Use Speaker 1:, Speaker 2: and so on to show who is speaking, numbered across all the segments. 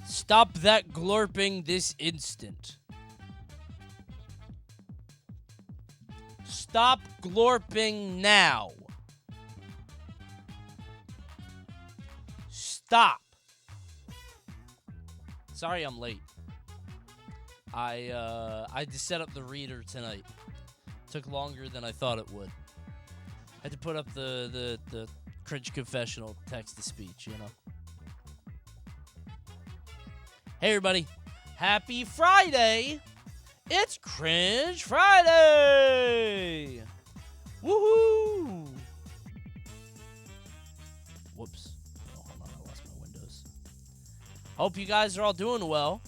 Speaker 1: Stop that glorping this instant. Stop glorping now. Stop. Sorry I'm late. I just set up the reader tonight. Took longer than I thought it would. Had to put up the Cringe Confessional text-to-speech, you know. Hey, everybody. Happy Friday. It's Cringe Friday. Woohoo. Whoops. Oh, hold on. I lost my windows. Hope you guys are all doing well.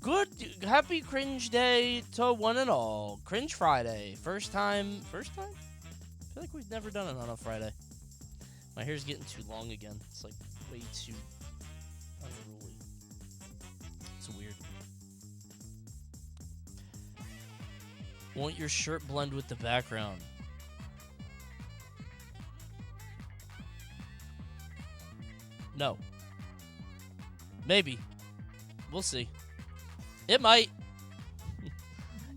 Speaker 1: Good. Happy Cringe Day to one and all. Cringe Friday. First time? I feel like we've never done it on a Friday. My hair's getting too long again. It's like way too unruly. It's weird. Won't your shirt blend with the background? No. Maybe. We'll see. It might.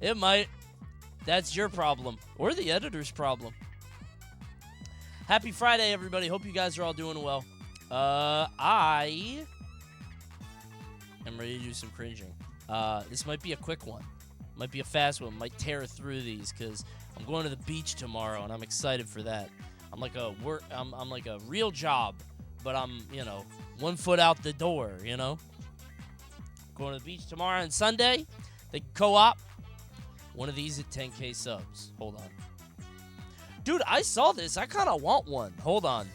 Speaker 1: It might. That's your problem. Or the editor's problem. Happy Friday, everybody. Hope you guys are all doing well. I am ready to do some cringing. This might be a quick one. Might be a fast one. Might tear through these because I'm going to the beach tomorrow and I'm excited for that. I'm like a real job, but I'm, 1 foot out the door, Going to the beach tomorrow and Sunday. They co-op. One of these at 10K subs. Hold on. Dude, I saw this. I kind of want one. Hold on.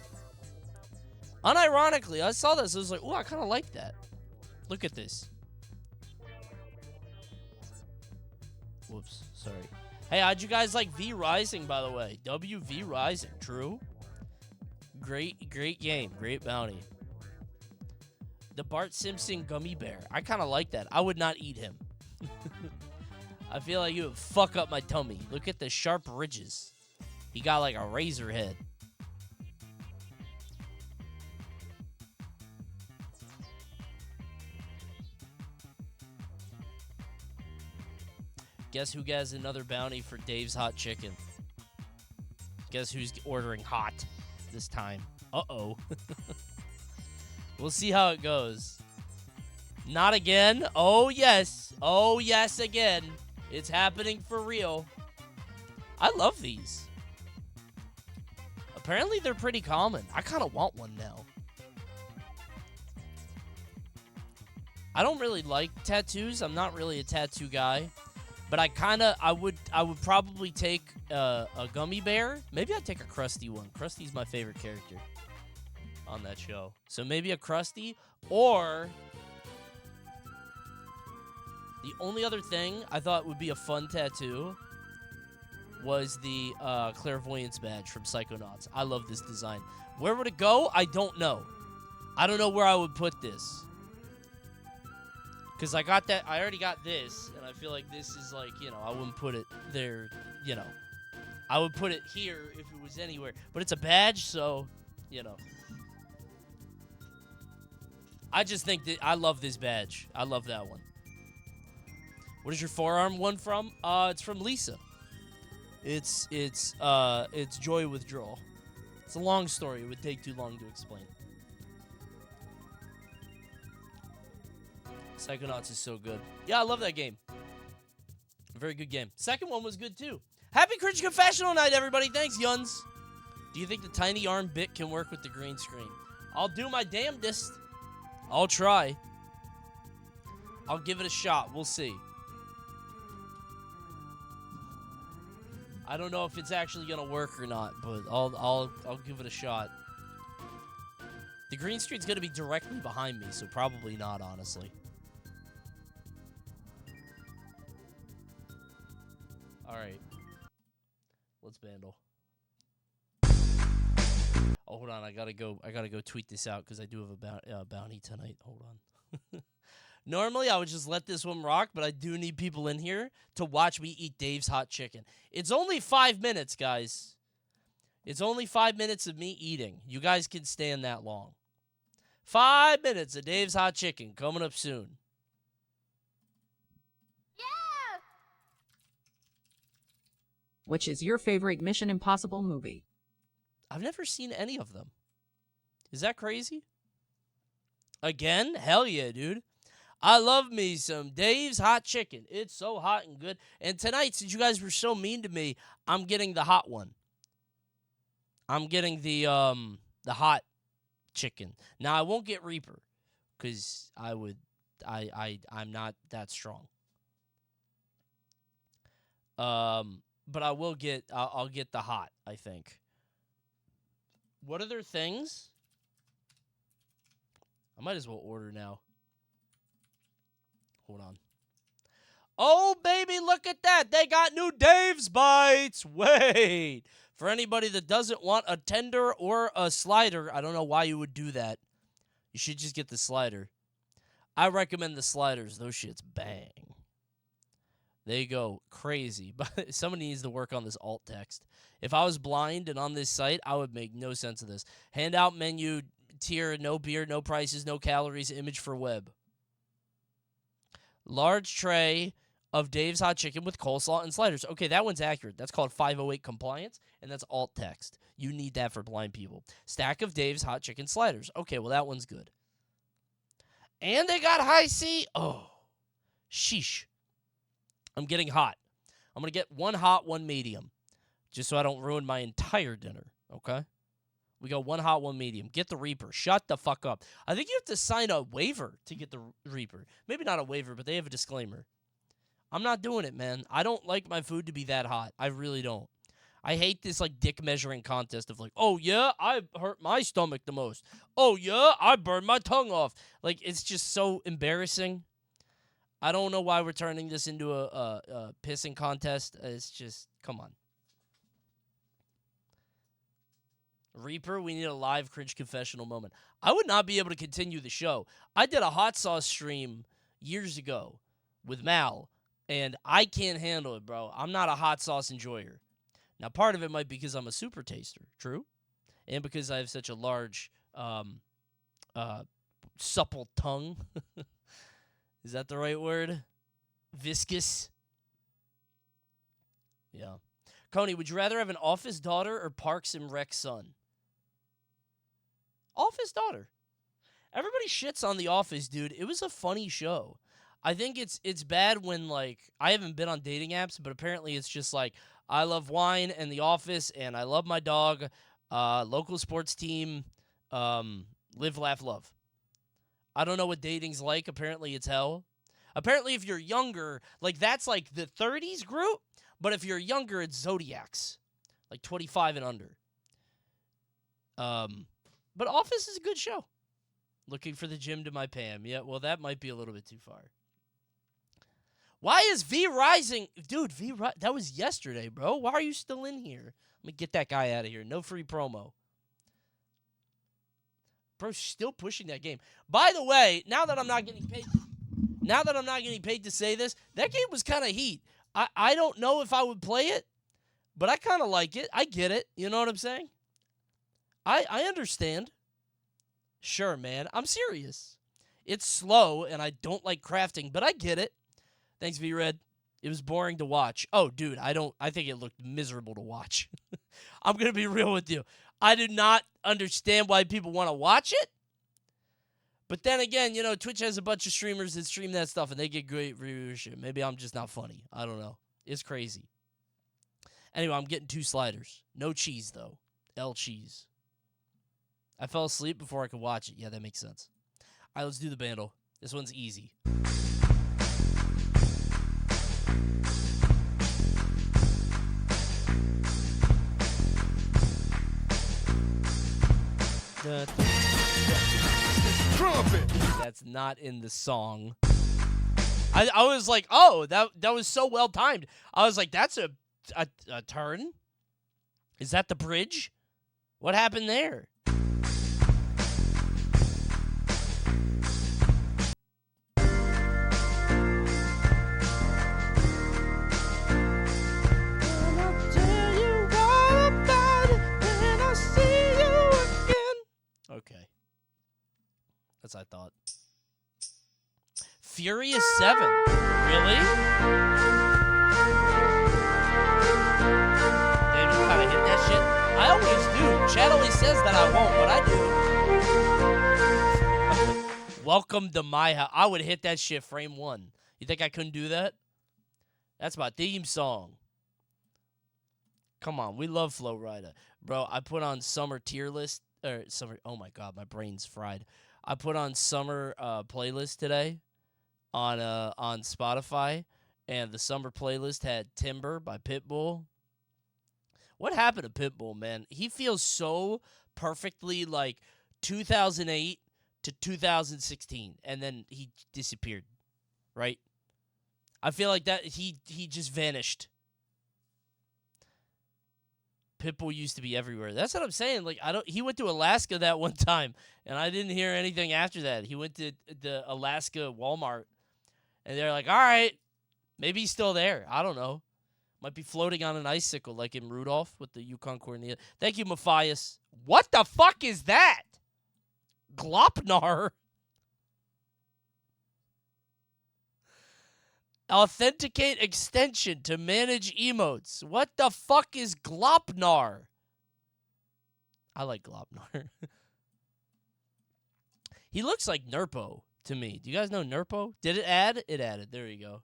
Speaker 1: Unironically, I saw this. I was like, ooh, I kind of like that. Look at this. Whoops. Sorry. Hey, how'd you guys like V Rising, by the way? WV Rising. True. Great game. Great bounty. The Bart Simpson gummy bear. I kind of like that. I would not eat him. I feel like he would fuck up my tummy. Look at the sharp ridges. He got like a razor head. Guess who gets another bounty for Dave's Hot Chicken? Guess who's ordering hot this time? Uh-oh. We'll see how it goes. Not again. Oh, yes. Oh, yes, again. It's happening for real. I love these. Apparently, they're pretty common. I kind of want one now. I don't really like tattoos. I'm not really a tattoo guy. But I would probably take a gummy bear. Maybe I'd take a Krusty one. Krusty's my favorite character on that show. So maybe a Krusty, or the only other thing I thought would be a fun tattoo was the clairvoyance badge from Psychonauts. I love this design. Where would it go? I don't know. I don't know where I would put this. Because I already got this, and I feel like this is like, I wouldn't put it there, I would put it here if it was anywhere. But it's a badge, so, I just think that I love this badge. I love that one. What is your forearm one from? It's from Lisa. It's Joy Withdrawal. It's a long story. It would take too long to explain. Psychonauts is so good. Yeah, I love that game. Very good game. Second one was good, too. Happy Cringe Confessional night, everybody. Thanks, Yuns. Do you think the tiny arm bit can work with the green screen? I'll do my damnedest. I'll try. I'll give it a shot. We'll see. I don't know if it's actually going to work or not, but I'll give it a shot. The green screen's going to be directly behind me, so probably not, honestly. All right, let's bandle. Oh, hold on, I gotta go tweet this out because I do have a bounty tonight. Hold on. Normally, I would just let this one rock, but I do need people in here to watch me eat Dave's Hot Chicken. It's only 5 minutes, guys. It's only 5 minutes of me eating. You guys can stand that long. 5 minutes of Dave's Hot Chicken coming up soon.
Speaker 2: Yeah!
Speaker 3: Which is your favorite Mission Impossible movie?
Speaker 1: I've never seen any of them. Is that crazy? Again? Hell yeah, dude. I love me some Dave's Hot Chicken. It's so hot and good. And tonight, since you guys were so mean to me, I'm getting the hot one. I'm getting the hot chicken. Now I won't get Reaper because I'm not that strong. But I will get I'll get the hot, I think. What other things? I might as well order now. Hold on. Oh, baby, look at that. They got new Dave's Bites. Wait. For anybody that doesn't want a tender or a slider, I don't know why you would do that. You should just get the slider. I recommend the sliders. Those shits bang. They go crazy. But somebody needs to work on this alt text. If I was blind and on this site, I would make no sense of this. Handout menu, tier, no beer, no prices, no calories, image for web. Large tray of Dave's Hot Chicken with coleslaw and sliders. Okay, that one's accurate. That's called 508 compliance, and that's alt text. You need that for blind people. Stack of Dave's Hot Chicken sliders. Okay, well, that one's good. And they got high C. Oh, sheesh. I'm getting hot. I'm going to get one hot, one medium, just so I don't ruin my entire dinner, okay? We go one hot, one medium. Get the Reaper. Shut the fuck up. I think you have to sign a waiver to get the Reaper. Maybe not a waiver, but they have a disclaimer. I'm not doing it, man. I don't like my food to be that hot. I really don't. I hate this, like, dick measuring contest of, like, oh, yeah, I hurt my stomach the most. Oh, yeah, I burned my tongue off. Like, it's just so embarrassing. I don't know why we're turning this into a pissing contest. It's just, come on. Reaper, we need a live Cringe Confessional moment. I would not be able to continue the show. I did a hot sauce stream years ago with Mal, and I can't handle it, bro. I'm not a hot sauce enjoyer. Now, part of it might be because I'm a super taster, true? And because I have such a large, supple tongue. Is that the right word? Viscous? Yeah. Coney, would you rather have an office daughter or Parks and Rec son? Office daughter. Everybody shits on The Office, dude. It was a funny show. I think it's bad when, like, I haven't been on dating apps, but apparently it's just like, I love wine and The Office, and I love my dog, local sports team, live, laugh, love. I don't know what dating's like. Apparently it's hell. Apparently if you're younger, like, that's like the 30s group, but if you're younger, it's Zodiacs, like 25 and under. But Office is a good show. Looking for the gym to my Pam. Yeah, well, that might be a little bit too far. Why is V Rising? Dude, that was yesterday, bro. Why are you still in here? Let me get that guy out of here. No free promo. Bro's still pushing that game. By the way, now that I'm not getting paid to say this, that game was kind of heat. I don't know if I would play it, but I kind of like it. I get it. You know what I'm saying? I understand. Sure, man. I'm serious. It's slow, and I don't like crafting, but I get it. Thanks, V-Red. It was boring to watch. Oh, dude, I think it looked miserable to watch. I'm going to be real with you. I do not understand why people want to watch it. But then again, you know, Twitch has a bunch of streamers that stream that stuff, and they get great viewership. Maybe I'm just not funny. I don't know. It's crazy. Anyway, I'm getting 2 sliders. No cheese, though. L cheese. I fell asleep before I could watch it. Yeah, that makes sense. All right, let's do the bundle. This one's easy.
Speaker 4: Trumpet.
Speaker 1: That's not in the song. I was like, oh, that was so well timed. I was like, that's a turn? Is that the bridge? What happened there? Okay. As I thought. Furious 7. Really? Damn, you kind of hit that shit. I always do. Chad always says that I won't, but I do. Welcome to my house. I would hit that shit frame 1. You think I couldn't do that? That's my theme song. Come on, we love Flo Rida. Bro, I put on summer tier list. Oh my God, my brain's fried. I put on summer playlist today on Spotify, and the summer playlist had Timber by Pitbull. What happened to Pitbull, man? He feels so perfectly like 2008 to 2016, and then he disappeared, right? I feel like that he just vanished. Pitbull used to be everywhere. That's what I'm saying. Like he went to Alaska that one time, and I didn't hear anything after that. He went to the Alaska Walmart, and they're like, all right, maybe he's still there. I don't know. Might be floating on an icicle like in Rudolph with the Yukon Cornelius. Thank you, Matthias. What the fuck is that? Glopnar. Authenticate extension to manage emotes. What the fuck is Glopnar? I like Glopnar. He looks like Nerpo to me. Do you guys know Nerpo? Did it add? It added. There you go.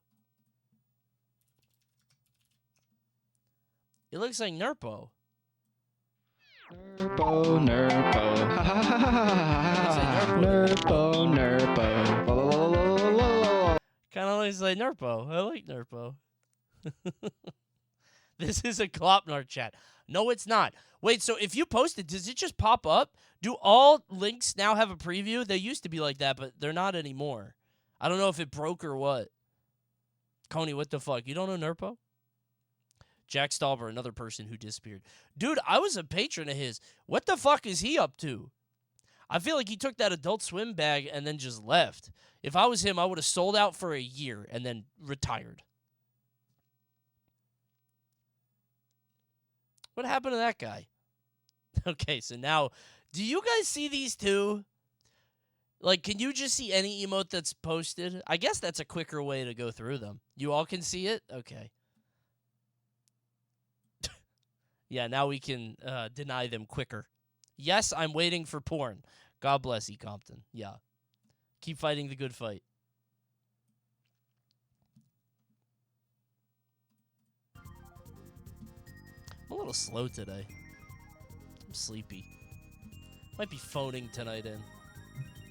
Speaker 1: It looks like Nerpo.
Speaker 2: Nerpo, Nerpo. Ha ha ha ha ha. Nerpo, Nerpo.
Speaker 1: Kind of looks like Nerpo. I like Nerpo. This is a Glopnar chat. No, it's not. Wait, so if you post it, does it just pop up? Do all links now have a preview? They used to be like that, but they're not anymore. I don't know if it broke or what. Coney, what the fuck? You don't know Nerpo? Jack Stauber, another person who disappeared. Dude, I was a patron of his. What the fuck is he up to? I feel like he took that Adult Swim bag and then just left. If I was him, I would have sold out for a year and then retired. What happened to that guy? Okay, so now, do you guys see these two? Like, can you just see any emote that's posted? I guess that's a quicker way to go through them. You all can see it? Okay. Yeah, now we can deny them quicker. Yes, I'm waiting for porn. God bless E. Compton. Yeah. Keep fighting the good fight. I'm a little slow today. I'm sleepy. Might be phoning tonight in.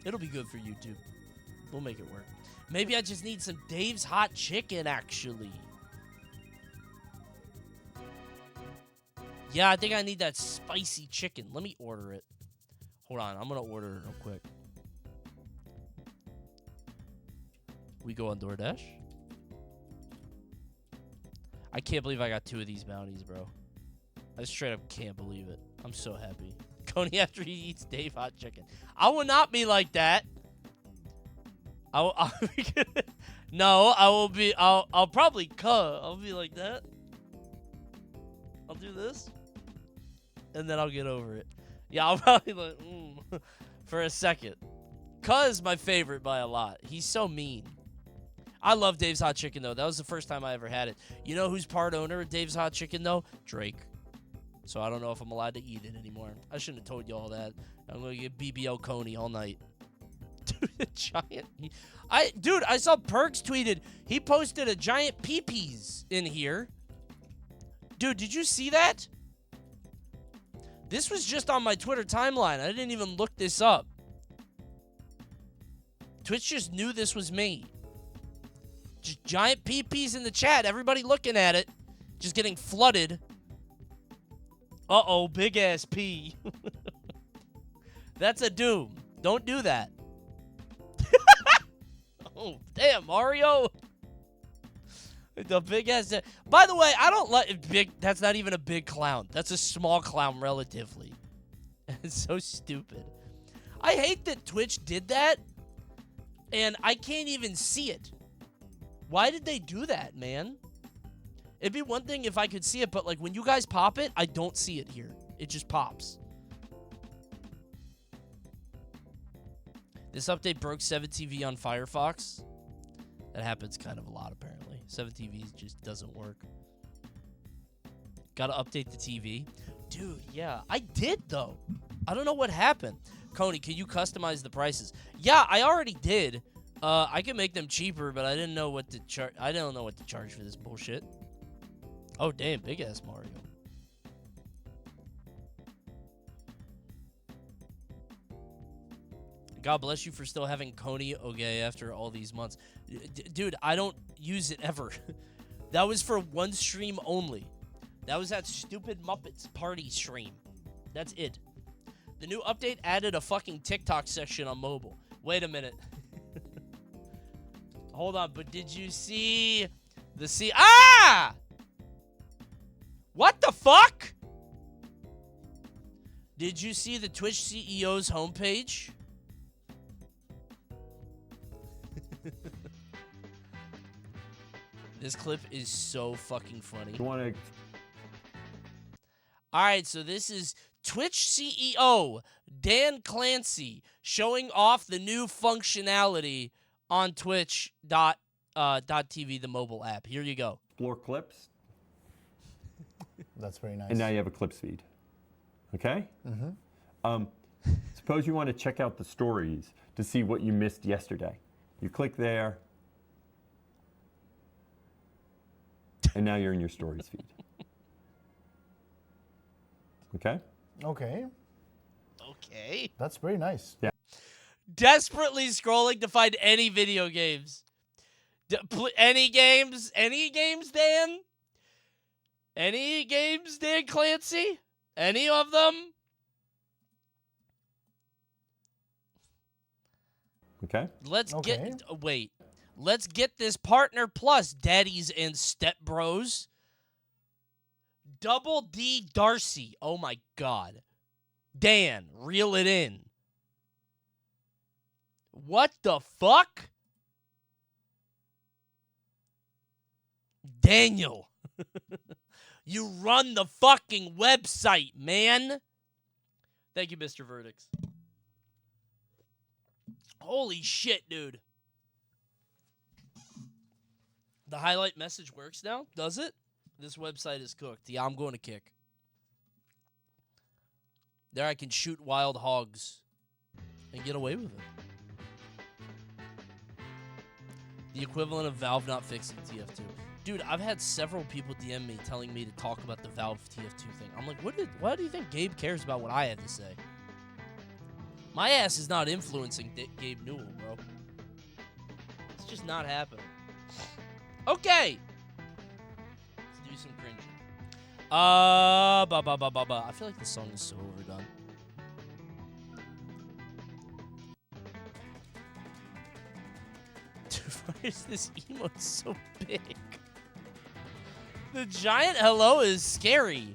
Speaker 1: It'll be good for YouTube. We'll make it work. Maybe I just need some Dave's Hot Chicken, actually. Yeah, I think I need that spicy chicken. Let me order it. Hold on, I'm going to order it real quick. We go on DoorDash. I can't believe I got 2 of these bounties, bro. I straight up can't believe it. I'm so happy. Coney after he eats Dave Hot Chicken. I will not be like that. No, I will be. I'll probably cut. I'll be like that. I'll do this, and then I'll get over it. Yeah, I'll probably like for a second. Cuz my favorite by a lot. He's so mean. I love Dave's Hot Chicken though. That was the first time I ever had it. You know who's part owner of Dave's Hot Chicken though? Drake. So I don't know if I'm allowed to eat it anymore. I shouldn't have told you all that. I'm gonna get BBL Coney all night. Dude, a giant. Dude, I saw Perks tweeted. He posted a giant pee-pees in here. Dude, did you see that? This was just on my Twitter timeline. I didn't even look this up. Twitch just knew this was me. Just giant pee-pees in the chat. Everybody looking at it. Just getting flooded. Uh-oh, big-ass pee. That's a doom. Don't do that. Oh, damn, Mario. The big-ass... By the way, I don't like... That's not even a big clown. That's a small clown, relatively. It's so stupid. I hate that Twitch did that, and I can't even see it. Why did they do that, man? It'd be one thing if I could see it, but like when you guys pop it, I don't see it here. It just pops. This update broke 7TV on Firefox. That happens kind of a lot, apparently. 7TV just doesn't work. Gotta update the TV. Dude, yeah. I did, though. I don't know what happened. Coney, can you customize the prices? Yeah, I already did. I can make them cheaper, but I didn't know what to charge. I don't know what to charge for this bullshit. Oh, damn. Big-ass Mario. God bless you for still having Coney okay after all these months. Dude, I don't use it ever. That was for one stream only. That was that stupid Muppets party stream. That's it. The new update added a fucking TikTok section on mobile. Wait a minute. Hold on, but did you see the Ah! What the fuck? Did you see the Twitch CEO's homepage? This clip is so fucking funny.
Speaker 4: You want to...
Speaker 1: Alright, so this is Twitch CEO Dan Clancy showing off the new functionality on Twitch.tv, the mobile app. Here you go.
Speaker 4: Explore clips.
Speaker 5: That's very nice.
Speaker 4: And now you have a clips feed. Okay? Mm-hmm. Suppose you want to check out the stories to see what you missed yesterday. You click there. And now you're in your stories feed. Okay?
Speaker 5: Okay.
Speaker 1: Okay.
Speaker 5: That's very nice.
Speaker 4: Yeah.
Speaker 1: Desperately scrolling to find any video games. Any games? Any games, Dan? Any games, Dan Clancy? Any of them?
Speaker 4: Okay?
Speaker 1: Let's
Speaker 5: Okay.
Speaker 1: get... Wait. Let's get this Partner Plus, daddies and step bros. Double D Darcy. Oh, my God. Dan, reel it in. What the fuck? Daniel. You run the fucking website, man. Thank you, Mr. Verdicts. Holy shit, dude. The highlight message works now? Does it? This website is cooked. Yeah, I'm going to kick. There I can shoot wild hogs and get away with it. The equivalent of Valve not fixing TF2. Dude, I've had several people DM me telling me to talk about the Valve TF2 thing. I'm like, why do you think Gabe cares about what I have to say? My ass is not influencing Gabe Newell, bro. It's just not happening. Okay. Let's do some cringe. I feel like the song is so overdone. Dude, why is this emote so big? The giant hello is scary.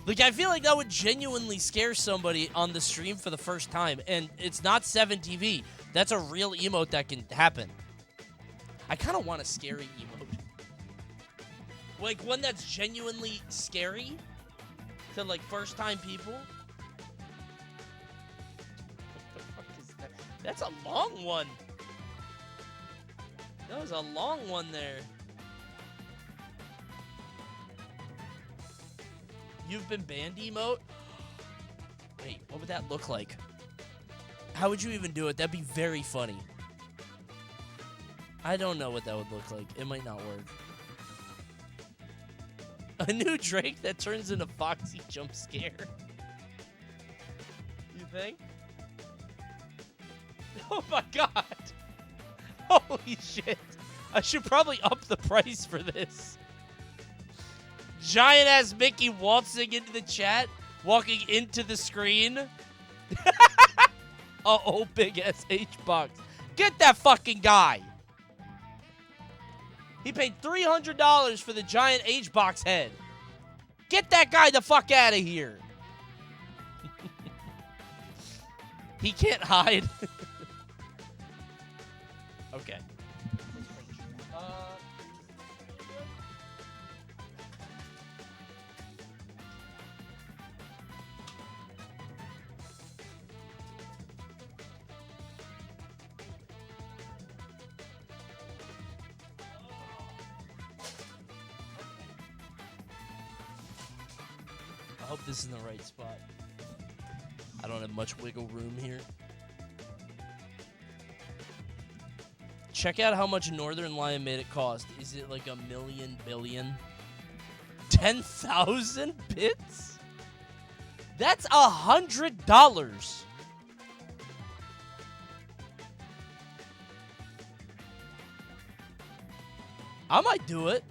Speaker 1: Like, I feel like that would genuinely scare somebody on the stream for the first time. And it's not 7TV. That's a real emote that can happen. I kind of want a scary emote. Like, one that's genuinely scary to, like, first-time people. What the fuck is that? That's a long one. That was a long one there. You've been banned emote? Wait, what would that look like? How would you even do it? That'd be very funny. I don't know what that would look like. It might not work. A new Drake that turns into Foxy jump scare. You think? Oh my god. Holy shit. I should probably up the price for this. Giant ass Mickey waltzing into the chat, walking into the screen. Uh-oh, big ass H-Box. Get that fucking guy. He paid $300 for the giant H-Box head. Get that guy the fuck out of here. He can't hide. Okay. hope this is in the right spot. I don't have much wiggle room here. Check out how much Northern Lion made it cost. Is it like 1,000,000 billion? 10,000 bits? That's $100. I might do it.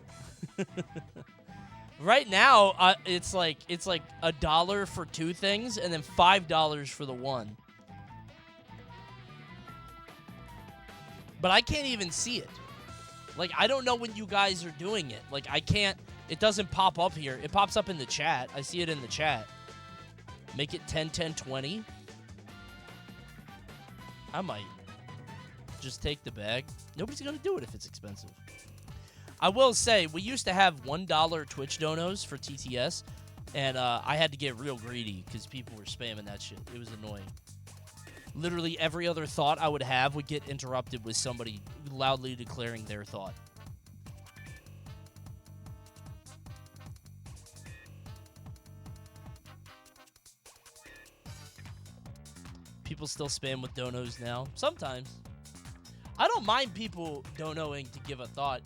Speaker 1: Right now, it's like $1 for 2 things and then $5 for the one. But I can't even see it. Like, I don't know when you guys are doing it. Like, I can't. It doesn't pop up here. It pops up in the chat. I see it in the chat. Make it 10, 10, 20. I might just take the bag. Nobody's going to do it if it's expensive. I will say, we used to have $1 Twitch donos for TTS, and I had to get real greedy because people were spamming that shit. It was annoying. Literally every other thought I would have would get interrupted with somebody loudly declaring their thought. People still spam with donos now. Sometimes. I don't mind people donoing to give a thought.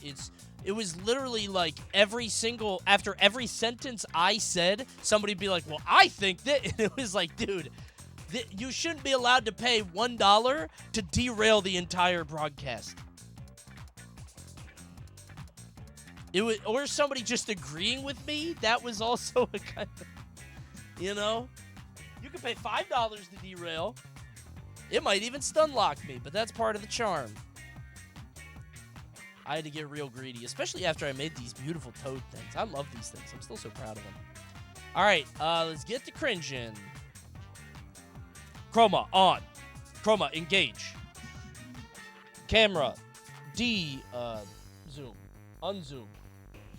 Speaker 1: It was literally like after every sentence I said, somebody'd be like, well, I think that. And it was like, dude, you shouldn't be allowed to pay $1 to derail the entire broadcast. Or somebody just agreeing with me. That was also a kind of, you know, you can pay $5 to derail. It might even stun lock me, but that's part of the charm. I had to get real greedy, especially after I made these beautiful toad things. I love these things. I'm still so proud of them. All right, let's get to cringing. Chroma on. Chroma engage. Camera zoom. Unzoom.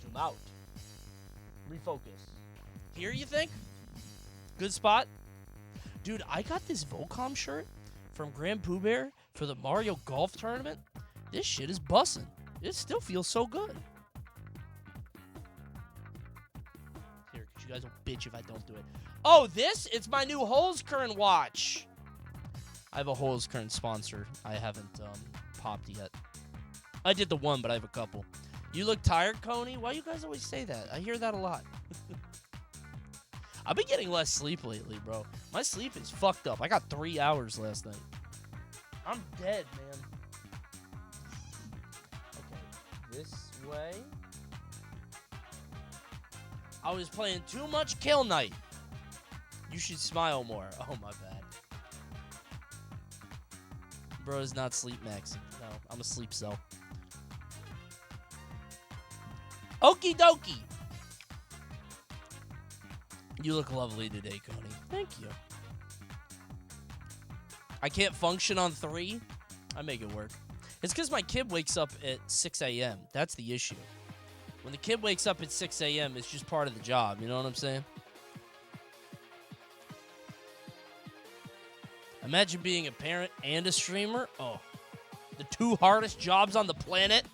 Speaker 1: Zoom out. Refocus. Here, you think? Good spot? Dude, I got this Volcom shirt from Grand Pooh Bear for the Mario Golf Tournament. This shit is bussin'. It still feels so good. Here, because you guys will bitch if I don't do it. Oh, it's my new Holzkern watch. I have a Holzkern sponsor. I haven't popped yet. I did the one, but I have a couple. You look tired, Coney? Why you guys always say that? I hear that a lot. I've been getting less sleep lately, bro. My sleep is fucked up. I got 3 hours last night. I'm dead, man. Okay, this way. I was playing too much Kill Knight. You should smile more. Oh, my bad. Bro is not sleep maxing. No, I'm a sleep cell. Okie dokie. You look lovely today, Coney. Thank you. I can't function on 3. I make it work. It's because my kid wakes up at 6 a.m. That's the issue. When the kid wakes up at 6 a.m., it's just part of the job. You know what I'm saying? Imagine being a parent and a streamer. Oh, the 2 hardest jobs on the planet.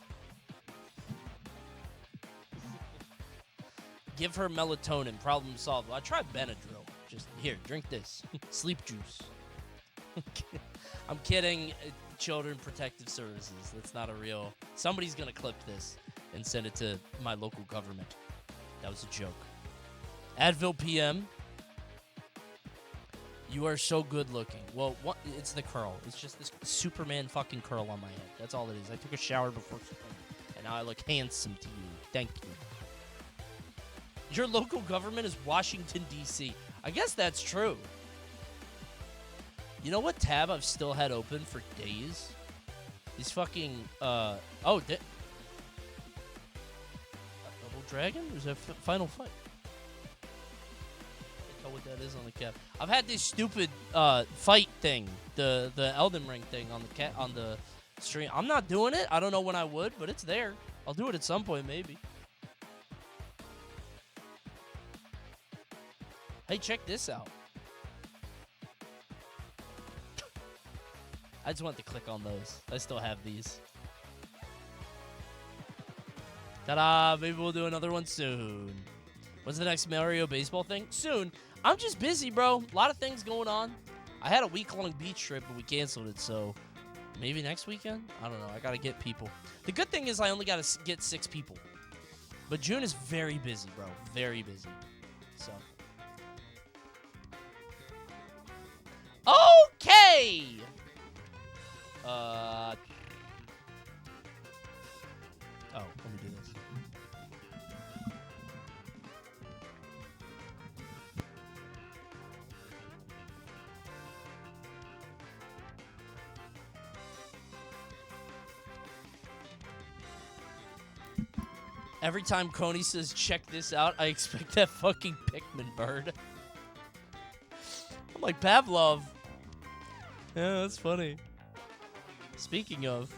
Speaker 1: Give her melatonin. Problem solved. Well, I tried Benadryl. Just here, drink this. Sleep juice. I'm kidding. Children Protective Services. That's not a real. Somebody's gonna clip this and send it to my local government. That was a joke. Advil PM. You are so good looking. Well, it's the curl. It's just this Superman fucking curl on my head. That's all it is. I took a shower before and now I look handsome to you. Thank you. Your local government is Washington, D.C. I guess that's true. You know what tab I've still had open for days? These fucking, Double Dragon? Or is that Final Fight? I don't know what that is on the cap. I've had this stupid, fight thing. The Elden Ring thing on the stream. I'm not doing it. I don't know when I would, but it's there. I'll do it at some point, maybe. Hey, check this out. I just want to click on those. I still have these. Ta-da! Maybe we'll do another one soon. What's the next Mario baseball thing? Soon. I'm just busy, bro. A lot of things going on. I had a week-long beach trip, but we canceled it, so maybe next weekend? I don't know. I got to get people. The good thing is I only got to get 6 people. But June is very busy, bro. Very busy. So. Okay! Oh, let me do this. Every time Coney says, check this out, I expect that fucking Pikmin bird. I'm like, Pavlov. Yeah, that's funny. Speaking of.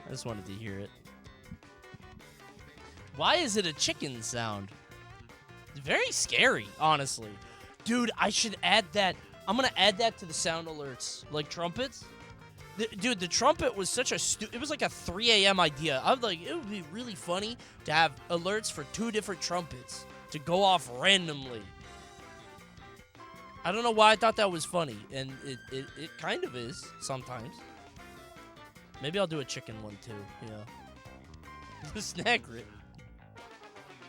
Speaker 1: I just wanted to hear it. Why is it a chicken sound? It's very scary, honestly. Dude, I should add that. I'm going to add that to the sound alerts. Like trumpets. Dude, the trumpet was such a it was like a 3 a.m. idea. I was like, it would be really funny to have alerts for 2 different trumpets to go off randomly. I don't know why I thought that was funny, and it kind of is sometimes. Maybe I'll do a chicken one too, yeah. The snack rip.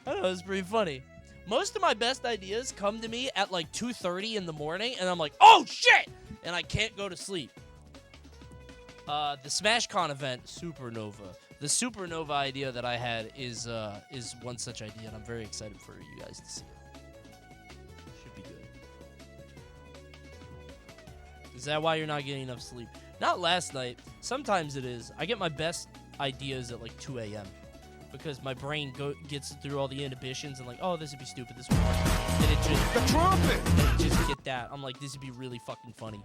Speaker 1: I don't know, it's pretty funny. Most of my best ideas come to me at like 2:30 in the morning, and I'm like, oh shit! And I can't go to sleep. The SmashCon event, Supernova. The Supernova idea that I had is one such idea, and I'm very excited for you guys to see it. Should be good. Is that why you're not getting enough sleep? Not last night. Sometimes it is. I get my best ideas at like 2 a.m. because my brain gets through all the inhibitions and like, oh, this would be stupid. This would be hard. And it just
Speaker 2: The trumpet!
Speaker 1: and just get that. I'm like, this would be really fucking funny.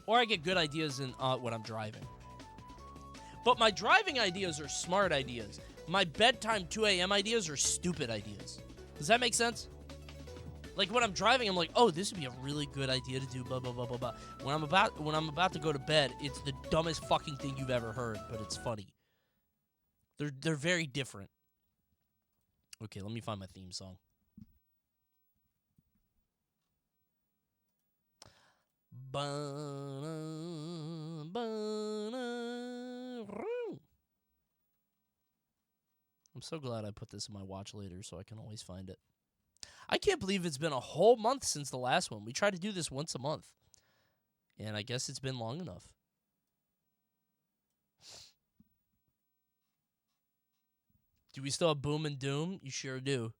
Speaker 1: Or I get good ideas in when I'm driving. But my driving ideas are smart ideas. My bedtime 2 a.m. ideas are stupid ideas. Does that make sense? Like when I'm driving, I'm like, oh, this would be a really good idea to do, blah, blah, blah, blah, blah. When I'm about to go to bed, it's the dumbest fucking thing you've ever heard, but it's funny. They're very different. Okay, let me find my theme song. I'm so glad I put this in my watch later so I can always find it. I can't believe it's been a whole month since the last one. We try to do this once a month. And I guess it's been long enough. Do we still have Boom and Doom? You sure do.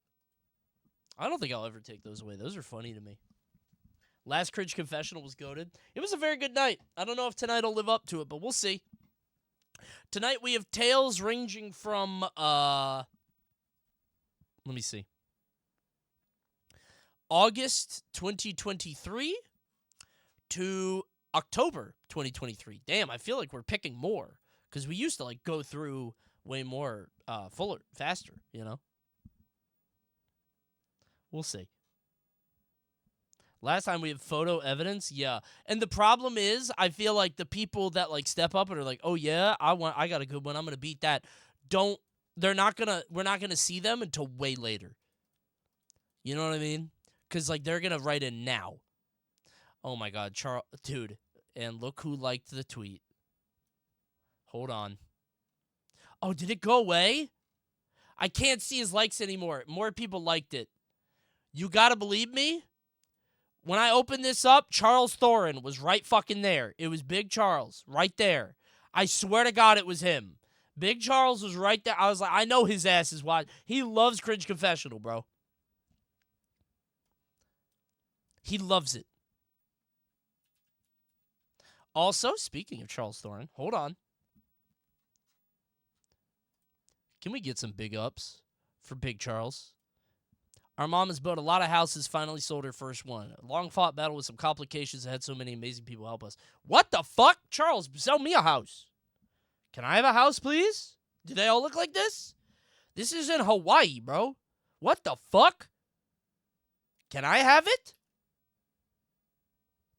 Speaker 1: I don't think I'll ever take those away. Those are funny to me. Last Cringe Confessional was goated. It was a very good night. I don't know if tonight will live up to it, but we'll see. Tonight we have tales ranging from, let me see. August 2023 to October 2023. Damn, I feel like we're picking more because we used to like go through way more faster, you know? We'll see. Last time we had photo evidence, yeah. And the problem is, I feel like the people that like step up and are like, "Oh yeah, I got a good one. I'm going to beat that." We're not going to see them until way later. You know what I mean? Cuz like they're going to write in now. Oh my god, dude. And look who liked the tweet. Hold on. Oh, did it go away? I can't see his likes anymore. More people liked it. You got to believe me? When I opened this up, Charles Thorin was right fucking there. It was Big Charles, right there. I swear to God it was him. Big Charles was right there. I was like, I know his ass is watching. He loves Cringe Confessional, bro. He loves it. Also, speaking of Charles Thorin, hold on. Can we get some big ups for Big Charles? Our mom has built a lot of houses, finally sold her first one. A long-fought battle with some complications that had so many amazing people help us. What the fuck? Charles, sell me a house. Can I have a house, please? Do they all look like this? This is in Hawaii, bro. What the fuck? Can I have it?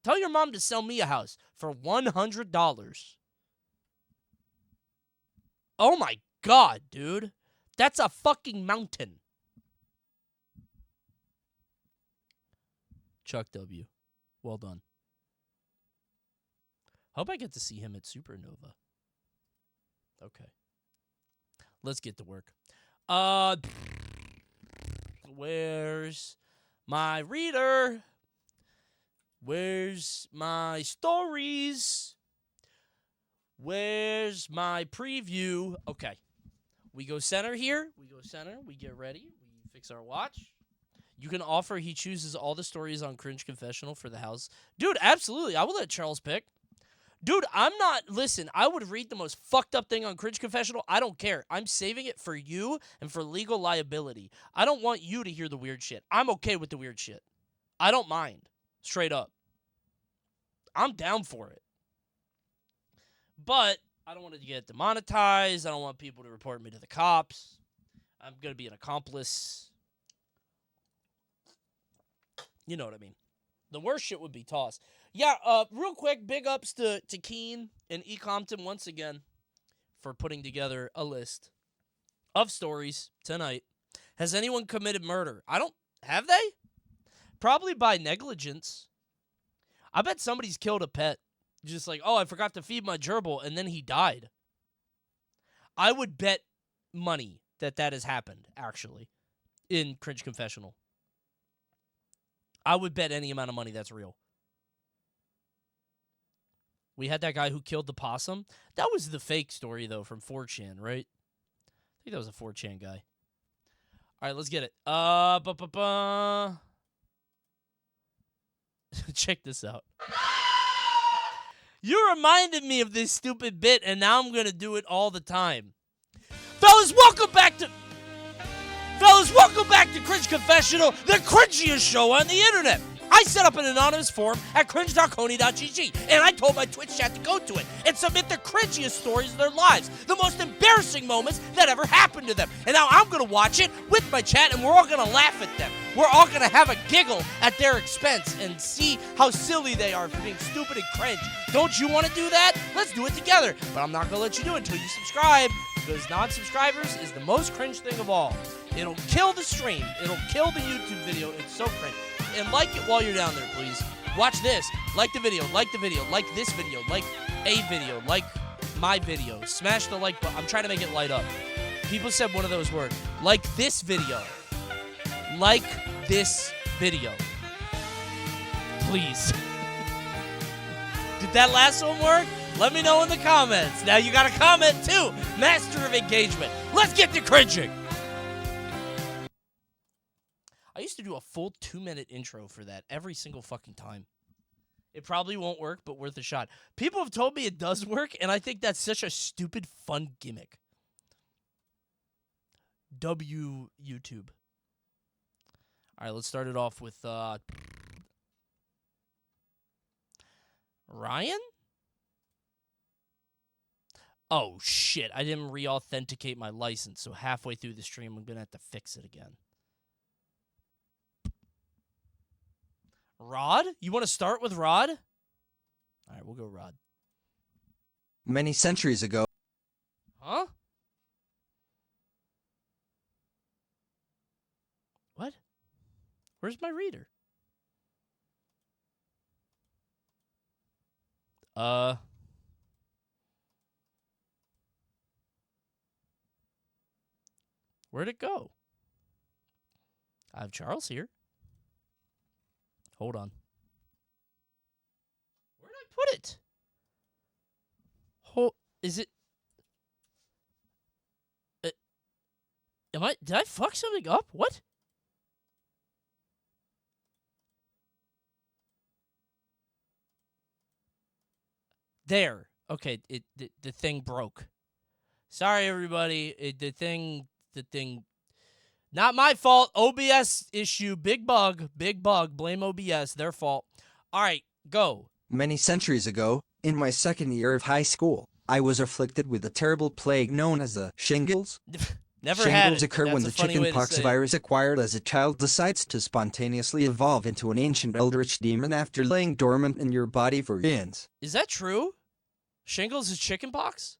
Speaker 1: Tell your mom to sell me a house for $100. Oh my god, dude. That's a fucking mountain. Chuck W. Well done. Hope I get to see him at Supernova. Okay. Let's get to work. Where's my reader? Where's my stories? Where's my preview? Okay. We go center here. We go center. We get ready. We fix our watch. You can offer he chooses all the stories on Cringe Confessional for the house. Dude, absolutely. I will let Charles pick. Dude, listen, I would read the most fucked up thing on Cringe Confessional. I don't care. I'm saving it for you and for legal liability. I don't want you to hear the weird shit. I'm okay with the weird shit. I don't mind. Straight up. I'm down for it. But I don't want it to get demonetized. I don't want people to report me to the cops. I'm going to be an accomplice. You know what I mean. The worst shit would be tossed. Yeah, real quick, big ups to Keen and E. Compton once again for putting together a list of stories tonight. Has anyone committed murder? Have they? Probably by negligence. I bet somebody's killed a pet. Just like, oh, I forgot to feed my gerbil, and then he died. I would bet money that has happened, actually, in Cringe Confessional. I would bet any amount of money that's real. We had that guy who killed the possum. That was the fake story, though, from 4chan, right? I think that was a 4chan guy. All right, let's get it. Check this out. You reminded me of this stupid bit, and now I'm going to do it all the time. Fellas, welcome back to Cringe Confessional, the cringiest show on the internet. I set up an anonymous forum at cringe.coney.gg, and I told my Twitch chat to go to it and submit the cringiest stories of their lives, the most embarrassing moments that ever happened to them. And now I'm going to watch it with my chat, and we're all going to laugh at them. We're all going to have a giggle at their expense and see how silly they are for being stupid and cringe. Don't you want to do that? Let's do it together. But I'm not going to let you do it until you subscribe, because non-subscribers is the most cringe thing of all. It'll kill the stream. It'll kill the YouTube video. It's so cringe. And like it while you're down there, please. Watch this. Like the video. Like the video. Like this video. Like a video. Like my video. Smash the like button. I'm trying to make it light up. People said one of those words. Like this video. Like this video. Please. Did that last one work? Let me know in the comments. Now you got a comment too. Master of engagement. Let's get to cringing. I used to do a full 2-minute intro for that every single fucking time. It probably won't work, but worth a shot. People have told me it does work, and I think that's such a stupid, fun gimmick. YouTube. All right, let's start it off with Ryan? Oh, shit. I didn't re-authenticate my license, so halfway through the stream, I'm going to have to fix it again. Rod? You want to start with Rod? All right, we'll go Rod.
Speaker 5: Many centuries ago.
Speaker 1: Huh? What? Where's my reader? Where'd it go? I have Charles here. Hold on. Where did I put it? Is it? Did I fuck something up? What? There. Okay, the thing broke. Sorry, everybody. The thing. Not my fault. OBS issue. Big bug. Blame OBS. Their fault. All right, go.
Speaker 5: Many centuries ago, in my second year of high school, I was afflicted with a terrible plague known as the shingles.
Speaker 1: Never had
Speaker 5: Shingles
Speaker 1: it.
Speaker 5: occur
Speaker 1: That's
Speaker 5: when
Speaker 1: a
Speaker 5: the
Speaker 1: funny way to
Speaker 5: chickenpox
Speaker 1: say it.
Speaker 5: virus acquired as a child decides to spontaneously evolve into an ancient eldritch demon after laying dormant in your body for years.
Speaker 1: Is that true? Shingles is chickenpox?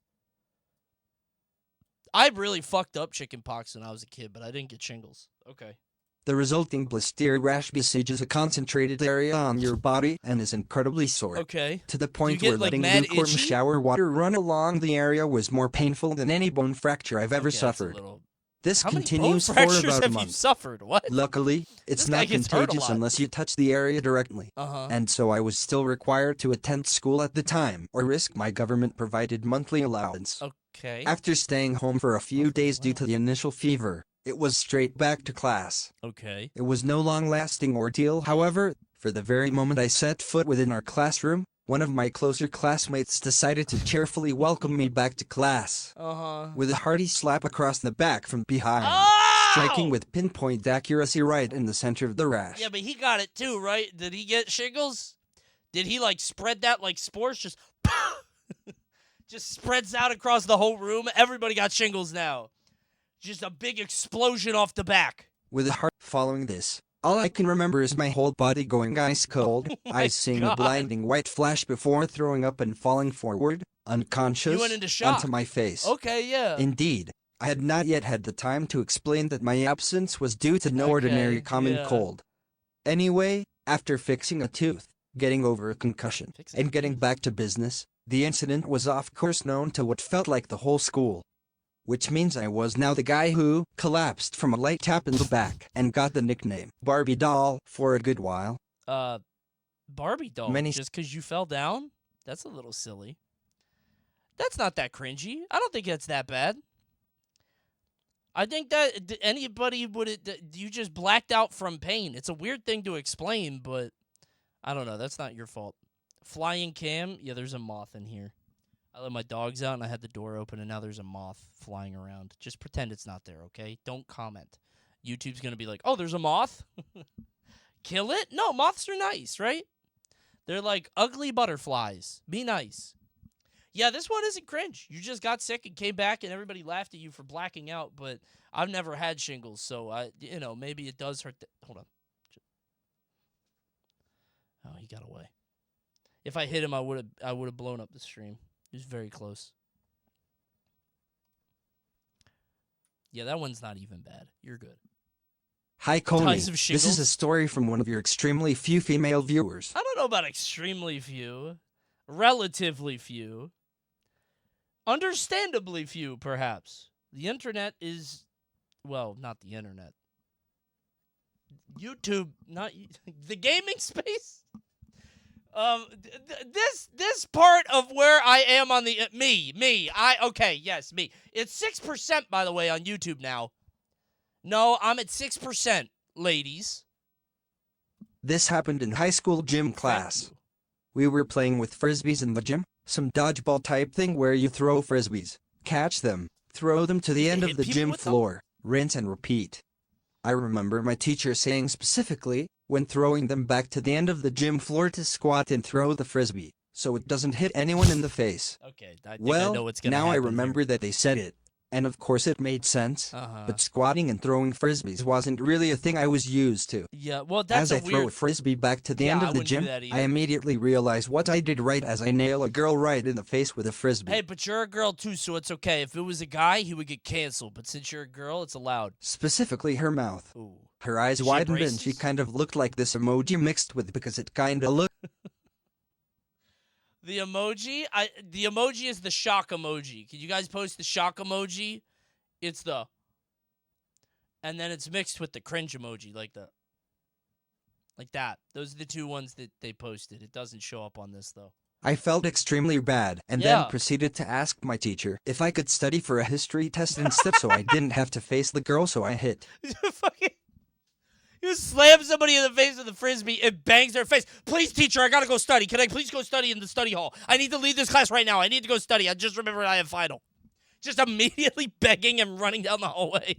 Speaker 1: I really fucked up chickenpox when I was a kid, but I didn't get shingles. Okay.
Speaker 5: The resulting blister rash besieges a concentrated area on your body and is incredibly sore.
Speaker 1: Okay.
Speaker 5: To the
Speaker 1: Do you
Speaker 5: point
Speaker 1: get,
Speaker 5: where
Speaker 1: like,
Speaker 5: letting
Speaker 1: mad
Speaker 5: lukewarm
Speaker 1: itchy?
Speaker 5: shower water run along the area was more painful than any bone fracture I've ever
Speaker 1: Okay, that's a
Speaker 5: suffered.
Speaker 1: little-
Speaker 5: This
Speaker 1: How many bone
Speaker 5: continues for
Speaker 1: fractures
Speaker 5: about a
Speaker 1: have you
Speaker 5: month.
Speaker 1: suffered? What?
Speaker 5: Luckily, it's
Speaker 1: This guy
Speaker 5: not
Speaker 1: gets hurt a
Speaker 5: contagious
Speaker 1: lot.
Speaker 5: unless you touch the area directly.
Speaker 1: Uh-huh.
Speaker 5: And so I was still required to attend school at the time, or risk my government-provided monthly allowance.
Speaker 1: Okay.
Speaker 5: After staying home for a few days due to the initial fever, it was straight back to class.
Speaker 1: Okay.
Speaker 5: It was no long-lasting ordeal, however. For the very moment I set foot within our classroom, one of my closer classmates decided to cheerfully welcome me back to class.
Speaker 1: Uh-huh.
Speaker 5: With a hearty slap across the back from behind,
Speaker 1: Oh!
Speaker 5: striking with pinpoint accuracy right in the center of the rash.
Speaker 1: Yeah, but he got it too, right? Did he get shingles? Did he, like, spread that like spores? Just just spreads out across the whole room? Everybody got shingles now. Just a big explosion off the back.
Speaker 5: With a heart following this, all I can remember is my whole body going ice cold, I seeing a
Speaker 1: God.
Speaker 5: blinding white flash before throwing up and falling forward, unconscious,
Speaker 1: You went into shock.
Speaker 5: onto my face.
Speaker 1: Okay, yeah.
Speaker 5: Indeed, I had not yet had the time to explain that my absence was due to no
Speaker 1: Okay,
Speaker 5: ordinary common
Speaker 1: yeah.
Speaker 5: cold. Anyway, after fixing a tooth, getting over a concussion,
Speaker 1: Fixing
Speaker 5: and
Speaker 1: a
Speaker 5: getting
Speaker 1: tooth.
Speaker 5: back to business, the incident was of course known to what felt like the whole school. Which means I was now the guy who collapsed from a light tap in the back and got the nickname Barbie doll for a good while.
Speaker 1: Barbie doll.
Speaker 5: Many-
Speaker 1: Just because you fell down? That's a little silly. That's not that cringy. I don't think it's that bad. I think that anybody would... You just blacked out from pain. It's a weird thing to explain, but... I don't know. That's not your fault. Flying cam? Yeah, there's a moth in here. I let my dogs out and I had the door open and now there's a moth flying around. Just pretend it's not there, okay? Don't comment. YouTube's going to be like, oh, there's a moth? Kill it? No, moths are nice, right? They're like ugly butterflies. Be nice. Yeah, this one isn't cringe. You just got sick and came back and everybody laughed at you for blacking out, but I've never had shingles, so maybe it does hurt. Hold on. Oh, he got away. If I hit him, I would have blown up the stream. He was very close. Yeah, that one's not even bad. You're good.
Speaker 5: Hi Coney,
Speaker 1: Ties of
Speaker 5: this
Speaker 1: shingles?
Speaker 5: is a story from one of your extremely few female viewers.
Speaker 1: I don't know about extremely few. Relatively few. Understandably few, perhaps. The internet is... Well, not the internet. YouTube, not... The gaming space? This part of where I am on the... Okay, yes, me. It's 6%, by the way, on YouTube now. No, I'm at 6%, ladies.
Speaker 5: This happened in high school gym class. We were playing with frisbees in the gym, some dodgeball type thing where you throw frisbees, catch them, throw them to the end
Speaker 1: hit
Speaker 5: of the
Speaker 1: people
Speaker 5: gym
Speaker 1: with them?
Speaker 5: floor, rinse and repeat. I remember my teacher saying specifically, when throwing them back to the end of the gym floor to squat and throw the frisbee, so it doesn't hit anyone in the face.
Speaker 1: Okay, I think
Speaker 5: Well,
Speaker 1: I know what's gonna
Speaker 5: now I
Speaker 1: happen
Speaker 5: remember
Speaker 1: here.
Speaker 5: that they said it. And of course it made sense,
Speaker 1: Uh-huh.
Speaker 5: but squatting and throwing frisbees wasn't really a thing I was used to.
Speaker 1: Yeah, well, that's
Speaker 5: As I
Speaker 1: a
Speaker 5: throw a
Speaker 1: weird...
Speaker 5: frisbee back to the
Speaker 1: Yeah,
Speaker 5: end
Speaker 1: I
Speaker 5: of the
Speaker 1: wouldn't do
Speaker 5: gym,
Speaker 1: that either.
Speaker 5: I immediately realize what I did right as I nail a girl right in the face with a frisbee.
Speaker 1: Hey, but you're a girl too, so it's okay. If it was a guy, he would get canceled. But since you're a girl, it's allowed.
Speaker 5: Specifically her mouth.
Speaker 1: Ooh.
Speaker 5: Her eyes
Speaker 1: She had
Speaker 5: widened and she
Speaker 1: braces?
Speaker 5: kind of looked like this emoji mixed with because it kinda looked
Speaker 1: The emoji is the shock emoji. Can you guys post the shock emoji? It's the... And then it's mixed with the cringe emoji, like that. Those are the two ones that they posted. It doesn't show up on this, though.
Speaker 5: I felt extremely bad and
Speaker 1: Yeah.
Speaker 5: then proceeded to ask my teacher if I could study for a history test instead so I didn't have to face the girl so I hit.
Speaker 1: Fucking... You slam somebody in the face with a frisbee, it bangs their face. Please, teacher, I gotta go study. Can I please go study in the study hall? I need to leave this class right now. I need to go study. I just remembered I have final. Just immediately begging and running down the hallway.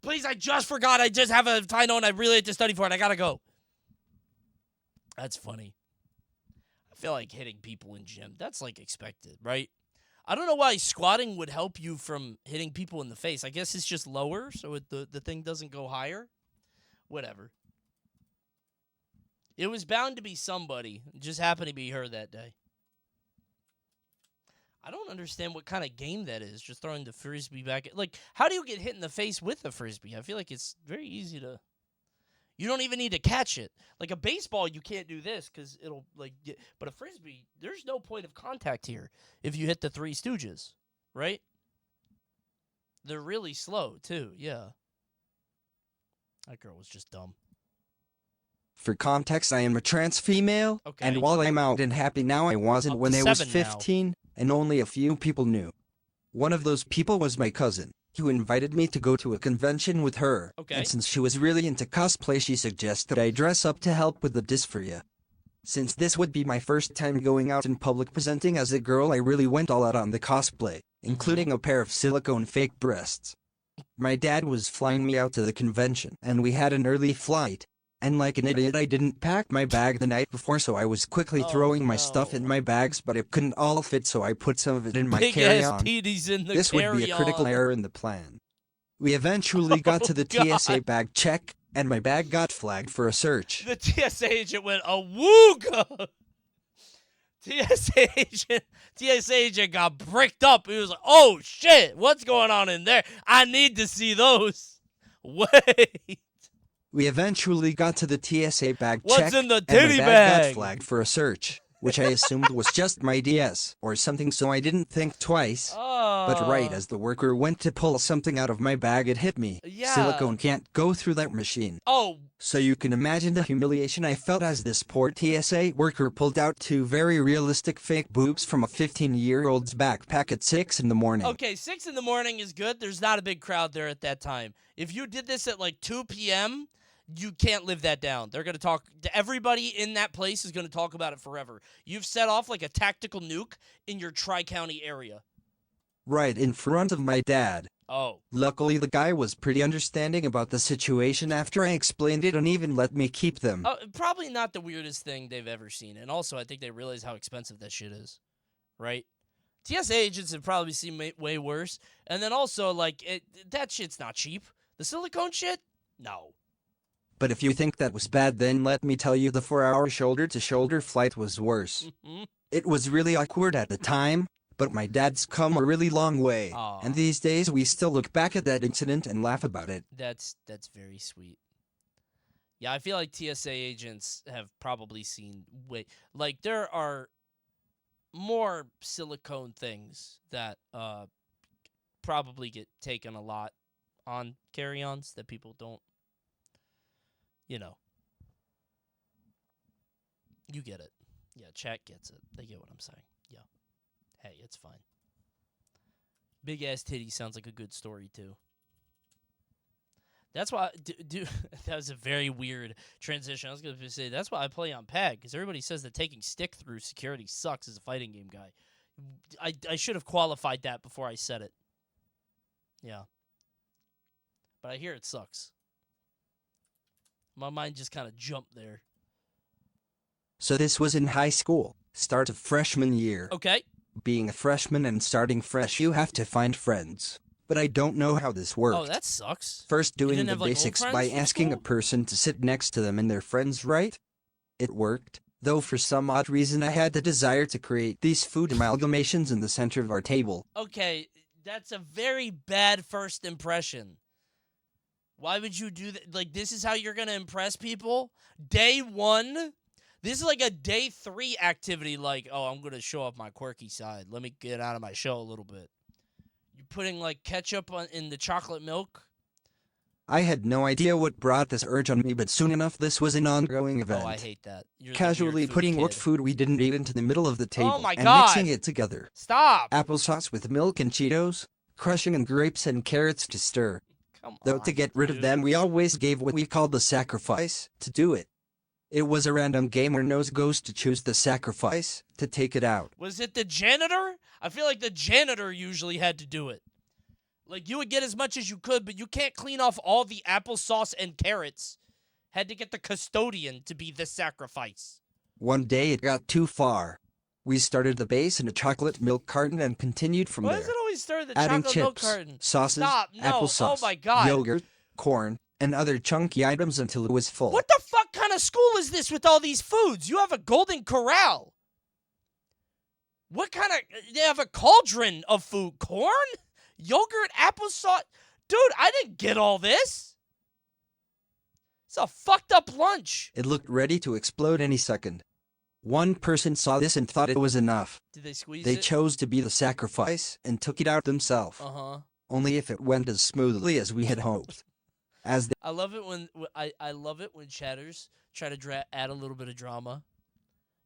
Speaker 1: Please, I just forgot. I just have a final and I really have to study for it. I gotta go. That's funny. I feel like hitting people in gym. That's like expected, right? I don't know why squatting would help you from hitting people in the face. I guess it's just lower, so the thing doesn't go higher. Whatever. It was bound to be somebody. It just happened to be her that day. I don't understand what kind of game that is, just throwing the frisbee back. Like, how do you get hit in the face with a frisbee? I feel like it's very easy to... You don't even need to catch it. Like a baseball, you can't do this because it'll, like... But a frisbee, there's no point of contact here if you hit the Three Stooges, right? They're really slow, too, yeah. That girl was just dumb.
Speaker 5: For context, I am a trans female,
Speaker 1: Okay.
Speaker 5: and while I'm out and happy now, I wasn't
Speaker 1: Up
Speaker 5: when
Speaker 1: to
Speaker 5: I was
Speaker 1: 7 now.
Speaker 5: 15, and only a few people knew. One of those people was my cousin, who invited me to go to a convention with her,
Speaker 1: Okay.
Speaker 5: and since she was really into cosplay, she suggested I dress up to help with the dysphoria. Since this would be my first time going out in public presenting as a girl, I really went all out on the cosplay, including a pair of silicone fake breasts. My dad was flying me out to the convention, and we had an early flight. And like an idiot, I didn't pack my bag the night before, so I was quickly throwing my stuff in my bags, but it couldn't all fit, so I put some of it in my
Speaker 1: Big
Speaker 5: carry-on.
Speaker 1: ass PDs in the
Speaker 5: This would be a critical
Speaker 1: carry-on.
Speaker 5: error in the plan. We eventually got to the
Speaker 1: God.
Speaker 5: TSA bag check, and my bag got flagged for a search.
Speaker 1: The TSA agent went, awooga! TSA agent got bricked up. He was like, oh, shit, what's going on in there? I need to see those. Wait.
Speaker 5: We eventually got to the TSA bag
Speaker 1: What's
Speaker 5: check,
Speaker 1: in the
Speaker 5: and
Speaker 1: titty
Speaker 5: my
Speaker 1: bag?
Speaker 5: got flagged for a search, which I assumed was just my DS or something, so I didn't think twice. But right as the worker went to pull something out of my bag, it hit me.
Speaker 1: Yeah.
Speaker 5: Silicone can't go through that machine.
Speaker 1: Oh,
Speaker 5: So you can imagine the humiliation I felt as this poor TSA worker pulled out 2 very realistic fake boobs from a 15-year-old's backpack at 6 in the morning.
Speaker 1: okay, 6 in the morning is good. There's not a big crowd there at that time. If you did this at like 2 p.m., you can't live that down. They're going to talk, everybody in that place is going to talk about it forever. You've set off like a tactical nuke in your Tri-County area.
Speaker 5: Right in front of my dad.
Speaker 1: Oh.
Speaker 5: Luckily, the guy was pretty understanding about the situation after I explained it and even let me keep them.
Speaker 1: Probably not the weirdest thing they've ever seen. And also, I think they realize how expensive that shit is. Right? TSA agents have probably seen way worse. And then also, like, that shit's not cheap. The silicone shit? No.
Speaker 5: But if you think that was bad, then let me tell you the 4-hour shoulder-to-shoulder flight was worse. It was really awkward at the time, but my dad's come a really long way.
Speaker 1: Aw.
Speaker 5: And these days we still look back at that incident and laugh about it.
Speaker 1: That's very sweet. Yeah, I feel like TSA agents have probably seen like there are more silicone things that probably get taken a lot on carry-ons that people don't, you know. You get it. Yeah, chat gets it. They get what I'm saying. Yeah. Hey, it's fine. Big ass titty sounds like a good story too. That's why, that was a very weird transition. I was going to say, that's why I play on pad, because everybody says that taking stick through security sucks as a fighting game guy. I should have qualified that before I said it. Yeah. But I hear it sucks. My mind just kind of jumped there.
Speaker 5: So this was in high school, start of freshman year.
Speaker 1: Okay.
Speaker 5: Being a freshman and starting fresh, you have to find friends. But I don't know how this worked.
Speaker 1: Oh, that sucks.
Speaker 5: First, doing
Speaker 1: didn't
Speaker 5: the
Speaker 1: have, like, old
Speaker 5: basics
Speaker 1: friends
Speaker 5: by
Speaker 1: from
Speaker 5: asking a
Speaker 1: school?
Speaker 5: person to sit next to them and their friends, right? It worked, though for some odd reason I had the desire to create these food amalgamations in the center of our table.
Speaker 1: Okay, that's a very bad first impression. Why would you do that? Like, this is how you're going to impress people? Day 1? This is like a day 3 activity, like, oh, I'm going to show off my quirky side. Let me get out of my shell a little bit. You're putting, like, ketchup in the chocolate milk?
Speaker 5: I had no idea what brought this urge on me, but soon enough this was an ongoing event.
Speaker 1: Oh, I hate that. You're the
Speaker 5: Casually
Speaker 1: weird food
Speaker 5: putting what
Speaker 1: kid.
Speaker 5: food we didn't eat into the middle of the table
Speaker 1: my
Speaker 5: and
Speaker 1: God.
Speaker 5: mixing it together.
Speaker 1: Stop!
Speaker 5: Applesauce with milk and Cheetos, crushing in grapes and carrots to stir.
Speaker 1: Come
Speaker 5: Though
Speaker 1: on,
Speaker 5: to get rid of
Speaker 1: dude.
Speaker 5: them, we always gave what we called the sacrifice to do it. It was a random game where nose goes to choose the sacrifice to take it out.
Speaker 1: Was it the janitor? I feel like the janitor usually had to do it. Like, you would get as much as you could, but you can't clean off all the applesauce and carrots. Had to get the custodian to be the sacrifice.
Speaker 5: One day it got too far. We started the base in a chocolate milk carton and continued from
Speaker 1: Why
Speaker 5: there.
Speaker 1: does it always start at the
Speaker 5: Adding
Speaker 1: chocolate milk
Speaker 5: chips,
Speaker 1: carton?
Speaker 5: sauces,
Speaker 1: Stop. No.
Speaker 5: applesauce,
Speaker 1: Oh my God.
Speaker 5: yogurt, corn, and other chunky items until it was full.
Speaker 1: What the fuck kind of school is this with all these foods? You have a golden corral. What kind of... They have a cauldron of food. Corn? Yogurt? Applesauce? Dude, I didn't get all this. It's a fucked up lunch.
Speaker 5: It looked ready to explode any second. One person saw this and thought it was enough.
Speaker 1: Did they squeeze
Speaker 5: They
Speaker 1: it?
Speaker 5: chose to be the sacrifice and took it out themselves.
Speaker 1: Uh-huh.
Speaker 5: Only if it went as smoothly as we had hoped. As
Speaker 1: I love it when... I love it when chatters try to add a little bit of drama.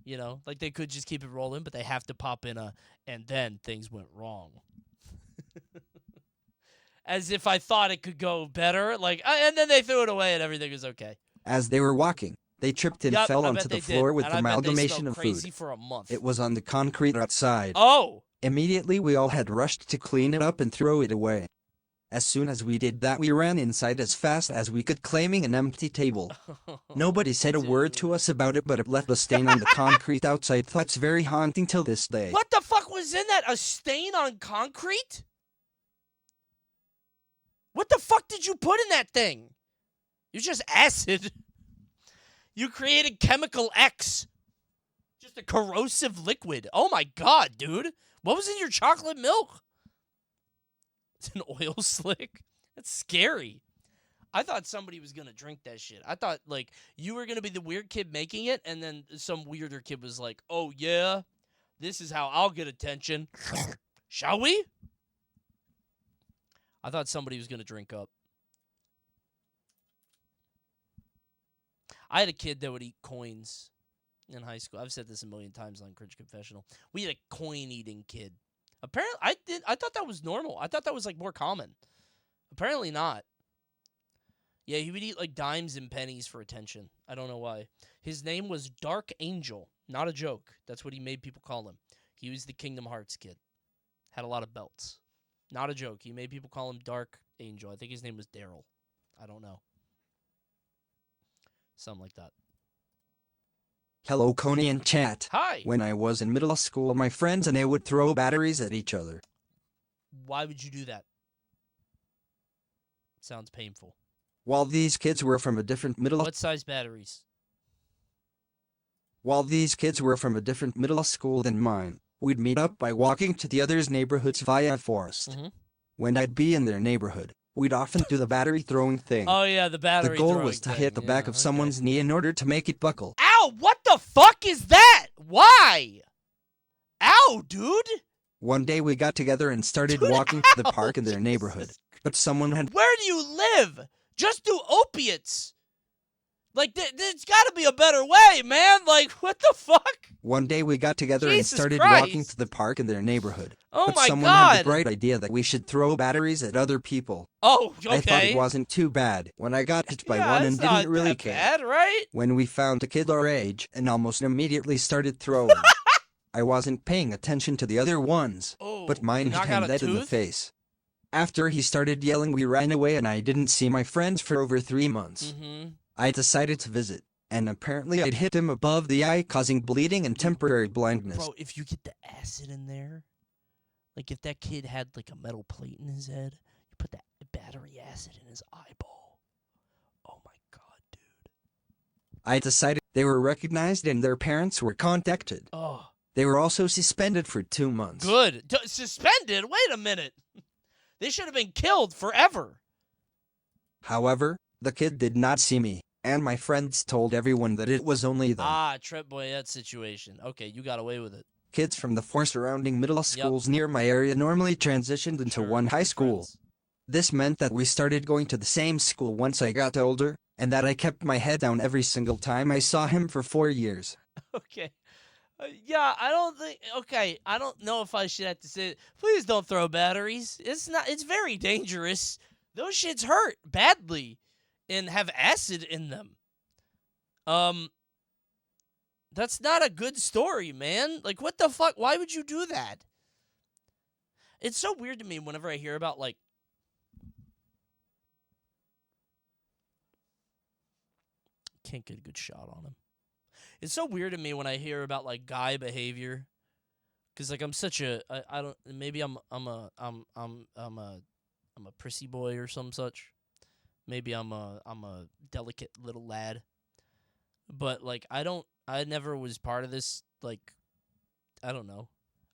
Speaker 1: You know, like they could just keep it rolling, but they have to pop in a, and then things went wrong. As if I thought it could go better. Like, and then they threw it away and everything was okay.
Speaker 5: As they were walking, they tripped and
Speaker 1: Yep,
Speaker 5: fell
Speaker 1: I
Speaker 5: onto
Speaker 1: bet
Speaker 5: the
Speaker 1: they
Speaker 5: floor
Speaker 1: did.
Speaker 5: with
Speaker 1: And
Speaker 5: the
Speaker 1: I bet they
Speaker 5: amalgamation
Speaker 1: smelled
Speaker 5: of
Speaker 1: crazy
Speaker 5: food.
Speaker 1: for a month.
Speaker 5: It was on the concrete outside.
Speaker 1: Oh!
Speaker 5: Immediately, we all had rushed to clean it up and throw it away. As soon as we did that, we ran inside as fast as we could, claiming an empty table. Nobody said a word to us about it, but it left a stain on the concrete outside. That's very haunting till this day.
Speaker 1: What the fuck was in that? A stain on concrete? What the fuck did you put in that thing? It's just acid. You created chemical X. Just a corrosive liquid. Oh my God, dude. What was in your chocolate milk? It's an oil slick. That's scary. I thought somebody was going to drink that shit. I thought, like, you were going to be the weird kid making it, and then some weirder kid was like, oh, yeah? This is how I'll get attention. Shall we? I thought somebody was going to drink up. I had a kid that would eat coins in high school. I've said this a million times on Cringe Confessional. We had a coin-eating kid. Apparently, I thought that was normal. I thought that was, like, more common. Apparently not. Yeah, he would eat, like, dimes and pennies for attention. I don't know why. His name was Dark Angel. Not a joke. That's what he made people call him. He was the Kingdom Hearts kid. Had a lot of belts. Not a joke. He made people call him Dark Angel. I think his name was Daryl. I don't know. Something like that.
Speaker 5: Hello, Coney and chat.
Speaker 1: Hi.
Speaker 5: When I was in middle school, my friends and I would throw batteries at each other.
Speaker 1: Why would you do that? Sounds painful.
Speaker 5: While these kids were from a different middle
Speaker 1: What size batteries?
Speaker 5: While these kids were from a different middle school than mine, we'd meet up by walking to the others' neighborhoods via a forest.
Speaker 1: Mm-hmm.
Speaker 5: When I'd be in their neighborhood, we'd often do the battery throwing thing.
Speaker 1: Oh, yeah, the battery
Speaker 5: The goal
Speaker 1: throwing
Speaker 5: was to
Speaker 1: thing.
Speaker 5: hit the back
Speaker 1: Yeah,
Speaker 5: of someone's knee in order to make it buckle.
Speaker 1: Ow, what the fuck is that? Why? Ow, dude.
Speaker 5: One day we got together and started
Speaker 1: Dude,
Speaker 5: walking to the
Speaker 1: ow,
Speaker 5: park in their neighborhood, but someone had
Speaker 1: Where do you live? Just do opiates. Like, there's got to be a better way, man. Like, what the fuck?
Speaker 5: One day we got together
Speaker 1: Jesus
Speaker 5: and started
Speaker 1: Christ.
Speaker 5: walking to the park in their neighborhood.
Speaker 1: Oh
Speaker 5: but
Speaker 1: my
Speaker 5: someone had the
Speaker 1: God.
Speaker 5: bright idea that we should throw batteries at other people.
Speaker 1: Oh, okay.
Speaker 5: I thought it wasn't too bad when I got hit by
Speaker 1: yeah,
Speaker 5: one
Speaker 1: it's
Speaker 5: and
Speaker 1: not
Speaker 5: didn't really
Speaker 1: that
Speaker 5: care.
Speaker 1: bad, right?
Speaker 5: When we found a kid our age and almost immediately started throwing. I wasn't paying attention to the other ones,
Speaker 1: Oh,
Speaker 5: but mine
Speaker 1: knock
Speaker 5: hit
Speaker 1: out
Speaker 5: him
Speaker 1: a
Speaker 5: dead in the
Speaker 1: tooth?
Speaker 5: face. After he started yelling, we ran away and I didn't see my friends for over 3 months.
Speaker 1: Mm-hmm.
Speaker 5: I decided to visit, and apparently I'd hit him above the eye, causing bleeding and temporary blindness.
Speaker 1: Bro, if you get the acid in there, like if that kid had like a metal plate in his head, you put that battery acid in his eyeball. Oh my God, dude.
Speaker 5: I decided they were recognized and their parents were contacted.
Speaker 1: Oh,
Speaker 5: They were also suspended for 2 months.
Speaker 1: good. Suspended? Wait a minute. They should have been killed forever.
Speaker 5: However, the kid did not see me, and my friends told everyone that it was only them.
Speaker 1: Ah, Trent Boyette situation. Okay, you got away with it.
Speaker 5: Kids from the 4 surrounding middle schools near my area normally transitioned into
Speaker 1: Sure,
Speaker 5: one high
Speaker 1: good
Speaker 5: school.
Speaker 1: friends.
Speaker 5: This meant that we started going to the same school once I got older, and that I kept my head down every single time I saw him for 4 years.
Speaker 1: Okay. Yeah, I don't think. Okay, I don't know if I should have to say. Please don't throw batteries. It's not. It's very dangerous. Those shits hurt badly, and have acid in them. That's not a good story, man. Like, what the fuck? Why would you do that? It's so weird to me whenever I hear about like. Can't get a good shot on him. It's so weird to me when I hear about, like, guy behavior Cause like I'm such a I don't maybe I'm a prissy boy or some such. Maybe I'm a delicate little lad. But like I never was part of this, like I don't know.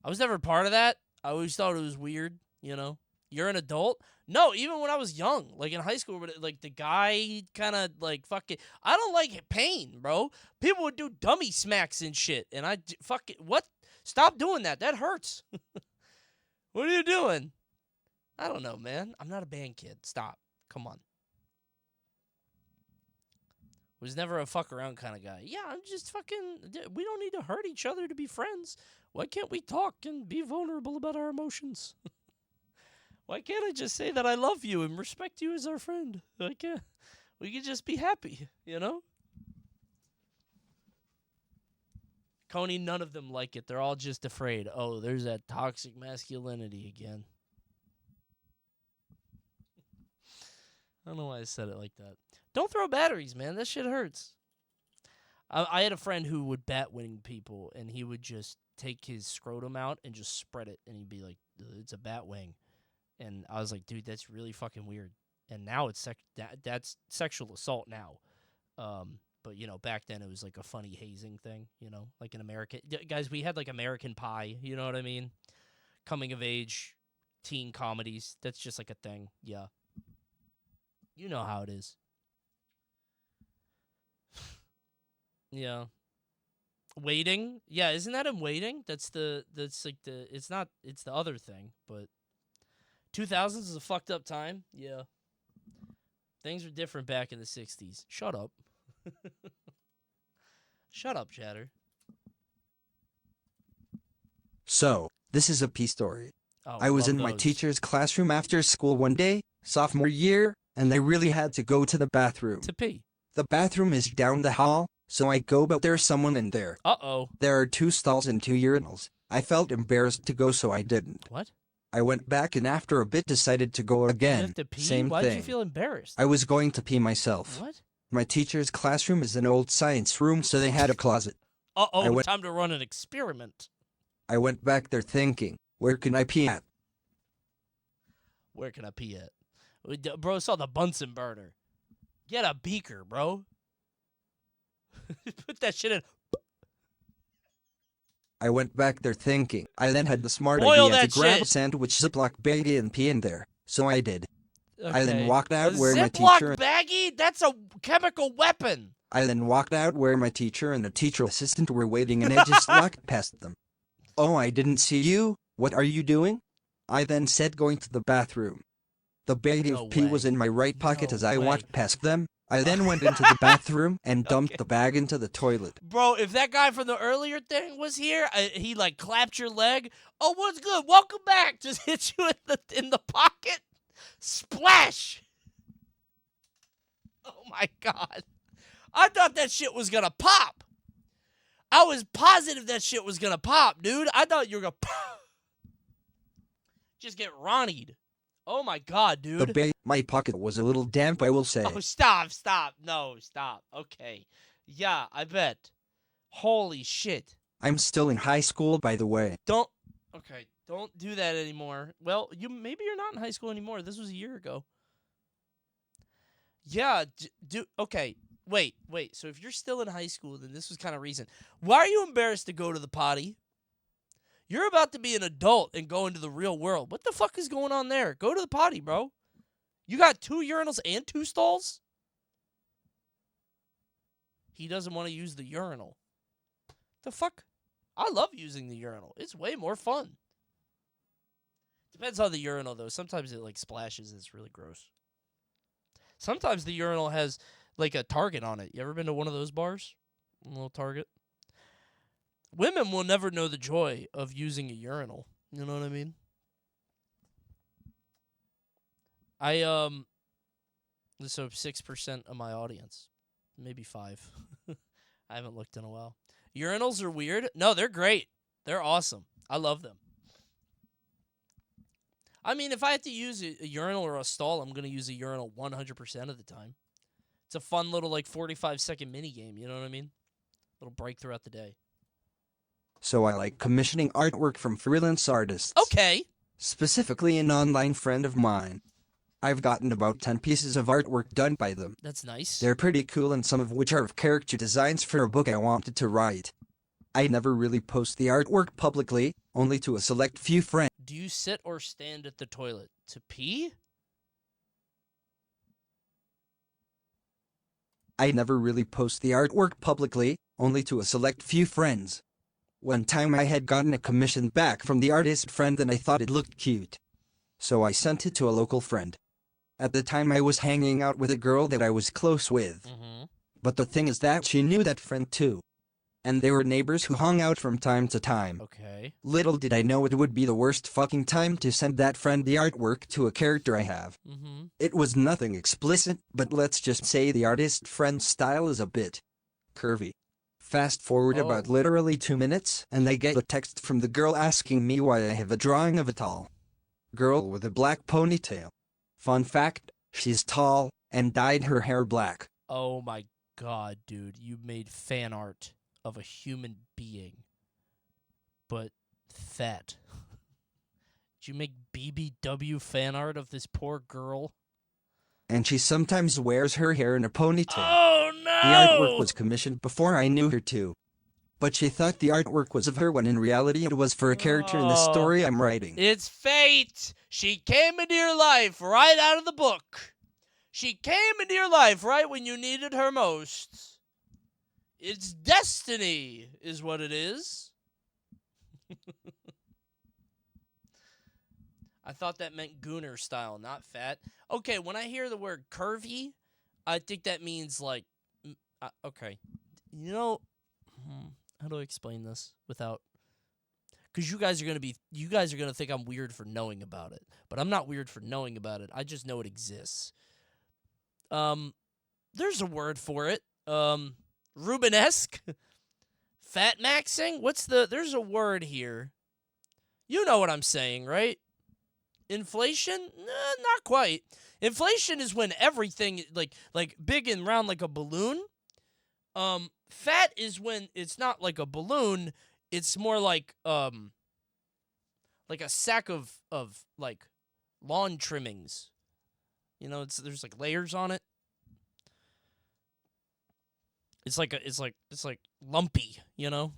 Speaker 1: I was never part of that. I always thought it was weird, you know. You're an adult? No, even when I was young, like in high school, like the guy kind of like fucking. I don't like pain, bro. People would do dummy smacks and shit, and fuck it. What? Stop doing that. That hurts. What are you doing? I don't know, man. I'm not a band kid. Stop. Come on. Was never a fuck around kind of guy. Yeah, I'm just fucking. We don't need to hurt each other to be friends. Why can't we talk and be vulnerable about our emotions? Why can't I just say that I love you and respect you as our friend? Why can't we could just be happy, you know? Coney, none of them like it. They're all just afraid. Oh, there's that toxic masculinity again. I don't know why I said it like that. Don't throw batteries, man. That shit hurts. I had a friend who would bat wing people, and he would just take his scrotum out and just spread it, and he'd be like, it's a bat wing. And I was like, dude, that's really fucking weird. And now it's that's sexual assault now. But, you know, back then it was like a funny hazing thing, you know, like an American. Guys, we had like American Pie, you know what I mean? Coming of age, teen comedies. That's just like a thing. Yeah. You know how it is. Yeah. Waiting? Yeah, isn't that in Waiting? That's like it's the other thing, but 2000s is a fucked up time. Yeah. Things were different back in the 60s. Shut up. Shut up, Chatter.
Speaker 5: So, this is a pee story.
Speaker 1: Oh,
Speaker 5: I was
Speaker 1: love
Speaker 5: in my
Speaker 1: those.
Speaker 5: teacher's classroom after school one day, sophomore year, and I really had to go to the bathroom.
Speaker 1: To pee.
Speaker 5: The bathroom is down the hall, so I go, but there's someone in there.
Speaker 1: Uh-oh.
Speaker 5: There are 2 stalls and 2 urinals. I felt embarrassed to go, so I didn't.
Speaker 1: What?
Speaker 5: I went back and after a bit decided to go again.
Speaker 1: You have to pee?
Speaker 5: Same
Speaker 1: Why
Speaker 5: thing.
Speaker 1: did you feel embarrassed?
Speaker 5: I was going to pee myself.
Speaker 1: What?
Speaker 5: My teacher's classroom is an old science room, so they had a closet.
Speaker 1: Uh-oh, time to run an experiment.
Speaker 5: I went back there thinking, where can I pee at?
Speaker 1: Where can I pee at? Bro, saw the Bunsen burner. Get a beaker, bro. Put that shit in.
Speaker 5: I went back there thinking. I then had the smart
Speaker 1: Boil
Speaker 5: idea
Speaker 1: that
Speaker 5: to grab
Speaker 1: shit.
Speaker 5: a sandwich Ziploc baggie and pee in there. So I did.
Speaker 1: Okay.
Speaker 5: I then walked out
Speaker 1: a
Speaker 5: where my
Speaker 1: Ziploc
Speaker 5: teacher...
Speaker 1: baggie? That's a chemical weapon.
Speaker 5: I then walked out where my teacher and the teacher assistant were waiting and I just walked past them. Oh, I didn't see you. What are you doing? I then said going to the bathroom. The baggie
Speaker 1: No
Speaker 5: of pee
Speaker 1: way.
Speaker 5: was in my right pocket
Speaker 1: No
Speaker 5: as I
Speaker 1: way.
Speaker 5: walked past them. I then went into the bathroom and dumped the bag into the toilet.
Speaker 1: Bro, if that guy from the earlier thing was here, he like clapped your leg. Oh, what's good? Welcome back. Just hit you in the pocket. Splash. Oh my God. I thought that shit was gonna pop. I was positive that shit was gonna pop, dude. I thought you were gonna pop. Just get Ronnied. Oh my God, dude.
Speaker 5: My pocket was a little damp, I will say.
Speaker 1: Oh, stop. No, stop. Okay. Yeah, I bet. Holy shit.
Speaker 5: I'm still in high school, by the way.
Speaker 1: Don't do that anymore. Well, maybe you're not in high school anymore. This was a year ago. Yeah, okay. Wait. So if you're still in high school, then this was kind of recent. Why are you embarrassed to go to the potty? You're about to be an adult and go into the real world. What the fuck is going on there? Go to the potty, bro. You got 2 urinals and 2 stalls? He doesn't want to use the urinal. The fuck? I love using the urinal. It's way more fun. Depends on the urinal, though. Sometimes it, like, splashes. It's really gross. Sometimes the urinal has, like, a target on it. You ever been to one of those bars? A little target? Women will never know the joy of using a urinal. You know what I mean? So 6% of my audience. Maybe 5. I haven't looked in a while. Urinals are weird? No, they're great. They're awesome. I love them. I mean, if I have to use a urinal or a stall, I'm going to use a urinal 100% of the time. It's a fun little, like, 45-second mini game. You know what I mean? Little break throughout the day.
Speaker 5: So I like commissioning artwork from freelance artists.
Speaker 1: Okay.
Speaker 5: Specifically an online friend of mine. I've gotten about 10 pieces of artwork done by them.
Speaker 1: That's nice.
Speaker 5: They're pretty cool, and some of which are of character designs for a book I wanted to write. I never really post the artwork publicly, only to a select few friends.
Speaker 1: Do you sit or stand at the toilet to pee?
Speaker 5: I never really post the artwork publicly, only to a select few friends. One time I had gotten a commission back from the artist friend and I thought it looked cute. So I sent it to a local friend. At the time I was hanging out with a girl that I was close with.
Speaker 1: Mm-hmm.
Speaker 5: But the thing is that she knew that friend too. And they were neighbors who hung out from time to time.
Speaker 1: Okay.
Speaker 5: Little did I know it would be the worst fucking time to send that friend the artwork to a character I have.
Speaker 1: Mm-hmm.
Speaker 5: It was nothing explicit, but let's just say the artist friend's style is a bit curvy. Fast forward about literally 2 minutes, and I get a text from the girl asking me why I have a drawing of a tall girl with a black ponytail. Fun fact, she's tall and dyed her hair black.
Speaker 1: Oh my god, dude. You made fan art of a human being, but fat. Did you make BBW fan art of this poor girl?
Speaker 5: And she sometimes wears her hair in a ponytail.
Speaker 1: Oh no!
Speaker 5: The artwork was commissioned before I knew her too. But she thought the artwork was of her when in reality it was for a character in the story I'm writing.
Speaker 1: It's fate! She came into your life right out of the book. She came into your life right when you needed her most. It's destiny, is what it is. I thought that meant gooner style, not fat. Okay, when I hear the word curvy, I think that means like, okay, you know, how do I explain this without? Because you guys are gonna think I'm weird for knowing about it, but I'm not weird for knowing about it. I just know it exists. There's a word for it. Rubenesque, fat maxing. There's a word here. You know what I'm saying, right? Inflation? Not quite. Inflation is when everything like big and round like a balloon. Fat is when it's not like a balloon. It's more like a sack of like lawn trimmings. You know, there's like layers on it. It's like lumpy, you know?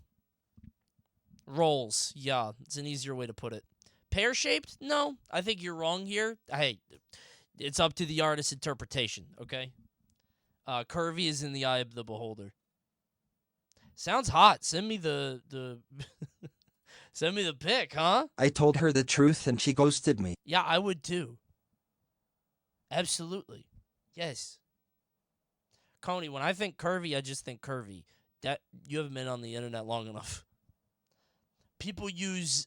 Speaker 1: Rolls. Yeah, it's an easier way to put it. Pear-shaped? No, I think you're wrong here. Hey, it's up to the artist's interpretation, okay? Curvy is in the eye of the beholder. Sounds hot. Send me the send me the pic, huh?
Speaker 5: I told her the truth and she ghosted me.
Speaker 1: Yeah, I would too. Absolutely. Yes. Coney, when I think curvy, I just think curvy. That you haven't been on the internet long enough. People use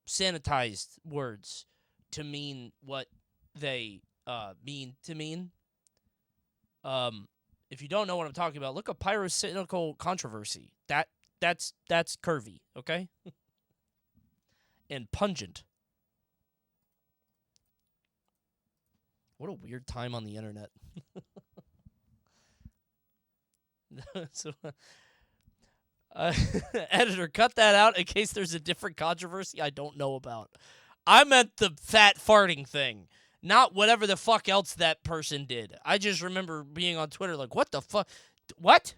Speaker 1: sanitized words to mean what they mean to mean. If you don't know what I'm talking about, look up pyrocynical controversy. That's curvy, okay? And pungent. What a weird time on the internet. So, editor, cut that out in case there's a different controversy I don't know about. I meant the fat farting thing, not whatever the fuck else that person did. I just remember being on Twitter like, what the fuck? What?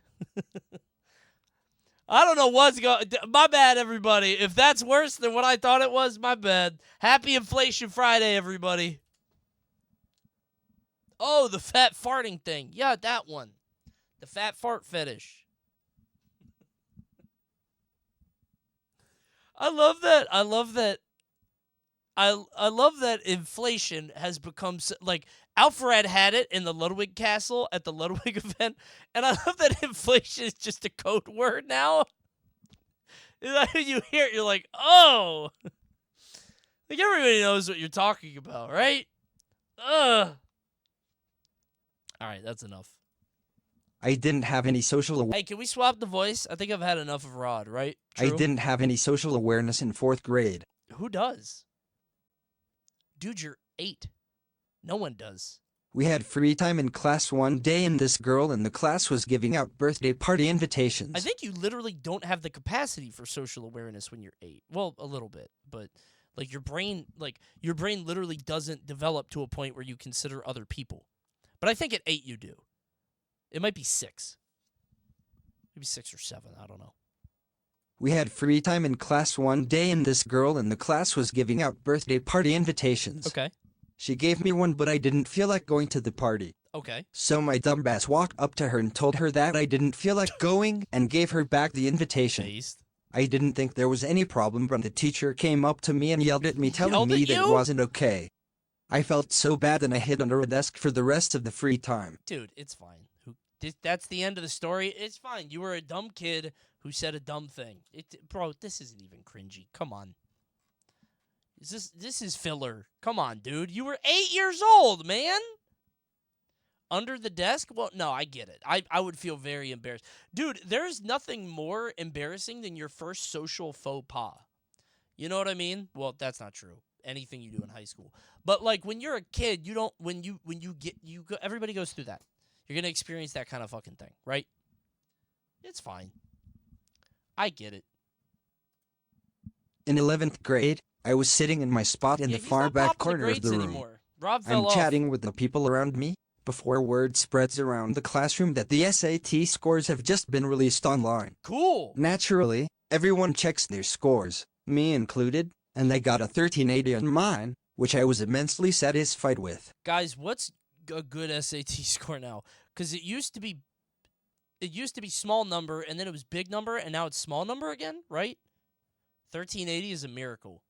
Speaker 1: I don't know what's going. My bad, everybody. If that's worse than what I thought it was, my bad. Happy Inflation Friday, everybody. Oh, the fat farting thing. Yeah, that one. The fat fart fetish. I love that. I love that. I love that inflation has become like Alfred had it in the Ludwig Castle at the Ludwig event, and I love that inflation is just a code word now. You hear it, you're like, oh, like everybody knows what you're talking about, right? Ugh. All right, that's enough.
Speaker 5: I didn't have any social
Speaker 1: Hey, can we swap the voice? I think I've had enough of Rod, right?
Speaker 5: I
Speaker 1: True?
Speaker 5: didn't have any social awareness in 4th grade.
Speaker 1: Who does? Dude, you're 8. No one does.
Speaker 5: We had free time in class one day and this girl in the class was giving out birthday party invitations.
Speaker 1: I think you literally don't have the capacity for social awareness when you're 8. Well, a little bit, but like your brain literally doesn't develop to a point where you consider other people. But I think at 8 you do. It might be 6. Maybe 6 or 7, I don't know.
Speaker 5: We had free time in class one day and this girl in the class was giving out birthday party invitations.
Speaker 1: Okay.
Speaker 5: She gave me one, but I didn't feel like going to the party.
Speaker 1: Okay.
Speaker 5: So my dumbass walked up to her and told her that I didn't feel like going and gave her back the invitation.
Speaker 1: Based.
Speaker 5: I didn't think there was any problem, but the teacher came up to me and yelled at me, telling me that it wasn't okay. I felt so bad and I hid under a desk for the rest of the free time.
Speaker 1: Dude, it's fine. That's the end of the story. It's fine. You were a dumb kid who said a dumb thing. Bro, this isn't even cringy. Come on. This is filler. Come on, dude. You were 8 years old, man. Under the desk? Well, no, I get it. I would feel very embarrassed. Dude, there's nothing more embarrassing than your first social faux pas. You know what I mean? Well, that's not true. Anything you do in high school. But like when you're a kid, you don't everybody goes through that. You're going to experience that kind of fucking thing, right? It's fine. I get it.
Speaker 5: In 11th grade, I was sitting in my spot in the far back corner of the room.
Speaker 1: Anymore. Rob fell
Speaker 5: I'm
Speaker 1: off.
Speaker 5: chatting with the people around me before word spreads around the classroom that the SAT scores have just been released online.
Speaker 1: Cool.
Speaker 5: Naturally, everyone checks their scores, me included, and I got a 1380 on mine, which I was immensely satisfied with.
Speaker 1: Guys, what's a good SAT score now? Because it used to be small number, and then it was big number, and now it's small number again, right? 1380 is a miracle.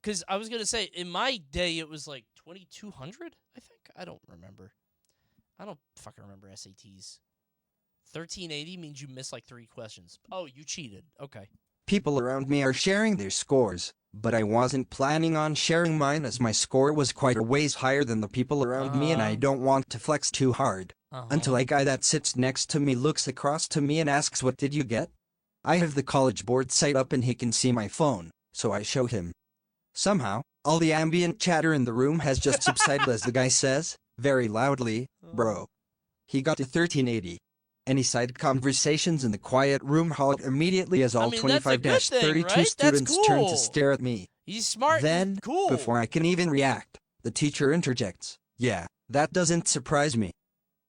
Speaker 1: Because I was going to say, in my day, it was like 2200, I think. I don't remember. I don't fucking remember SATs. 1380 means you missed like 3 questions. Oh, you cheated. Okay.
Speaker 5: People around me are sharing their scores, but I wasn't planning on sharing mine as my score was quite a ways higher than the people around me and I don't want to flex too hard. Until a guy that sits next to me looks across to me and asks, "What did you get?" I have the college board site up and he can see my phone, so I show him. Somehow, all the ambient chatter in the room has just subsided as the guy says, very loudly, "Bro, he got a 1380. Any side conversations in the quiet room halt immediately as all 25-32
Speaker 1: right?
Speaker 5: students turn to stare at me.
Speaker 1: He's smart.
Speaker 5: Then,
Speaker 1: cool.
Speaker 5: Before I can even react, the teacher interjects, "Yeah, that doesn't surprise me.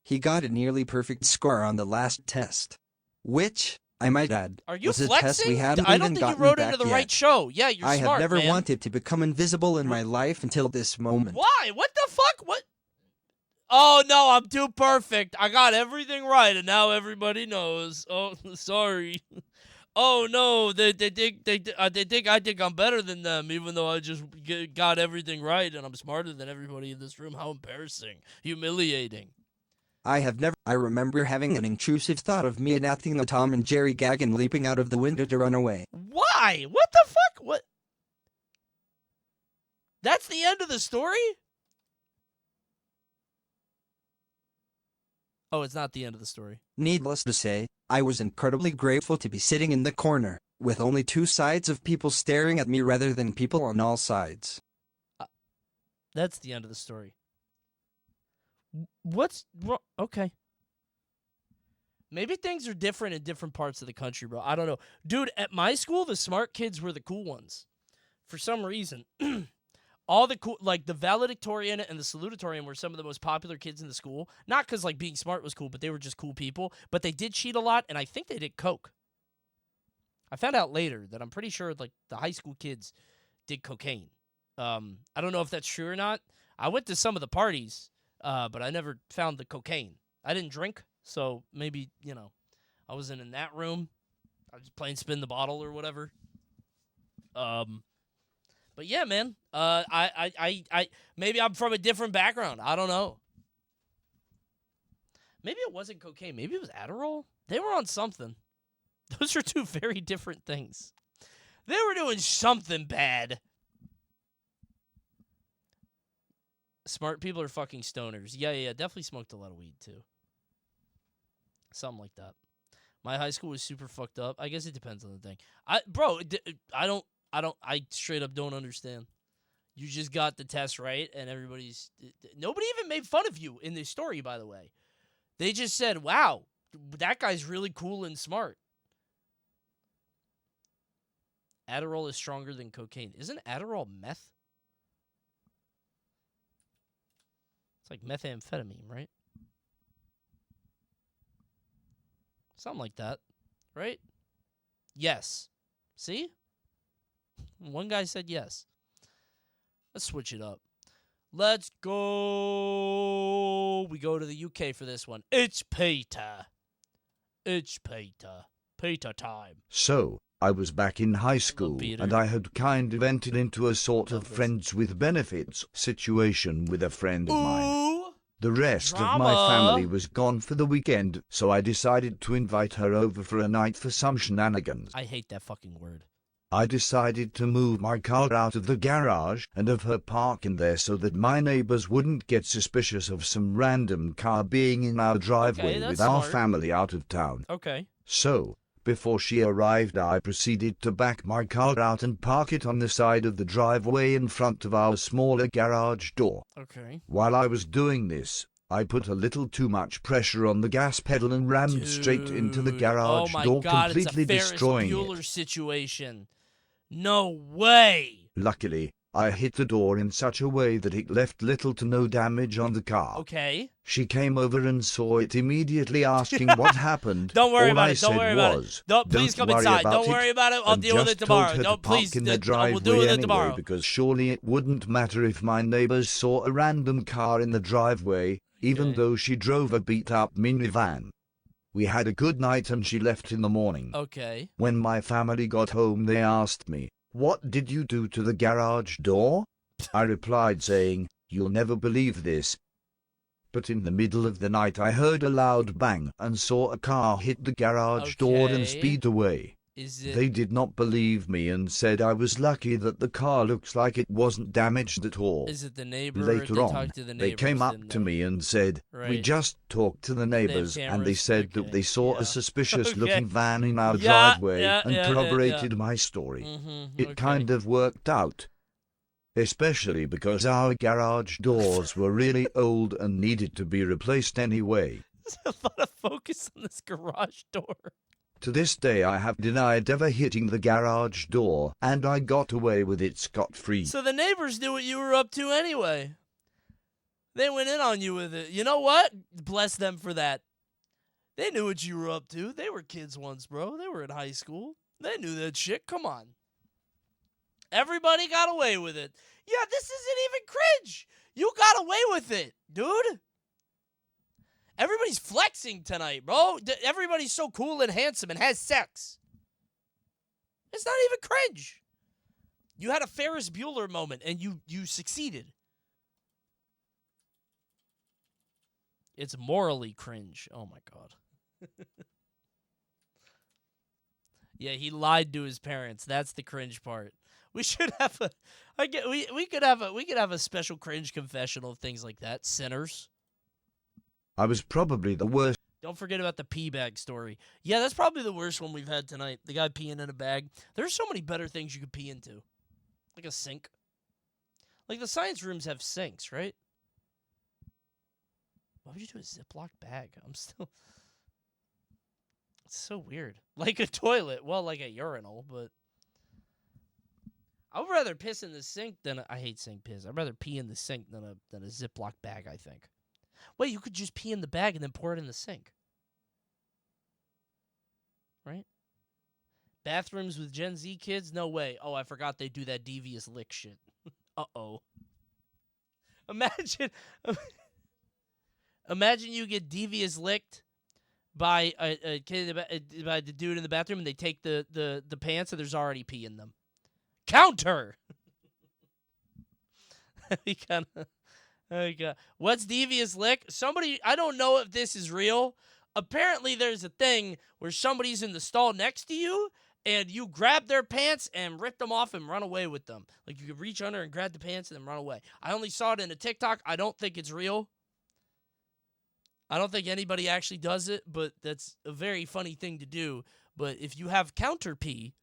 Speaker 5: He got a nearly perfect score on the last test." Which, I might add,
Speaker 1: Are you
Speaker 5: was a
Speaker 1: flexing?
Speaker 5: test we hadn't
Speaker 1: I don't
Speaker 5: even
Speaker 1: think
Speaker 5: gotten
Speaker 1: you wrote
Speaker 5: back
Speaker 1: into the
Speaker 5: yet.
Speaker 1: right show. Yeah, you're
Speaker 5: I
Speaker 1: smart,
Speaker 5: have never
Speaker 1: man.
Speaker 5: wanted to become invisible in my life until this moment.
Speaker 1: Why? What the fuck? What? Oh, no, I'm too perfect. I got everything right, and now everybody knows. Oh, sorry. Oh, no, they think I think I'm better than them, even though I just got everything right, and I'm smarter than everybody in this room. How embarrassing. Humiliating.
Speaker 5: I remember having an intrusive thought of me enacting the Tom and Jerry gag and leaping out of the window to run away.
Speaker 1: Why? What the fuck? What? That's the end of the story? Oh, it's not the end of the story.
Speaker 5: Needless to say, I was incredibly grateful to be sitting in the corner, with only 2 sides of people staring at me rather than people on all sides.
Speaker 1: That's the end of the story. What's wrong? Okay. Maybe things are different in different parts of the country, bro. I don't know. Dude, at my school, the smart kids were the cool ones. For some reason. All the cool, like the valedictorian and the salutatorian were some of the most popular kids in the school. Not because like being smart was cool, but they were just cool people. But they did cheat a lot, and I think they did coke. I found out later that I'm pretty sure like the high school kids did cocaine. I don't know if that's true or not. I went to some of the parties, but I never found the cocaine. I didn't drink, so maybe, I wasn't in that room. I was playing spin the bottle or whatever. But yeah, man, I maybe I'm from a different background. I don't know. Maybe it wasn't cocaine. Maybe it was Adderall. They were on something. Those are 2 very different things. They were doing something bad. Smart people are fucking stoners. Yeah. Definitely smoked a lot of weed, too. Something like that. My high school was super fucked up. I guess it depends on the thing. I straight up don't understand. You just got the test right, and nobody even made fun of you in this story, by the way. They just said, wow, that guy's really cool and smart. Adderall is stronger than cocaine. Isn't Adderall meth? It's like methamphetamine, right? Something like that, right? Yes. See? One guy said yes. Let's switch it up. Let's go. We go to the UK for this one. It's Peter. It's Peter. Peter time.
Speaker 6: So, I was back in high school,
Speaker 1: Peter.
Speaker 6: and I had kind of entered into a sort of friends with benefits situation with a friend of mine.
Speaker 1: Ooh.
Speaker 6: The rest of my
Speaker 1: Drama.
Speaker 6: family was gone for the weekend, so I decided to invite her over for a night for some shenanigans.
Speaker 1: I hate that fucking word.
Speaker 6: I decided to move my car out of the garage and have her park in there so that my neighbors wouldn't get suspicious of some random car being in our driveway
Speaker 1: that's
Speaker 6: with our
Speaker 1: smart.
Speaker 6: family out of town.
Speaker 1: Okay.
Speaker 6: So, before she arrived, I proceeded to back my car out and park it on the side of the driveway in front of our smaller garage door.
Speaker 1: Okay.
Speaker 6: While I was doing this, I put a little too much pressure on the gas pedal and rammed straight into the garage
Speaker 1: oh my
Speaker 6: door,
Speaker 1: God,
Speaker 6: completely
Speaker 1: it's a Ferris
Speaker 6: destroying
Speaker 1: Bueller
Speaker 6: it.
Speaker 1: situation. No way.
Speaker 6: Luckily, I hit the door in such a way that it left little to no damage on the car.
Speaker 1: Okay.
Speaker 6: She came over and saw it, immediately asking what happened.
Speaker 1: Don't worry
Speaker 6: All
Speaker 1: about
Speaker 6: I
Speaker 1: it. Don't
Speaker 6: said
Speaker 1: worry about
Speaker 6: was,
Speaker 1: it. Don't please come
Speaker 6: worry
Speaker 1: inside.
Speaker 6: about
Speaker 1: Don't
Speaker 6: it,"
Speaker 1: worry about it. I'll
Speaker 6: and
Speaker 1: deal with
Speaker 6: just
Speaker 1: it tomorrow.
Speaker 6: told her
Speaker 1: Don't
Speaker 6: to park
Speaker 1: please.
Speaker 6: in the
Speaker 1: We'll
Speaker 6: driveway
Speaker 1: deal with it
Speaker 6: anyway,
Speaker 1: tomorrow.
Speaker 6: because surely it wouldn't matter if my neighbors saw a random car in the driveway, even
Speaker 1: Okay.
Speaker 6: though she drove a beat-up minivan. We had a good night and she left in the morning.
Speaker 1: Okay.
Speaker 6: When my family got home, they asked me, "What did you do to the garage door?" I replied saying, "You'll never believe this." But in the middle of the night I heard a loud bang and saw a car hit the garage door and
Speaker 1: Okay.
Speaker 6: speed away.
Speaker 1: Is it?
Speaker 6: They did not believe me and said I was lucky that the car looks like it wasn't damaged at all.
Speaker 1: Is it the neighbor?
Speaker 6: Later
Speaker 1: they
Speaker 6: on,
Speaker 1: talked to the
Speaker 6: they
Speaker 1: neighbors,
Speaker 6: came up
Speaker 1: didn't
Speaker 6: to
Speaker 1: they?
Speaker 6: me and said, "We
Speaker 1: Right.
Speaker 6: just talked to the neighbors, and they
Speaker 1: cameras?
Speaker 6: said
Speaker 1: Okay,
Speaker 6: that they saw
Speaker 1: yeah.
Speaker 6: a suspicious-looking
Speaker 1: Okay.
Speaker 6: van in our
Speaker 1: Yeah,
Speaker 6: driveway
Speaker 1: yeah,
Speaker 6: and
Speaker 1: yeah,
Speaker 6: corroborated my story."
Speaker 1: Mm-hmm.
Speaker 6: It kind of worked out. Especially because our garage doors were really old and needed to be replaced anyway.
Speaker 1: There's a lot of focus on this garage door.
Speaker 6: To this day I have denied ever hitting the garage door, and I got away with it scot-free.
Speaker 1: So the neighbors knew what you were up to anyway. They went in on you with it. You know what? Bless them for that. They knew what you were up to. They were kids once, bro. They were in high school. They knew that shit. Come on. Everybody got away with it. Yeah, this isn't even cringe. You got away with it, dude. Everybody's flexing tonight, bro. Everybody's so cool and handsome and has sex. It's not even cringe. You had a Ferris Bueller moment and you succeeded. It's morally cringe. Oh my God. Yeah, he lied to his parents. That's the cringe part. We should have we could have a special cringe confessional of things like that. Sinners.
Speaker 6: I was probably the worst.
Speaker 1: Don't forget about the pee bag story. Yeah, that's probably the worst one we've had tonight. The guy peeing in a bag. There's so many better things you could pee into. Like a sink. Like the science rooms have sinks, right? Why would you do a Ziploc bag? It's so weird. Like a toilet. Well, like a urinal, but I would rather piss in the sink than I hate sink piss. I'd rather pee in the sink than a Ziploc bag, I think. Wait, you could just pee in the bag and then pour it in the sink. Right? Bathrooms with Gen Z kids? No way. Oh, I forgot they do that devious lick shit. Uh-oh. Imagine you get devious licked by a kid, by the dude in the bathroom, and they take the pants and there's already pee in them. Counter! What's devious lick? Somebody, I don't know if this is real. Apparently there's a thing where somebody's in the stall next to you and you grab their pants and rip them off and run away with them. Like you could reach under and grab the pants and then run away. I only saw it in a TikTok. I don't think it's real. I don't think anybody actually does it, but that's a very funny thing to do. But if you have counter pee,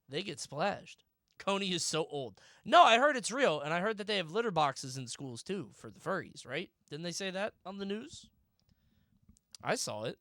Speaker 1: they get splashed. Coney is so old. No, I heard it's real, and I heard that they have litter boxes in schools, too, for the furries, right? Didn't they say that on the news? I saw it.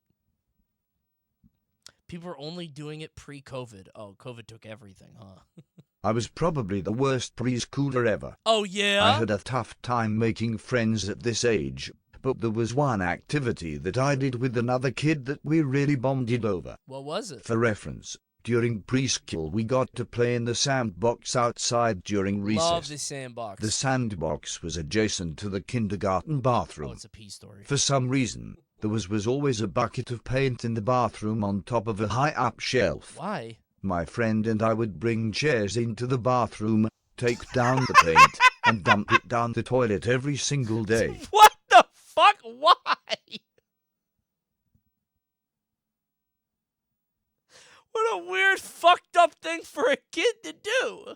Speaker 1: People are only doing it pre-COVID. Oh, COVID took everything, huh?
Speaker 6: I was probably the worst preschooler ever.
Speaker 1: Oh, yeah?
Speaker 6: I had a tough time making friends at this age, but there was one activity that I did with another kid that we really bonded over.
Speaker 1: What was it?
Speaker 6: For reference, during preschool we got to play in the sandbox outside during recess.
Speaker 1: Love the sandbox.
Speaker 6: The sandbox was adjacent to the kindergarten bathroom.
Speaker 1: Oh, it's a pee story.
Speaker 6: For some reason, there was always a bucket of paint in the bathroom on top of a high-up shelf.
Speaker 1: Why?
Speaker 6: My friend and I would bring chairs into the bathroom, take down the paint, and dump it down the toilet every single day.
Speaker 1: What the fuck? Why? What a weird, fucked up thing for a kid to do.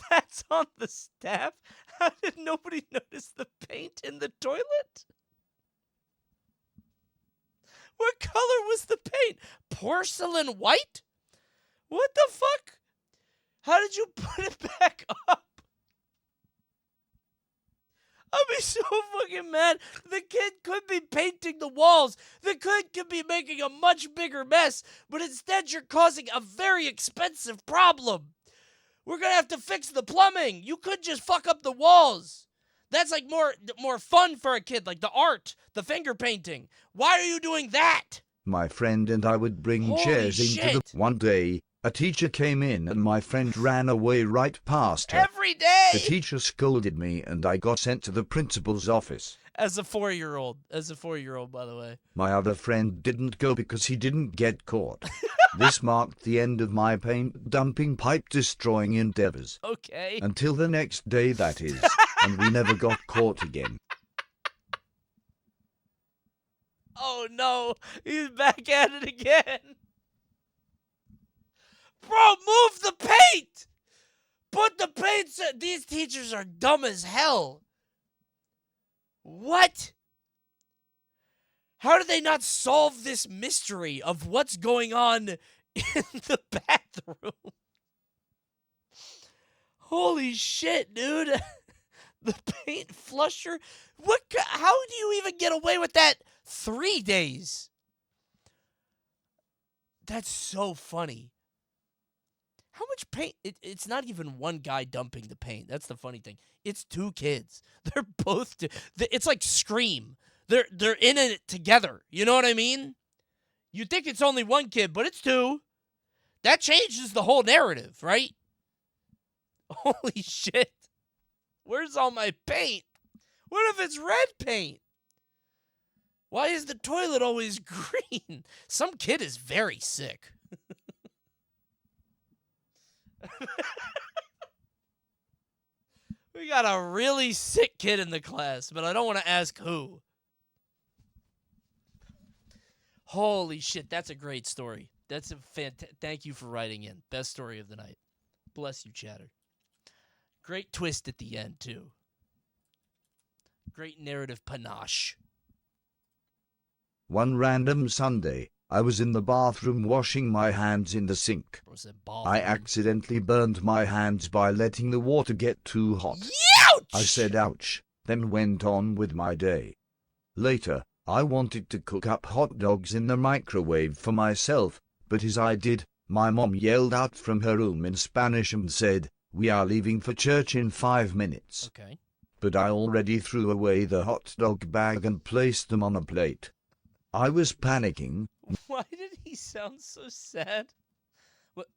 Speaker 1: That's on the staff? How did nobody notice the paint in the toilet? What color was the paint? Porcelain white? What the fuck? How did you put it back up? I'd be so fucking mad. The kid could be painting the walls. The kid could be making a much bigger mess, but instead you're causing a very expensive problem. We're gonna have to fix the plumbing. You could just fuck up the walls. That's like more fun for a kid, like the art, the finger painting. Why are you doing that?
Speaker 6: My friend and I would bring
Speaker 1: Holy
Speaker 6: chairs into the...
Speaker 1: shit.
Speaker 6: One day, a teacher came in and my friend ran away right past her.
Speaker 1: Every day.
Speaker 6: The teacher scolded me and I got sent to the principal's office.
Speaker 1: As a 4-year-old. As a 4-year-old, by the way.
Speaker 6: My other friend didn't go because he didn't get caught. This marked the end of my paint dumping pipe destroying endeavors.
Speaker 1: Okay.
Speaker 6: Until the next day, that is. And we never got caught again.
Speaker 1: Oh no, he's back at it again. Bro, move the paint! Put the paint... These teachers are dumb as hell. What? How do they not solve this mystery of what's going on in the bathroom? Holy shit, dude. The paint flusher? How do you even get away with that 3 days? That's so funny. How much paint? It's not even one guy dumping the paint. That's the funny thing. It's 2 kids. They're both... It's like Scream. They're in it together. You know what I mean? You think it's only one kid, but it's 2. That changes the whole narrative, right? Holy shit. Where's all my paint? What if it's red paint? Why is the toilet always green? Some kid is very sick. We got a really sick kid in the class, but I don't want to ask who. Holy shit, that's a great story. That's a thank you for writing in. Best story of the night. Bless you, Chatter. Great twist at the end, too. Great narrative panache.
Speaker 6: One random Sunday, I was in the bathroom washing my hands in the sink.
Speaker 1: Was it
Speaker 6: I accidentally burned my hands by letting the water get too hot.
Speaker 1: Ouch!
Speaker 6: I said ouch, then went on with my day. Later, I wanted to cook up hot dogs in the microwave for myself, but as I did, my mom yelled out from her room in Spanish and said, "We are leaving for church in 5 minutes."
Speaker 1: Okay.
Speaker 6: But I already threw away the hot dog bag and placed them on a plate. I was panicking.
Speaker 1: Why did he sound so sad? What?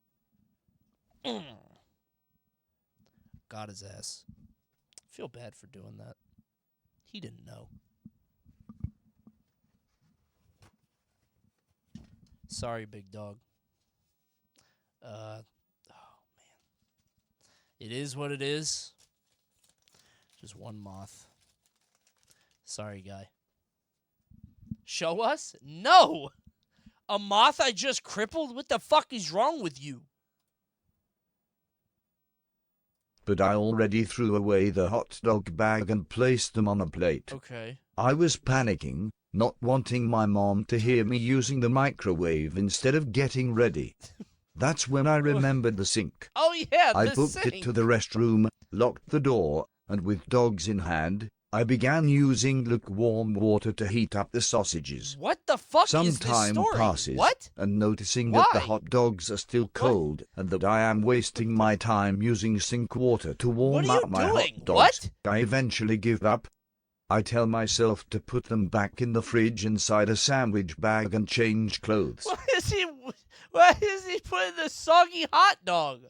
Speaker 1: Got his ass. Feel bad for doing that. He didn't know. Sorry, big dog. Oh, man. It is what it is. Just one moth. Sorry, guy. Show us? No! A moth I just crippled? What the fuck is wrong with you?
Speaker 6: But I already threw away the hot dog bag and placed them on a plate.
Speaker 1: Okay.
Speaker 6: I was panicking, not wanting my mom to hear me using the microwave instead of getting ready. That's when I remembered the sink.
Speaker 1: Oh, yeah,
Speaker 6: I
Speaker 1: the
Speaker 6: booked
Speaker 1: sink.
Speaker 6: it to the restroom, locked the door, and with dogs in hand, I began using lukewarm water to heat up the sausages.
Speaker 1: What the fuck
Speaker 6: Some
Speaker 1: is this
Speaker 6: time
Speaker 1: story?
Speaker 6: passes,
Speaker 1: What?
Speaker 6: and noticing that the
Speaker 1: Why?
Speaker 6: hot dogs are still cold and that I am wasting my time using sink water to warm
Speaker 1: What are you
Speaker 6: up my
Speaker 1: doing?
Speaker 6: hot dogs,
Speaker 1: What?
Speaker 6: I eventually give up. I tell myself to put them back in the fridge inside a sandwich bag and change clothes.
Speaker 1: Why is he putting the soggy hot dog?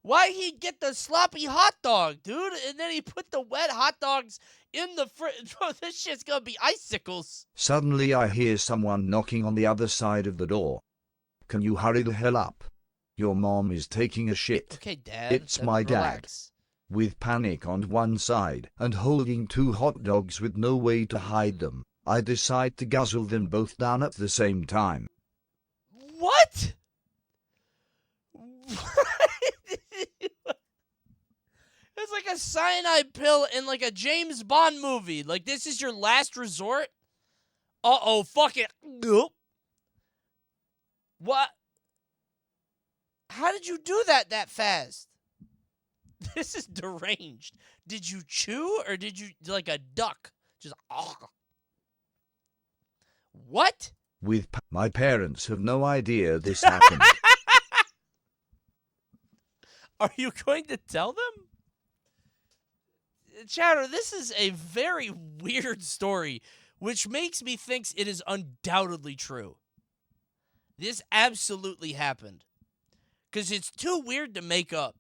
Speaker 1: Why he get the sloppy hot dog, dude? And then he put the wet hot dogs in the fridge. Bro, this shit's gonna be icicles.
Speaker 6: Suddenly I hear someone knocking on the other side of the door. Can you hurry the hell up? Your mom is taking a shit.
Speaker 1: Okay, Dad.
Speaker 6: It's
Speaker 1: then
Speaker 6: my dad.
Speaker 1: relax.
Speaker 6: With panic on one side and holding 2 hot dogs with no way to hide them, I decide to guzzle them both down at the same time.
Speaker 1: What? It's like a cyanide pill in like a James Bond movie. Like, this is your last resort? Uh-oh, fuck it. Nope. What? How did you do that fast? This is deranged. Did you chew or did you, like a duck? Just, What?
Speaker 6: My parents have no idea this happened.
Speaker 1: Are you going to tell them? Chatter, this is a very weird story, which makes me think it is undoubtedly true. This absolutely happened. Because it's too weird to make up.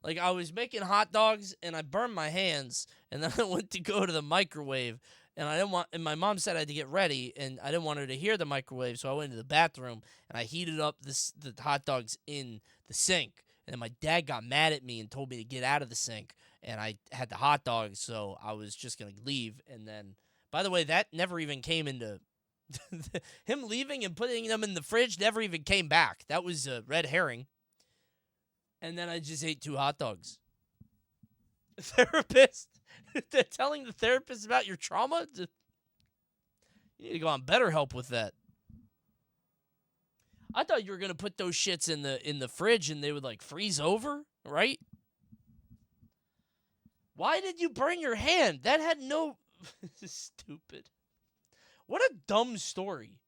Speaker 1: Like, I was making hot dogs, and I burned my hands, and then I went to go to the microwave, and my mom said I had to get ready, and I didn't want her to hear the microwave, so I went into the bathroom, and I heated up the hot dogs in the sink. And then my dad got mad at me and told me to get out of the sink. And I had the hot dogs, so I was just going to leave. And then, by the way, that never even came into... him leaving and putting them in the fridge never even came back. That was a red herring. And then I just ate 2 hot dogs. Therapist? They're telling the therapist about your trauma? You need to go on BetterHelp with that. I thought you were going to put those shits in the fridge and they would, like, freeze over, right? Why did you burn your hand? That had no... This is stupid. What a dumb story.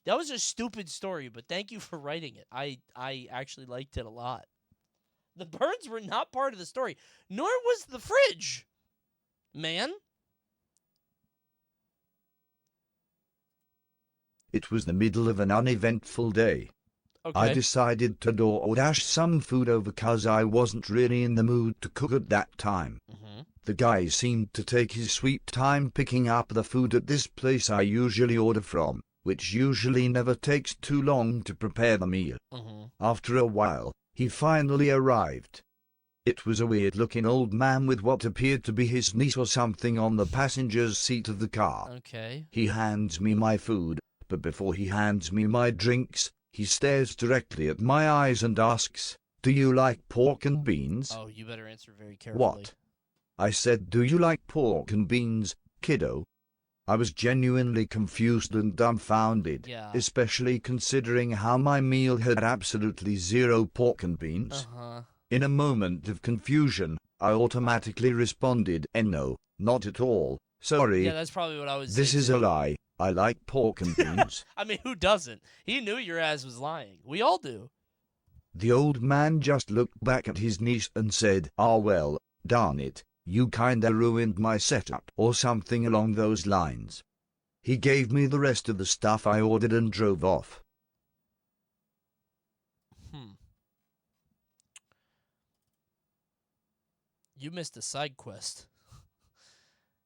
Speaker 1: That was a stupid story, but thank you for writing it. I actually liked it a lot. The birds were not part of the story, nor was the fridge. Man.
Speaker 6: It was the middle of an uneventful day.
Speaker 1: Okay.
Speaker 6: I decided to DoorDash some food over cause I wasn't really in the mood to cook at that time.
Speaker 1: Mm-hmm.
Speaker 6: The guy seemed to take his sweet time picking up the food at this place I usually order from, which usually never takes too long to prepare the meal.
Speaker 1: Mm-hmm.
Speaker 6: After a while, he finally arrived. It was a weird-looking old man with what appeared to be his niece or something on the passenger's seat of the car.
Speaker 1: Okay.
Speaker 6: He hands me my food, but before he hands me my drinks, he stares directly at my eyes and asks, "Do you like pork and beans?"
Speaker 1: Oh, you better answer very carefully.
Speaker 6: What? I said, "Do you like pork and beans, kiddo?" I was genuinely confused and dumbfounded,
Speaker 1: Yeah.
Speaker 6: especially considering how my meal had absolutely zero pork and beans.
Speaker 1: Uh-huh.
Speaker 6: In a moment of confusion, I automatically responded, "No, not at all. Sorry,
Speaker 1: Yeah, that's probably what I was
Speaker 6: this
Speaker 1: saying,
Speaker 6: is
Speaker 1: too.
Speaker 6: a lie. I like pork and beans."
Speaker 1: I mean, who doesn't? He knew your ass was lying. We all do.
Speaker 6: The old man just looked back at his niece and said, "Ah well, darn it, you kinda ruined my setup," or something along those lines. He gave me the rest of the stuff I ordered and drove off.
Speaker 1: You missed a side quest.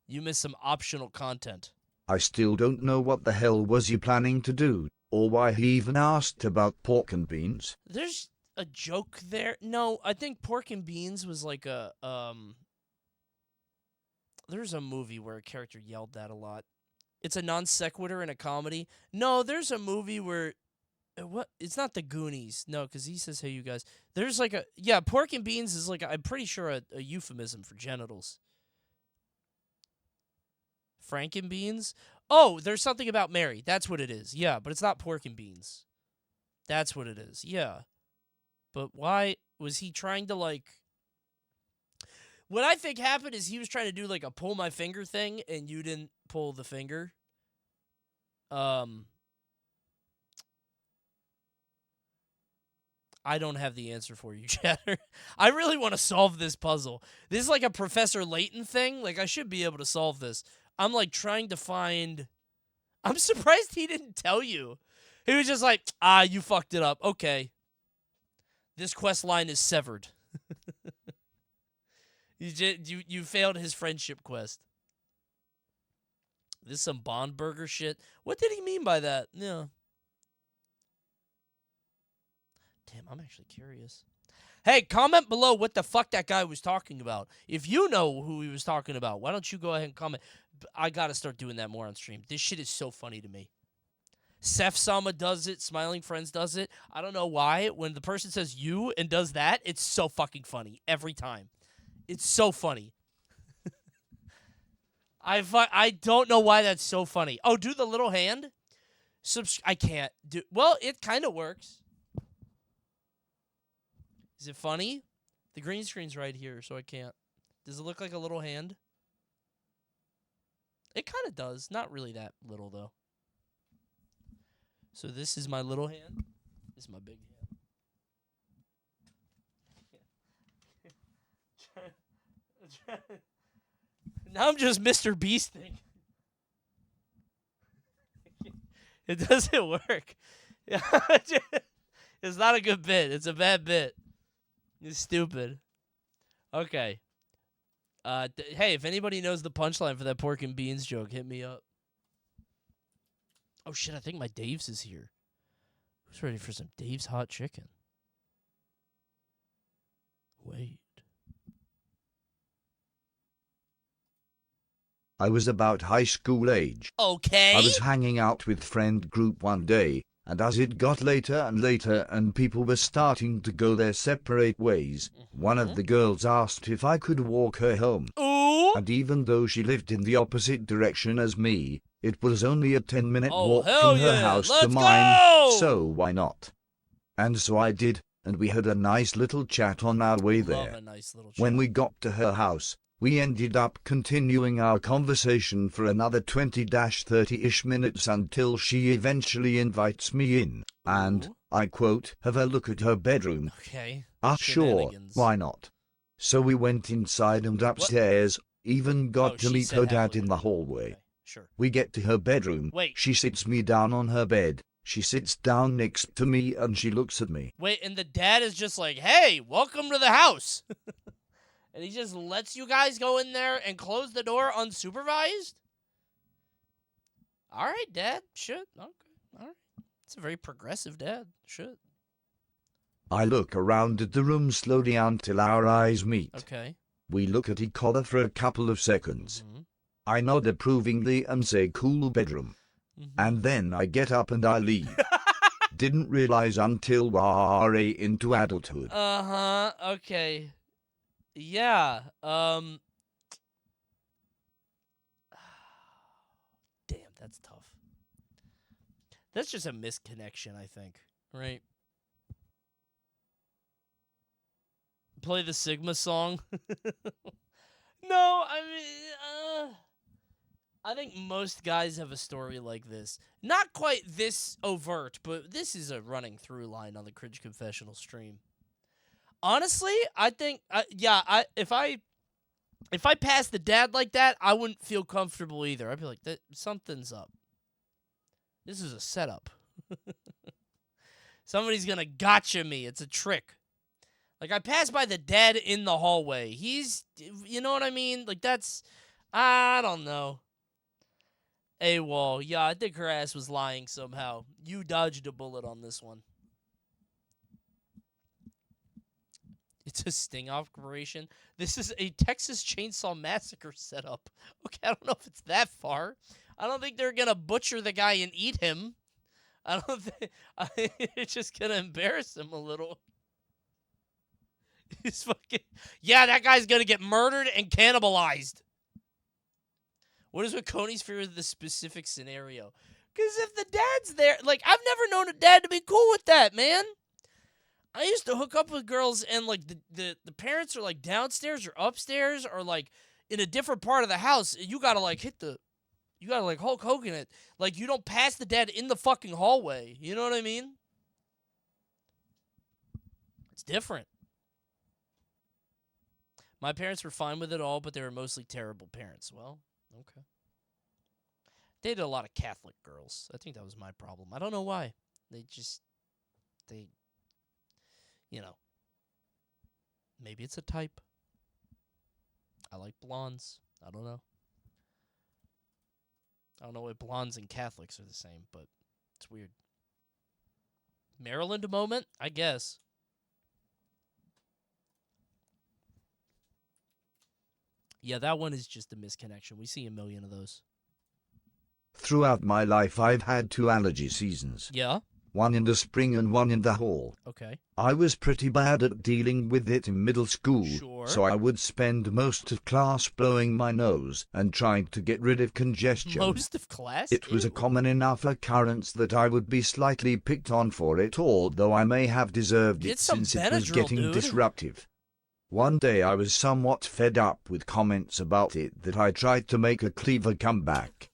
Speaker 1: You missed some optional content.
Speaker 6: I still don't know what the hell was he planning to do, or why he even asked about pork and beans.
Speaker 1: There's a joke there. No, I think Pork and Beans was like a there's a movie where a character yelled that a lot. It's a non sequitur in a comedy. No, there's a movie where what? It's not the Goonies. No, because he says, "Hey, you guys." There's like Pork and Beans is like I'm pretty sure a euphemism for genitals. Frankenbeans? Oh, there's something about Mary. That's what it is. Yeah, but it's not pork and beans. That's what it is. Yeah. But why was he trying to, like... What I think happened is he was trying to do, like, a pull my finger thing, and you didn't pull the finger. I don't have the answer for you, Chatter. I really want to solve this puzzle. This is like a Professor Layton thing. Like, I should be able to solve this. I'm, like, trying to find... I'm surprised he didn't tell you. He was just like, you fucked it up. Okay. This quest line is severed. You failed his friendship quest. This is some Bond Burger shit. What did he mean by that? Yeah. Damn, I'm actually curious. Hey, comment below what the fuck that guy was talking about. If you know who he was talking about, why don't you go ahead and comment? I gotta start doing that more on stream. This shit is so funny to me. Seth Sama does it. Smiling Friends does it. I don't know why. When the person says you and does that, it's so fucking funny every time. It's so funny. I don't know why that's so funny. Oh, do the little hand? I can't do. Well, it kind of works. Is it funny? The green screen's right here, so I can't. Does it look like a little hand? It kind of does. Not really that little, though. So this is my little hand. This is my big hand. Now I'm just Mr. Beasting. It doesn't work. It's not a good bit. It's a bad bit. It's stupid. Okay. Hey, if anybody knows the punchline for that pork and beans joke, hit me up. Oh, shit, I think my Dave's is here. Who's ready for some Dave's hot chicken? Wait.
Speaker 6: I was about high school age.
Speaker 1: Okay.
Speaker 6: I was hanging out with friend group one day, and as it got later and later and people were starting to go their separate ways, one of the girls asked if I could walk her home.
Speaker 1: Ooh.
Speaker 6: And even though she lived in the opposite direction as me, it was only a 10-minute walk
Speaker 1: hell
Speaker 6: from her
Speaker 1: yeah.
Speaker 6: house
Speaker 1: Let's
Speaker 6: to mine,
Speaker 1: go!
Speaker 6: so why not? And so I did, and we had a nice little chat on our way
Speaker 1: Love
Speaker 6: there.
Speaker 1: a nice little
Speaker 6: When
Speaker 1: chat.
Speaker 6: we got to her house, we ended up continuing our conversation for another 20-30-ish minutes until she eventually invites me in, and,
Speaker 1: Ooh.
Speaker 6: I quote, have a look at her bedroom.
Speaker 1: Okay.
Speaker 6: Sure,
Speaker 1: Shenanigans.
Speaker 6: why not? So we went inside and upstairs, even got to
Speaker 1: she
Speaker 6: meet
Speaker 1: said
Speaker 6: her
Speaker 1: have a
Speaker 6: dad
Speaker 1: look
Speaker 6: in
Speaker 1: at
Speaker 6: the
Speaker 1: her.
Speaker 6: hallway.
Speaker 1: Okay, sure.
Speaker 6: We get to her bedroom.
Speaker 1: Wait.
Speaker 6: She sits me down on her bed. She sits down next to me and she looks at me.
Speaker 1: Wait, and the dad is just like, hey, welcome to the house. And he just lets you guys go in there and close the door unsupervised? All right, Dad. Should. Okay. All right. It's a very progressive dad. Should.
Speaker 6: I look around at the room slowly until our eyes meet.
Speaker 1: Okay.
Speaker 6: We look at each other for a couple of seconds.
Speaker 1: Mm-hmm.
Speaker 6: I nod approvingly and say cool bedroom.
Speaker 1: Mm-hmm.
Speaker 6: And then I get up and I leave. Didn't realize until we're into adulthood.
Speaker 1: Uh-huh. Okay. Yeah. Damn, that's tough. That's just a misconnection, I think. Right? Play the Sigma song? No, I mean, I think most guys have a story like this. Not quite this overt, but this is a running through line on the Cringe Confessional stream. Honestly, I think, if I passed the dad like that, I wouldn't feel comfortable either. I'd be like, something's up. This is a setup. Somebody's gonna gotcha me. It's a trick. Like, I passed by the dad in the hallway. He's, you know what I mean? Like, that's, I don't know. AWOL. Yeah, I think her ass was lying somehow. You dodged a bullet on this one. It's a sting operation. This is a Texas Chainsaw Massacre setup. Okay, I don't know if it's that far. I don't think they're gonna butcher the guy and eat him. I don't think it's just gonna embarrass him a little. He's fucking, yeah, that guy's gonna get murdered and cannibalized. What is with Coney's fear of the specific scenario? Because if the dad's there, like, I've never known a dad to be cool with that, man. I used to hook up with girls, and, like, the parents are, like, downstairs or upstairs or, like, in a different part of the house. You gotta, like, you gotta, like, Hulk Hogan it. Like, you don't pass the dad in the fucking hallway. You know what I mean? It's different. My parents were fine with it all, but they were mostly terrible parents. Well, okay. Dated a lot of Catholic girls. I think that was my problem. I don't know why. They, you know. Maybe it's a type. I like blondes. I don't know. I don't know why blondes and Catholics are the same, but it's weird. Maryland moment? I guess. Yeah, that one is just a misconnection. We see a million of those.
Speaker 6: Throughout my life, I've had 2 allergy seasons.
Speaker 1: Yeah?
Speaker 6: One in the spring and one in the fall.
Speaker 1: Okay.
Speaker 6: I was pretty bad at dealing with it in middle school,
Speaker 1: Sure.
Speaker 6: so I would spend most of class blowing my nose and trying to get rid of congestion.
Speaker 1: Most of class?
Speaker 6: It was a
Speaker 1: Ew.
Speaker 6: common enough occurrence that I would be slightly picked on for it, although I may have deserved
Speaker 1: Get
Speaker 6: it
Speaker 1: some
Speaker 6: since it was
Speaker 1: Benadryl,
Speaker 6: getting
Speaker 1: dude.
Speaker 6: disruptive. One day I was somewhat fed up with comments about it that I tried to make a clever comeback.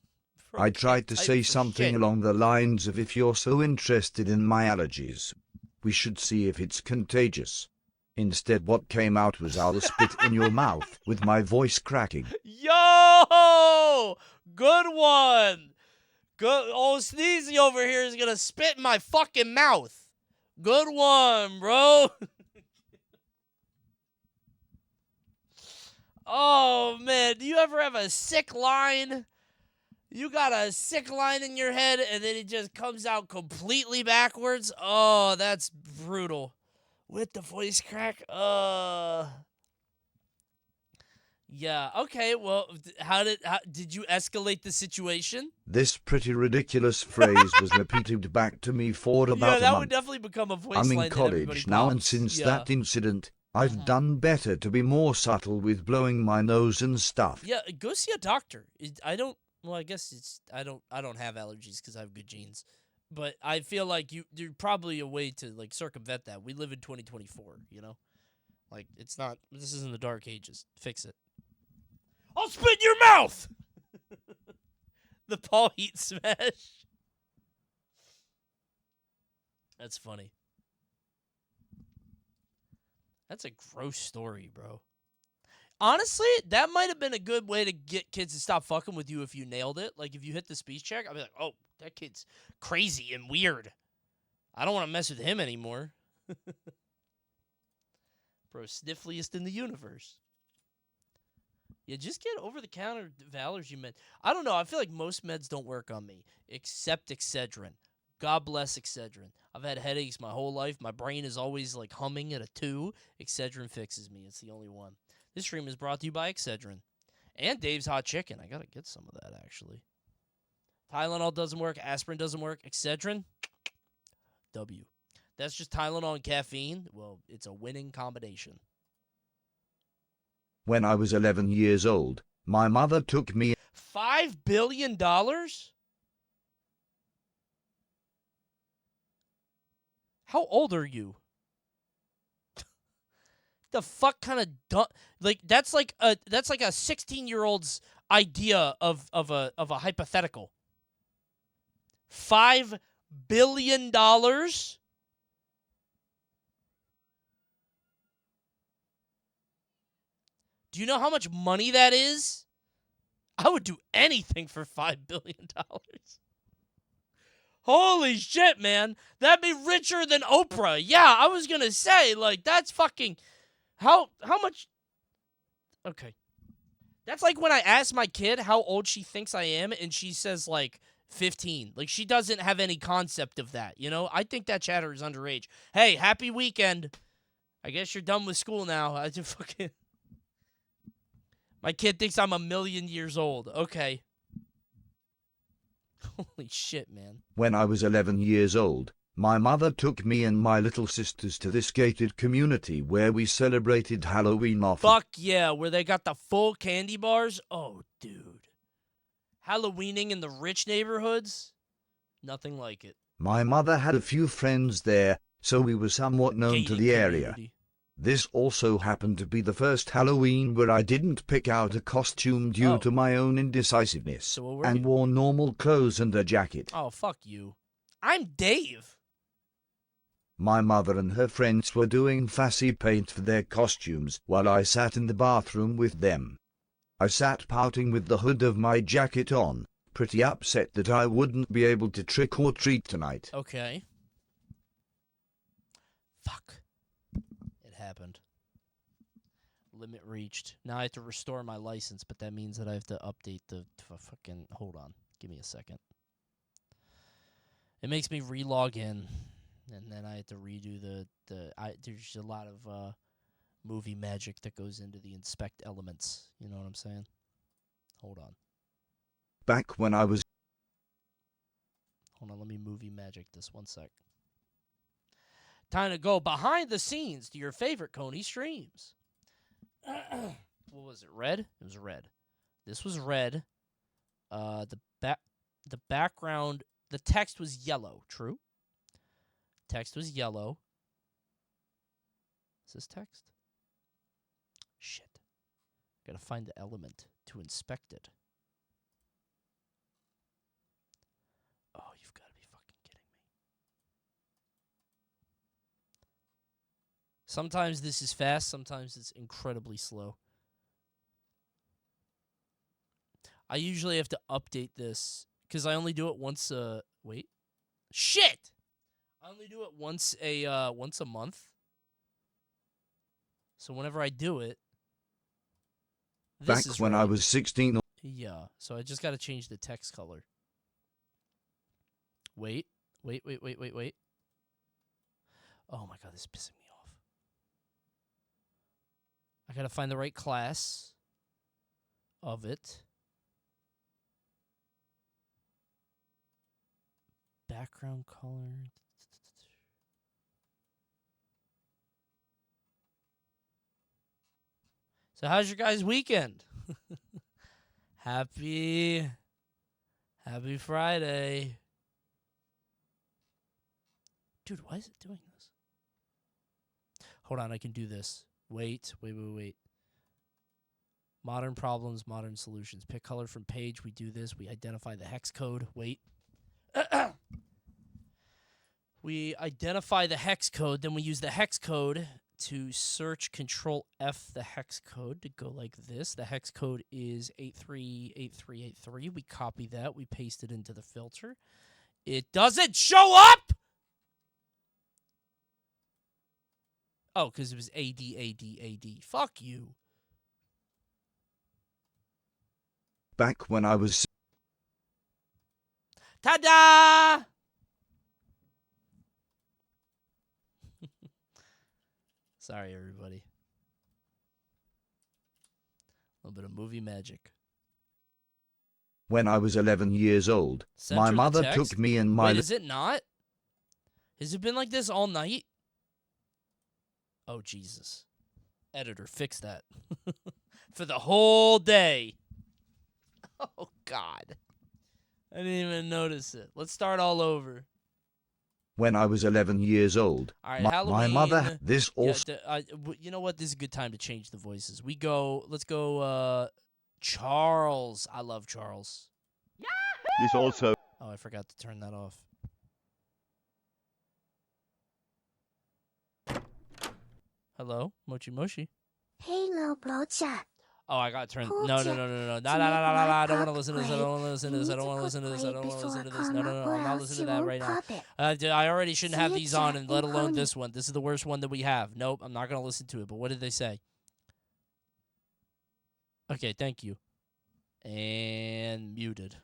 Speaker 6: I tried to say something along the lines of, if you're so interested in my allergies, we should see if it's contagious. Instead, what came out was, I'll spit in your mouth, with my voice cracking.
Speaker 1: Yo! Good one! Good. Old Sneezy over here is gonna spit in my fucking mouth. Good one, bro. Oh, man. Do you ever have a sick line? You got a sick line in your head, and then it just comes out completely backwards? Oh, that's brutal. With the voice crack? Yeah, okay, well, how did you escalate the situation?
Speaker 6: This pretty ridiculous phrase was repeated back to me for about a month.
Speaker 1: Yeah, that would definitely become a voice
Speaker 6: I'm
Speaker 1: line
Speaker 6: in
Speaker 1: that everybody
Speaker 6: college now, and
Speaker 1: pops.
Speaker 6: since
Speaker 1: Yeah.
Speaker 6: that incident, I've done better to be more subtle with blowing my nose and stuff.
Speaker 1: Yeah, go see a doctor. I don't. Well, I guess it's. I don't have allergies because I have good genes, but I feel like there's probably a way to like circumvent that. We live in 2024. You know, like it's not. This isn't the dark ages. Fix it. I'll spit in your mouth. The Paul Heat smash. That's funny. That's a gross story, bro. Honestly, that might have been a good way to get kids to stop fucking with you if you nailed it. Like, if you hit the speech check, I'd be like, oh, that kid's crazy and weird. I don't want to mess with him anymore. Bro, sniffliest in the universe. Yeah, just get over-the-counter allergy med. I don't know. I feel like most meds don't work on me, except Excedrin. God bless Excedrin. I've had headaches my whole life. My brain is always, like, humming at a 2. Excedrin fixes me. It's the only one. This stream is brought to you by Excedrin. And Dave's Hot Chicken. I gotta get some of that, actually. Tylenol doesn't work. Aspirin doesn't work. Excedrin? W. That's just Tylenol and caffeine? Well, it's a winning combination.
Speaker 6: When I was 11 years old, my mother took me
Speaker 1: $5 billion? How old are you? The fuck kind of dumb, like that's like a 16-year-old's idea of a hypothetical. $5 billion? Do you know how much money that is? I would do anything for $5 billion. Holy shit, man. That'd be richer than Oprah. Yeah, I was gonna say, like, that's fucking... How much... Okay. That's like when I ask my kid how old she thinks I am, and she says, like, 15. Like, she doesn't have any concept of that, you know? I think that chatter is underage. Hey, happy weekend. I guess you're done with school now. I just fucking... My kid thinks I'm 1,000,000 years old. Okay. Holy shit, man.
Speaker 6: When I was 11 years old, my mother took me and my little sisters to this gated community where we celebrated Halloween often.
Speaker 1: Fuck yeah, where they got the full candy bars? Oh, dude. Halloweening in the rich neighborhoods? Nothing like it.
Speaker 6: My mother had a few friends there, so we were somewhat known to
Speaker 1: Gated
Speaker 6: the area.
Speaker 1: community.
Speaker 6: This also happened to be the first Halloween where I didn't pick out a costume due
Speaker 1: Oh.
Speaker 6: to my own indecisiveness,
Speaker 1: So what were
Speaker 6: and
Speaker 1: you?
Speaker 6: wore normal clothes and a jacket.
Speaker 1: Oh, fuck you. I'm Dave.
Speaker 6: My mother and her friends were doing fussy paint for their costumes while I sat in the bathroom with them. I sat pouting with the hood of my jacket on, pretty upset that I wouldn't be able to trick or treat tonight.
Speaker 1: Okay. Fuck. It happened. Limit reached. Now I have to restore my license, but that means that I have to update the fucking... Hold on. Give me a second. It makes me re-log in, and then I have to redo there's a lot of movie magic that goes into the inspect elements. You know what I'm saying? Hold on.
Speaker 6: Back when I was
Speaker 1: Hold on, let me movie magic this 1 sec. Time to go behind the scenes to your favorite Coney streams. What was it? Red? It was red. This was red. The background, the text was yellow. True. Text was yellow. Is this text? Shit. Gotta find the element to inspect it. Oh, you've got to be fucking kidding me. Sometimes this is fast, sometimes it's incredibly slow. I usually have to update this because I only do it once wait. Shit! I only do it once a month. So whenever I do it, this
Speaker 6: back
Speaker 1: is
Speaker 6: when
Speaker 1: right.
Speaker 6: I was 16.
Speaker 1: Yeah, so I just got to change the text color. Wait. Oh my god, this is pissing me off. I got to find the right class of it. Background color. So how's your guys' weekend? Happy Friday. Dude, why is it doing this? Hold on, I can do this. Wait. Modern problems, modern solutions. Pick color from page. We do this. We identify the hex code. Wait. We identify the hex code. Then we use the hex code to search Control F the hex code to go like this. The hex code is 838383. We copy that. We paste it into the filter. It doesn't show up! Oh, because it was AD. Fuck you.
Speaker 6: Back when I was
Speaker 1: Ta-da! Sorry, everybody. A little bit of movie magic.
Speaker 6: when I was 11 years old,
Speaker 1: Center
Speaker 6: my
Speaker 1: the
Speaker 6: mother
Speaker 1: text?
Speaker 6: took me and my
Speaker 1: Wait, is it not? Has it been like this all night? Oh, Jesus. Editor, fix that. For the whole day. Oh, God. I didn't even notice it. Let's start all over.
Speaker 6: when I was 11 years old,
Speaker 1: All right,
Speaker 6: my
Speaker 1: Halloween.
Speaker 6: mother, this
Speaker 1: Yeah,
Speaker 6: also
Speaker 1: you know what? This is a good time to change the voices. Let's go, Charles. I love Charles.
Speaker 2: This also
Speaker 1: Oh, I forgot to turn that off. Hello, Mochi Mochi.
Speaker 7: Hey, little blowjob.
Speaker 1: Oh, I got to turn.
Speaker 7: Told
Speaker 1: No.
Speaker 7: ya
Speaker 1: I don't want to
Speaker 7: to
Speaker 1: listen to
Speaker 7: make
Speaker 1: this. I
Speaker 7: my
Speaker 1: don't want to listen to this. I don't want to listen to this. I don't want to listen to this. No. I'm not listening to that right now. I already shouldn't have these on, and let alone this one. This is the worst one that we have. Nope, I'm not going to listen to it. But what did they say? Okay, thank you. And muted.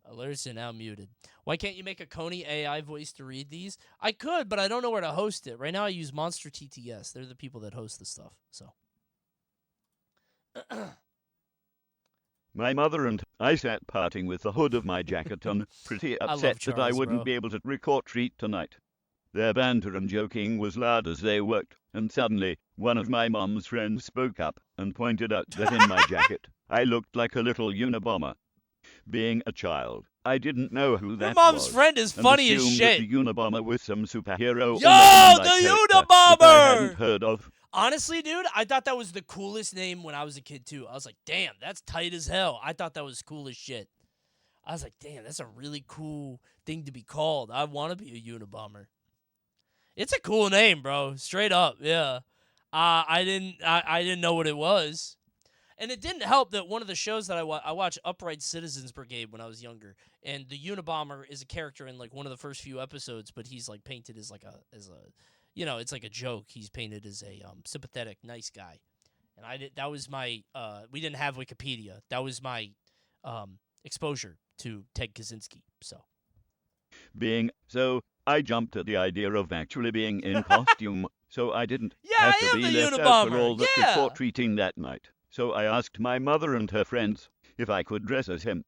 Speaker 1: Alerts are now muted. Why can't you make a Coney AI voice to read these? I could, but I don't know where to host it. Right now I use Monster TTS. They're the people that host the stuff. So.
Speaker 2: my mother and I sat parting with the hood of my jacket on, pretty
Speaker 1: love
Speaker 2: upset that I
Speaker 1: Charles,
Speaker 2: wouldn't
Speaker 1: bro.
Speaker 2: be able to record treat tonight. Their banter and joking was loud as they worked, and suddenly, one of my mom's friends spoke up and pointed out that in my jacket, I looked like a little Unabomber. Being a child, I didn't know who
Speaker 1: Your
Speaker 2: that
Speaker 1: mom's
Speaker 2: was,
Speaker 1: friend is
Speaker 2: and
Speaker 1: funny as
Speaker 2: assumed
Speaker 1: shit.
Speaker 2: that the Unabomber was some superhero
Speaker 1: Yo,
Speaker 2: or Neverland-like
Speaker 1: the
Speaker 2: character that I hadn't
Speaker 1: Unabomber!
Speaker 2: heard of.
Speaker 1: Honestly, dude, I thought that was the coolest name when I was a kid, too. I was like, damn, that's tight as hell. I thought that was cool as shit. I was like, damn, that's a really cool thing to be called. I want to be a Unabomber. It's a cool name, bro. Straight up, yeah. I didn't know what it was. And it didn't help that one of the shows that I watched Upright Citizens Brigade when I was younger, and the Unabomber is a character in like one of the first few episodes, but he's like painted as it's like a joke. He's painted as a sympathetic, nice guy, and that was my we didn't have Wikipedia. That was my exposure to Ted Kaczynski.
Speaker 2: So I jumped at the idea of actually being in costume, so I didn't
Speaker 1: Yeah,
Speaker 2: have
Speaker 1: I
Speaker 2: to
Speaker 1: am
Speaker 2: be
Speaker 1: the
Speaker 2: left out for
Speaker 1: Unabomber.
Speaker 2: all the
Speaker 1: Yeah.
Speaker 2: trick-or-treating that night. So I asked my mother and her friends if I could dress as him.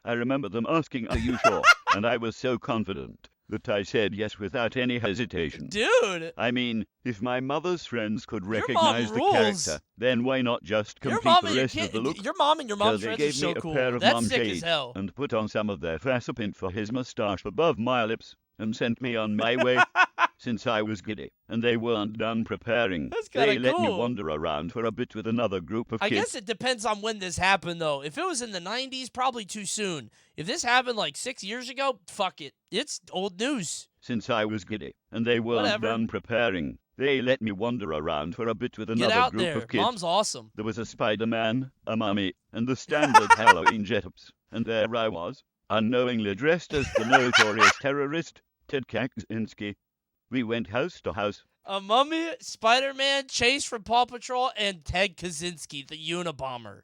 Speaker 2: I remember them asking, "Are you sure?" And I was so confident that I said yes without any hesitation.
Speaker 1: Dude,
Speaker 2: I mean, if my mother's friends could
Speaker 1: Your mom
Speaker 2: recognize the
Speaker 1: rules.
Speaker 2: character, then why not just
Speaker 1: your
Speaker 2: complete
Speaker 1: mom
Speaker 2: the
Speaker 1: and your
Speaker 2: rest of
Speaker 1: kid,
Speaker 2: the look?
Speaker 1: your mom and your
Speaker 2: So
Speaker 1: mom's
Speaker 2: they
Speaker 1: friends are
Speaker 2: gave me
Speaker 1: so
Speaker 2: a
Speaker 1: cool.
Speaker 2: pair of
Speaker 1: That's
Speaker 2: mom
Speaker 1: sick as
Speaker 2: shades
Speaker 1: hell.
Speaker 2: and put on some of their Vaseline for his mustache above my lips and sent me on my way. Since I was giddy and they weren't done preparing,
Speaker 1: That's
Speaker 2: they
Speaker 1: kinda
Speaker 2: let me
Speaker 1: cool.
Speaker 2: wander around for a bit with another group of
Speaker 1: I
Speaker 2: kids.
Speaker 1: guess it depends on when this happened, though. If it was in the 90s, probably too soon. If this happened like 6 years ago, fuck it. It's old news.
Speaker 2: Since I was giddy and they weren't
Speaker 1: Whatever.
Speaker 2: done preparing, they let me wander around for a bit with
Speaker 1: Get
Speaker 2: another
Speaker 1: out
Speaker 2: group
Speaker 1: there.
Speaker 2: of kids.
Speaker 1: Mom's awesome.
Speaker 2: There was a Spider-Man, a mummy, and the standard Halloween get-ups. And there I was, unknowingly dressed as the notorious terrorist, Ted Kaczynski. We went house to house.
Speaker 1: A mummy, Spider-Man, Chase from Paw Patrol, and Ted Kaczynski, the Unabomber.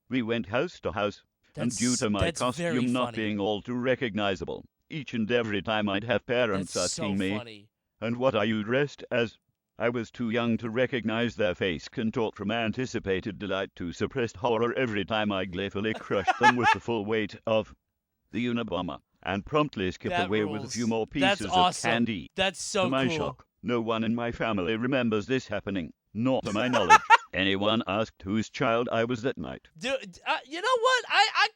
Speaker 2: We went house to house, and due to my
Speaker 1: That's very
Speaker 2: costume not
Speaker 1: funny.
Speaker 2: being all too recognizable, each and every time I'd have parents
Speaker 1: That's
Speaker 2: asking
Speaker 1: so
Speaker 2: me,
Speaker 1: funny.
Speaker 2: "And what are you dressed as?" I was too young to recognize their face contort from anticipated delight to suppressed horror every time I gleefully crushed them with the full weight of the Unabomber, and promptly skipped
Speaker 1: That
Speaker 2: away with a few
Speaker 1: rules.
Speaker 2: more
Speaker 1: That's
Speaker 2: pieces
Speaker 1: awesome.
Speaker 2: of candy.
Speaker 1: That's so
Speaker 2: To my
Speaker 1: cool.
Speaker 2: shock, no one in my family remembers this happening, nor to my knowledge. Anyone asked whose child I was that night.
Speaker 1: Dude, you know what? I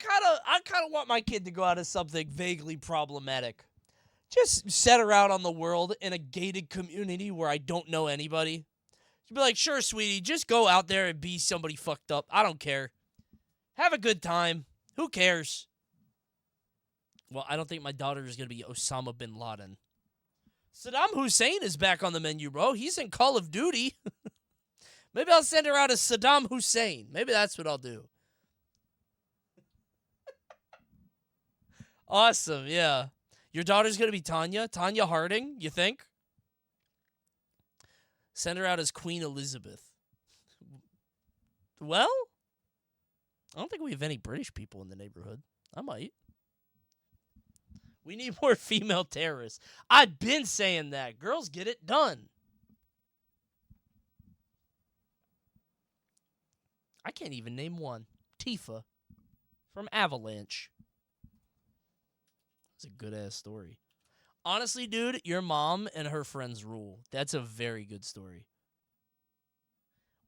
Speaker 1: kind of want my kid to go out as something vaguely problematic. Just set her out on the world in a gated community where I don't know anybody. She'd be like, "Sure, sweetie, just go out there and be somebody fucked up. I don't care. Have a good time. Who cares?" Well, I don't think my daughter is going to be Osama bin Laden. Saddam Hussein is back on the menu, bro. He's in Call of Duty. Maybe I'll send her out as Saddam Hussein. Maybe that's what I'll do. Awesome, yeah. Your daughter's going to be Tanya Harding, you think? Send her out as Queen Elizabeth. Well, I don't think we have any British people in the neighborhood. I might. We need more female terrorists. I've been saying that. Girls get it done. I can't even name one. Tifa from Avalanche. It's a good-ass story. Honestly, dude, your mom and her friends rule. That's a very good story.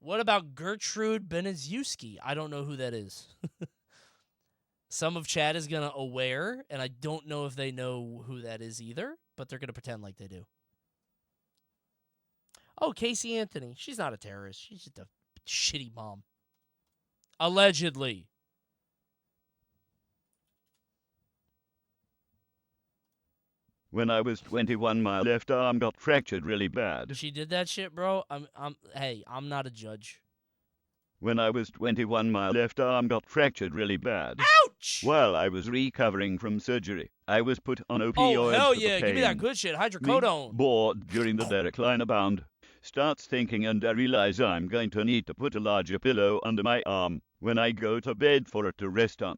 Speaker 1: What about Gertrude Beneziewski? I don't know who that is. Some of chat is going to aware, and I don't know if they know who that is either, but they're going to pretend like they do. Oh, Casey Anthony. She's not a terrorist. She's just a shitty mom. Allegedly.
Speaker 2: When I was 21, my left arm got fractured really bad.
Speaker 1: She did that shit, bro. Hey, I'm not a judge.
Speaker 2: When I was 21, my left arm got fractured really bad.
Speaker 1: Ouch!
Speaker 2: While I was recovering from surgery, I was put on opioids
Speaker 1: Oh, hell
Speaker 2: for
Speaker 1: yeah.
Speaker 2: the
Speaker 1: Give me that
Speaker 2: pain.
Speaker 1: good shit.
Speaker 2: Me,
Speaker 1: Hydrocodone.
Speaker 2: bored during the recliner bound, starts thinking, and I realize I'm going to need to put a larger pillow under my arm when I go to bed for it to rest on,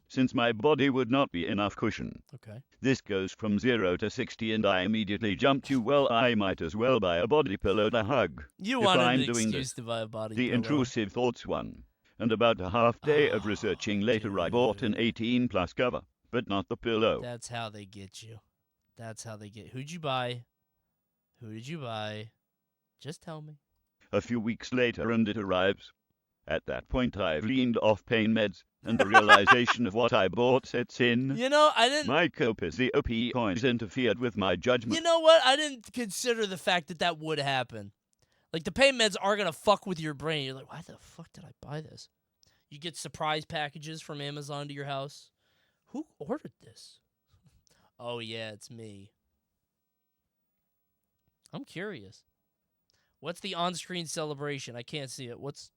Speaker 2: since my body would not be enough cushion.
Speaker 1: Okay.
Speaker 2: This goes from 0 to 60, and I immediately jump to, well, I might as well buy a body pillow to hug.
Speaker 1: You
Speaker 2: if
Speaker 1: wanted
Speaker 2: I'm
Speaker 1: an
Speaker 2: doing
Speaker 1: excuse
Speaker 2: this.
Speaker 1: to buy a body
Speaker 2: The
Speaker 1: pillow.
Speaker 2: intrusive thoughts one. And about a half day of researching later, I bought an 18+ cover, but not the pillow.
Speaker 1: That's how they get you. That's how they get. Who'd you buy? Who did you buy? Just tell me.
Speaker 2: A few weeks later, and it arrives. At that point, I've leaned off pain meds, and the realization of what I bought sets in.
Speaker 1: You know, I didn't.
Speaker 2: My cope is the opioids interfered with my judgment.
Speaker 1: You know what? I didn't consider the fact that that would happen. Like, the pain meds are going to fuck with your brain. You're like, why the fuck did I buy this? You get surprise packages from Amazon to your house. Who ordered this? Oh, yeah, it's me. I'm curious. What's the on-screen celebration? I can't see it. What's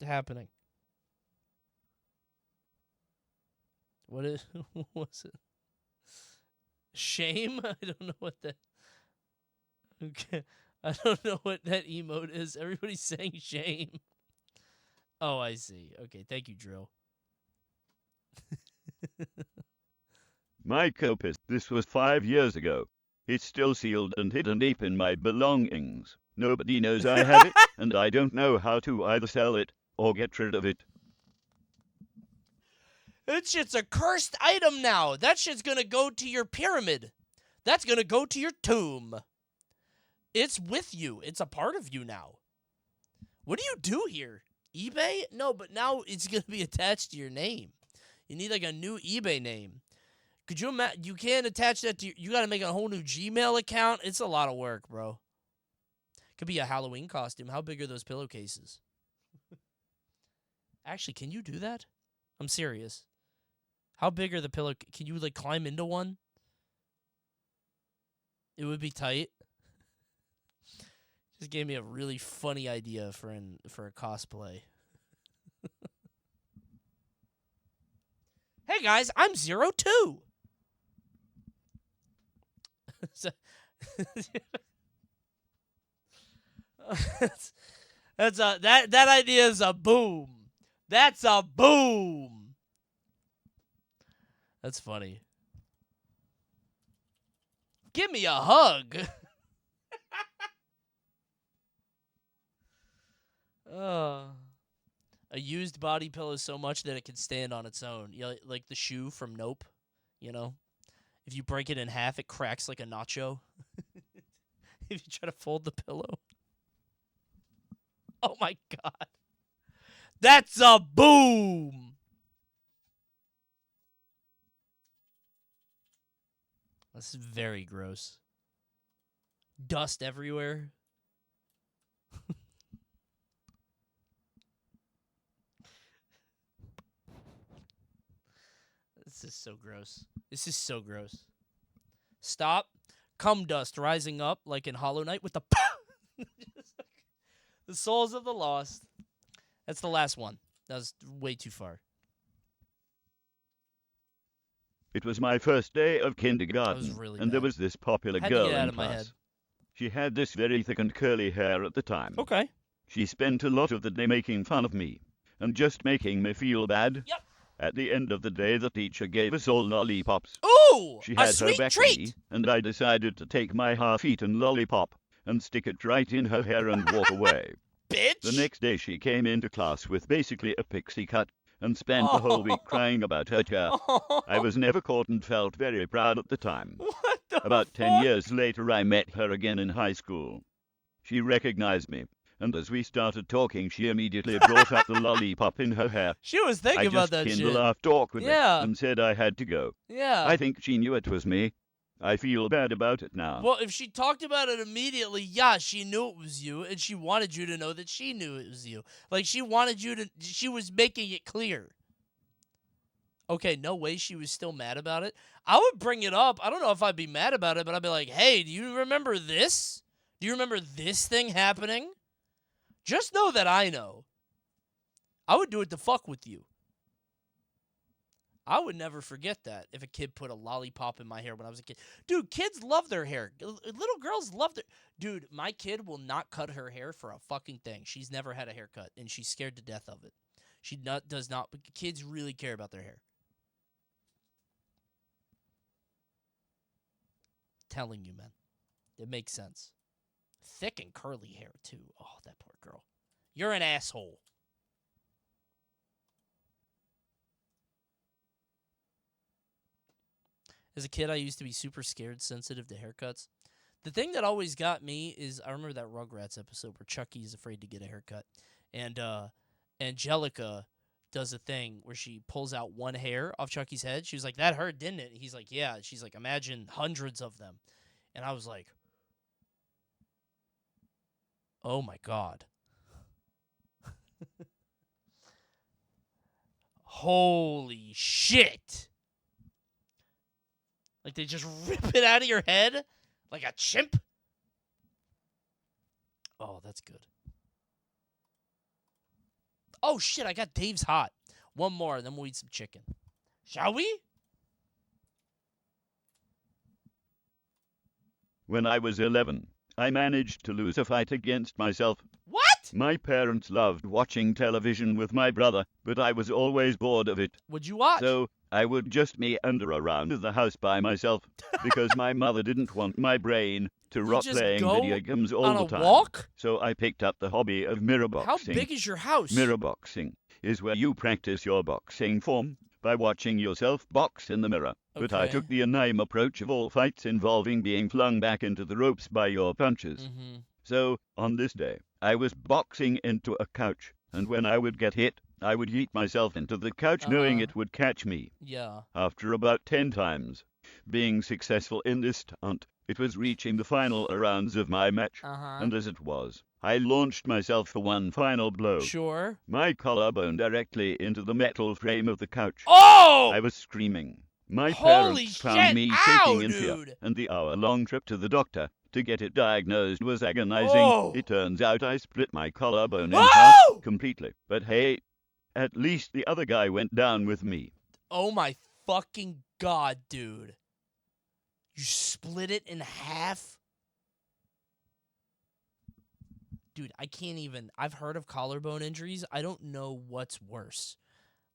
Speaker 1: happening? What's it? Shame? I don't know what that. Okay. I don't know what that emote is. Everybody's saying shame. Oh, I see. Okay, thank you, Drill.
Speaker 2: My cope is. This was 5 years ago. It's still sealed and hidden deep in my belongings. Nobody knows I have it, and I don't know how to either sell it or get rid of it.
Speaker 1: That shit's a cursed item now. That shit's gonna go to your pyramid. That's gonna go to your tomb. It's with you. It's a part of you now. What do you do here? eBay? No, but now it's gonna be attached to your name. You need like a new eBay name. Could you imagine? You can't attach that to you gotta make a whole new Gmail account. It's a lot of work, bro. Could be a Halloween costume. How big are those pillowcases? Actually, can you do that? I'm serious. How big are the pillow? Can you like climb into one? It would be tight. Just gave me a really funny idea for a cosplay. Hey guys, I'm 02. That idea is a boom. That's a boom. That's funny. Give me a hug. A used body pillow so much that it can stand on its own. You know, like the shoe from Nope, you know? If you break it in half, it cracks like a nacho. If you try to fold the pillow. Oh my god. That's a boom! This is very gross. Dust everywhere. This is so gross. This is so gross. Stop. Cum dust rising up like in Hollow Knight with the the souls of the lost. That's the last one. That was way too far.
Speaker 2: It was my first day of kindergarten,
Speaker 1: That was really
Speaker 2: and there
Speaker 1: bad.
Speaker 2: was this popular
Speaker 1: Had to
Speaker 2: girl
Speaker 1: get it out
Speaker 2: in
Speaker 1: of my head.
Speaker 2: class. She had this very thick and curly hair at the time.
Speaker 1: Okay.
Speaker 2: She spent a lot of the day making fun of me, and just making me feel bad.
Speaker 1: Yep.
Speaker 2: At the end of the day, the teacher gave us all lollipops.
Speaker 1: Ooh!
Speaker 2: She
Speaker 1: A
Speaker 2: had her
Speaker 1: sweet
Speaker 2: back to
Speaker 1: treat!
Speaker 2: me, and I decided to take my half-eaten lollipop and stick it right in her hair and walk away.
Speaker 1: Bitch!
Speaker 2: The next day, she came into class with basically a pixie cut and spent the whole week crying about her hair. I was never caught and felt very proud at the time.
Speaker 1: What the
Speaker 2: About 10
Speaker 1: fuck?
Speaker 2: years later, I met her again in high school. She recognized me, and as we started talking, she immediately brought up the lollipop in her hair.
Speaker 1: She was thinking
Speaker 2: I
Speaker 1: about
Speaker 2: just
Speaker 1: that
Speaker 2: kind of
Speaker 1: shit.
Speaker 2: laughed awkwardly
Speaker 1: Yeah.
Speaker 2: and said I had to go.
Speaker 1: Yeah.
Speaker 2: I think she knew it was me. I feel bad about it now.
Speaker 1: Well, if she talked about it immediately, yeah, she knew it was you, and she wanted you to know that she knew it was you. Like, she wanted you to, she was making it clear. Okay, no way she was still mad about it. I would bring it up. I don't know if I'd be mad about it, but I'd be like, hey, do you remember this? Do you remember this thing happening? Just know that I know. I would do it to fuck with you. I would never forget that if a kid put a lollipop in my hair when I was a kid. Dude, kids love their hair. Little girls love their... Dude, my kid will not cut her hair for a fucking thing. She's never had a haircut, and she's scared to death of it. She does not... But kids really care about their hair. Telling you, man. It makes sense. Thick and curly hair, too. Oh, that poor girl. You're an asshole. As a kid, I used to be super scared, sensitive to haircuts. The thing that always got me is I remember that Rugrats episode where Chucky is afraid to get a haircut. And Angelica does a thing where she pulls out one hair off Chucky's head. She was like, that hurt, didn't it? He's like, yeah. She's like, imagine hundreds of them. And I was like, oh my God. Holy shit. Like they just rip it out of your head like a chimp. Oh, that's good. Oh shit, I got Dave's Hot. One more, then we'll eat some chicken. Shall we?
Speaker 2: When I was 11, I managed to lose a fight against myself.
Speaker 1: What?
Speaker 2: My parents loved watching television with my brother, but I was always bored of it.
Speaker 1: What'd you watch?
Speaker 2: So I would just meander around the house by myself because my mother didn't want my brain to rot
Speaker 1: just
Speaker 2: playing
Speaker 1: go
Speaker 2: video games all
Speaker 1: on
Speaker 2: the
Speaker 1: a
Speaker 2: time.
Speaker 1: walk?
Speaker 2: So I picked up the hobby of mirror
Speaker 1: How
Speaker 2: boxing.
Speaker 1: big is your house?
Speaker 2: Mirror boxing is where you practice your boxing form by watching yourself box in the mirror. But I
Speaker 1: Okay.
Speaker 2: took the Anime approach of all fights involving being flung back into the ropes by your punches.
Speaker 1: Mm-hmm.
Speaker 2: So, on this day, I was boxing into a couch, and when I would get hit, I would yeet myself into the couch knowing it would catch me.
Speaker 1: Yeah.
Speaker 2: After about 10 times being successful in this stunt, it was reaching the final rounds of my match.
Speaker 1: Uh-huh.
Speaker 2: And as it was, I launched myself for one final blow.
Speaker 1: Sure.
Speaker 2: My collarbone directly into the metal frame of the couch.
Speaker 1: Oh!
Speaker 2: I was screaming. My
Speaker 1: Holy
Speaker 2: parents found
Speaker 1: shit!
Speaker 2: me
Speaker 1: Ow,
Speaker 2: shaking in fear,
Speaker 1: dude!
Speaker 2: and the hour-long trip to the doctor to get it diagnosed was agonizing.
Speaker 1: Oh!
Speaker 2: It turns out I split my collarbone in
Speaker 1: Oh!
Speaker 2: half completely. But hey, at least the other guy went down with me.
Speaker 1: Oh my fucking God, dude. You split it in half? Dude, I can't even. I've heard of collarbone injuries. I don't know what's worse.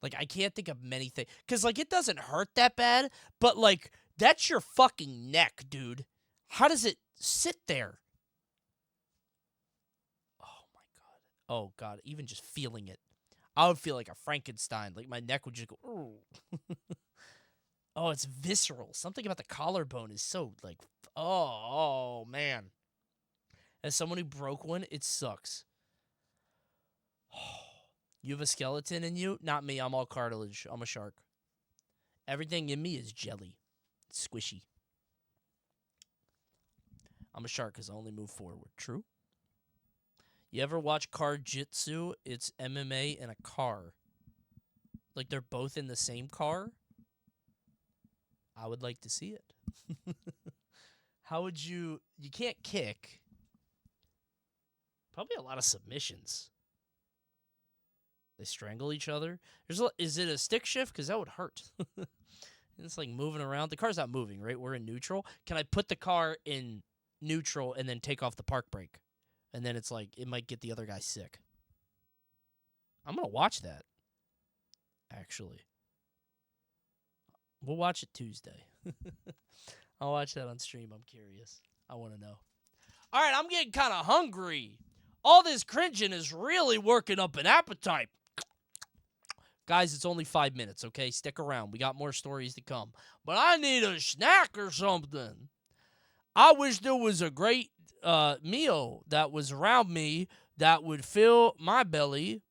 Speaker 1: Like, I can't think of many things. Because, like, it doesn't hurt that bad, but, like, that's your fucking neck, dude. How does it sit there? Oh, my God. Oh, God. Even just feeling it. I would feel like a Frankenstein. Like, my neck would just go, ooh. Oh, it's visceral. Something about the collarbone is so, like, oh, man. As someone who broke one, it sucks. You have a skeleton in you? Not me. I'm all cartilage. I'm a shark. Everything in me is jelly. It's squishy. I'm a shark because I only move forward. True? You ever watch Car Jitsu? It's MMA in a car. Like they're both in the same car? I would like to see it. How would you... You can't kick. Probably a lot of submissions. They strangle each other. Is it a stick shift? Because that would hurt. It's like moving around. The car's not moving, right? We're in neutral. Can I put the car in neutral and then take off the park brake? And then it's like, it might get the other guy sick. I'm going to watch that, actually. We'll watch it Tuesday. I'll watch that on stream. I'm curious. I want to know. All right, I'm getting kind of hungry. All this cringing is really working up an appetite. Guys, it's only 5 minutes, okay? Stick around. We got more stories to come. But I need a snack or something. I wish there was a great meal that was around me that would fill my belly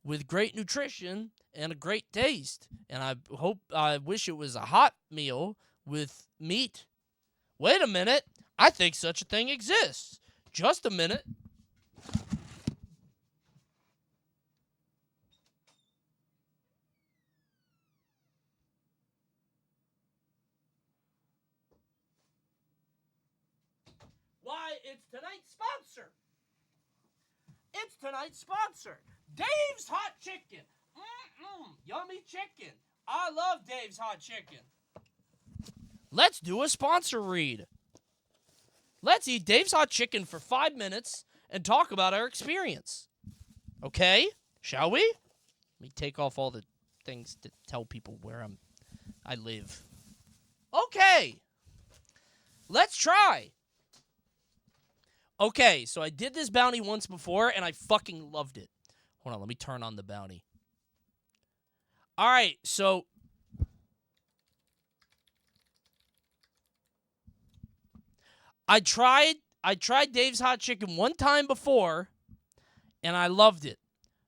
Speaker 1: with great nutrition and a great taste. And I wish it was a hot meal with meat. Wait a minute. I think such a thing exists. Just a minute. Why, it's tonight's sponsor. It's tonight's sponsor. Dave's Hot Chicken. Yummy chicken. I love Dave's Hot Chicken. Let's do a sponsor read. Let's eat Dave's Hot Chicken for 5 minutes and talk about our experience. Okay? Shall we? Let me take off all the things to tell people where I live. Okay. Let's try. Okay, so I did this bounty once before, and I fucking loved it. Hold on, let me turn on the bounty. All right, so... I tried Dave's Hot Chicken one time before, and I loved it.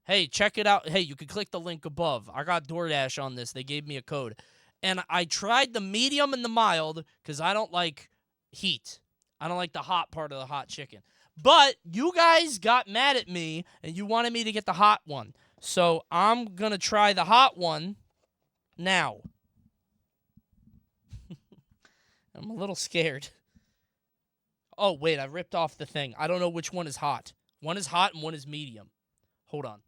Speaker 1: Hey, check it out. Hey, you can click the link above. I got DoorDash on this. They gave me a code. And I tried the medium and the mild because I don't like heat. I don't like the hot part of the hot chicken. But you guys got mad at me and you wanted me to get the hot one. So I'm going to try the hot one now. I'm a little scared. Oh, wait, I ripped off the thing. I don't know which one is hot. One is hot and one is medium. Hold on.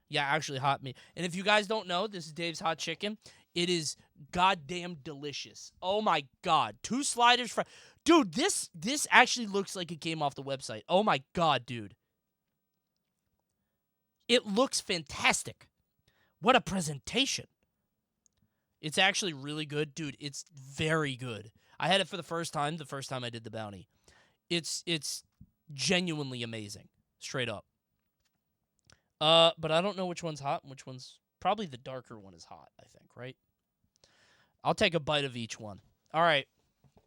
Speaker 1: Yeah, actually hot meat. And if you guys don't know, this is Dave's Hot Chicken. It is goddamn delicious. Oh my God. 2 sliders for dude, this actually looks like it came off the website. Oh my God, dude. It looks fantastic. What a presentation. It's actually really good. Dude, it's very good. I had it for the first time I did the bounty. It's genuinely amazing. Straight up. But I don't know which one's hot and which one's... Probably the darker one is hot, I think, right? I'll take a bite of each one. All right.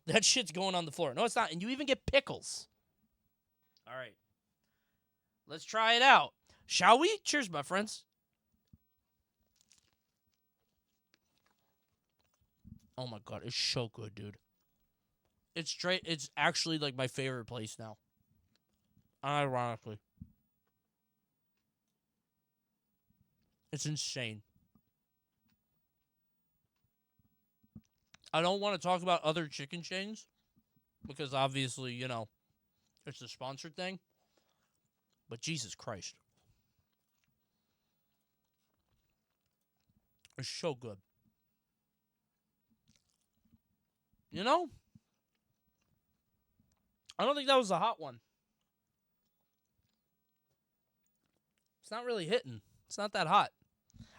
Speaker 1: That shit's going on the floor. No, it's not. And you even get pickles. All right. Let's try it out. Shall we? Cheers, my friends. Oh, my God. It's so good, dude. It's actually, like, my favorite place now. Ironically. It's insane. I don't want to talk about other chicken chains because obviously, you know, it's a sponsored thing. But Jesus Christ. It's so good. You know? I don't think that was a hot one. It's not really hitting. It's not that hot.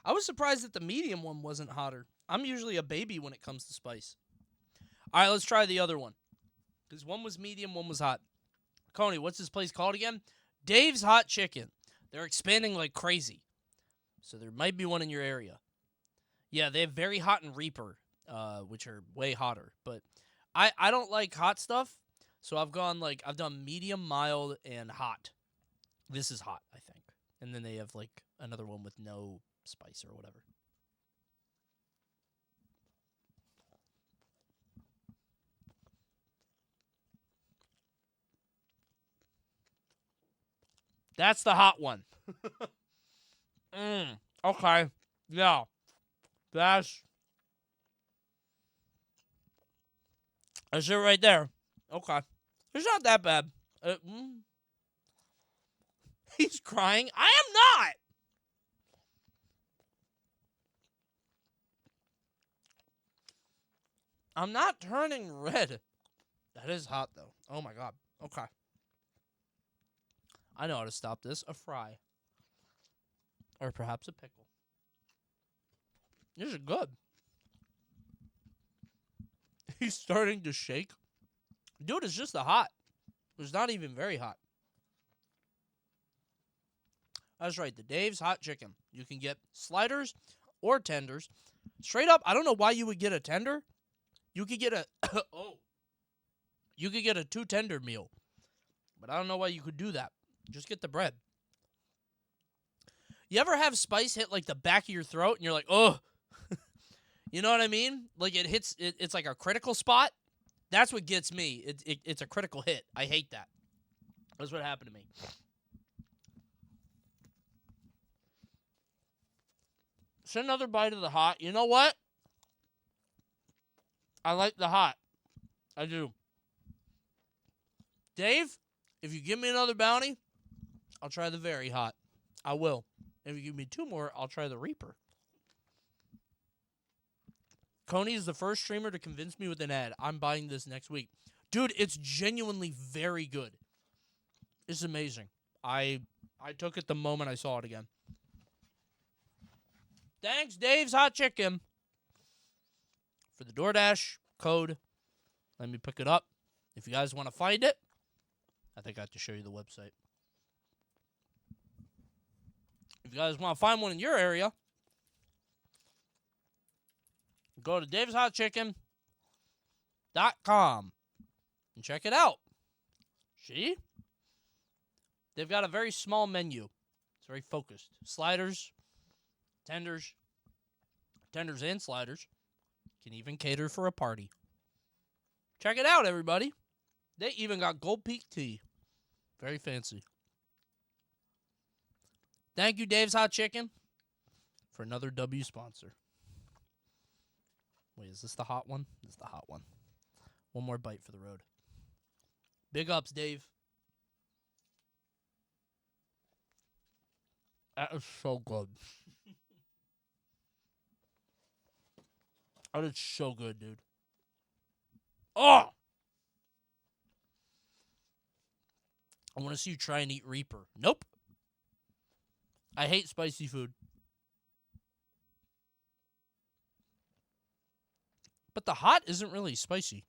Speaker 1: I was surprised that the medium one wasn't hotter. I'm usually a baby when it comes to spice. All right, let's try the other one. Because one was medium, one was hot. Coney, what's this place called again? Dave's Hot Chicken. They're expanding like crazy. So there might be one in your area. Yeah, they have Very Hot and Reaper, which are way hotter. But I don't like hot stuff. So I've done medium, mild, and hot. This is hot, I think. And then they have like another one with no spice or whatever. That's the hot one. Okay. Yeah. That's it right there. Okay. It's not that bad. He's crying. I am not. I'm not turning red. That is hot, though. Oh, my God. Okay. I know how to stop this. A fry. Or perhaps a pickle. This is good. He's starting to shake. Dude, it's just the hot. It's not even very hot. That's right. The Dave's Hot Chicken. You can get sliders or tenders. Straight up, I don't know why you would get a tender. You could get a... You could get a 2-tender meal. But I don't know why you could do that. Just get the bread. You ever have spice hit like the back of your throat and you're like, oh, you know what I mean? Like it hits, it's like a critical spot. That's what gets me. It's a critical hit. I hate that. That's what happened to me. It's another bite of the hot. You know what? I like the hot. I do. Dave, if you give me another bounty, I'll try the very hot. I will. If you give me 2 more, I'll try the Reaper. Coney is the first streamer to convince me with an ad. I'm buying this next week. Dude, it's genuinely very good. It's amazing. I took it the moment I saw it again. Thanks, Dave's Hot Chicken. For the DoorDash code. Let me pick it up. If you guys want to find it, I think I have to show you the website. If you guys want to find one in your area, go to daveshotchicken.com and check it out. See? They've got a very small menu. It's very focused. Sliders, tenders and sliders. Can even cater for a party. Check it out, everybody. They even got Gold Peak tea. Very fancy. Thank you, Dave's Hot Chicken, for another W sponsor. Wait, is this the hot one? This is the hot one. One more bite for the road. Big ups, Dave. That is so good. That is so good, dude. Oh! I want to see you try and eat Reaper. Nope. I hate spicy food. But the hot isn't really spicy.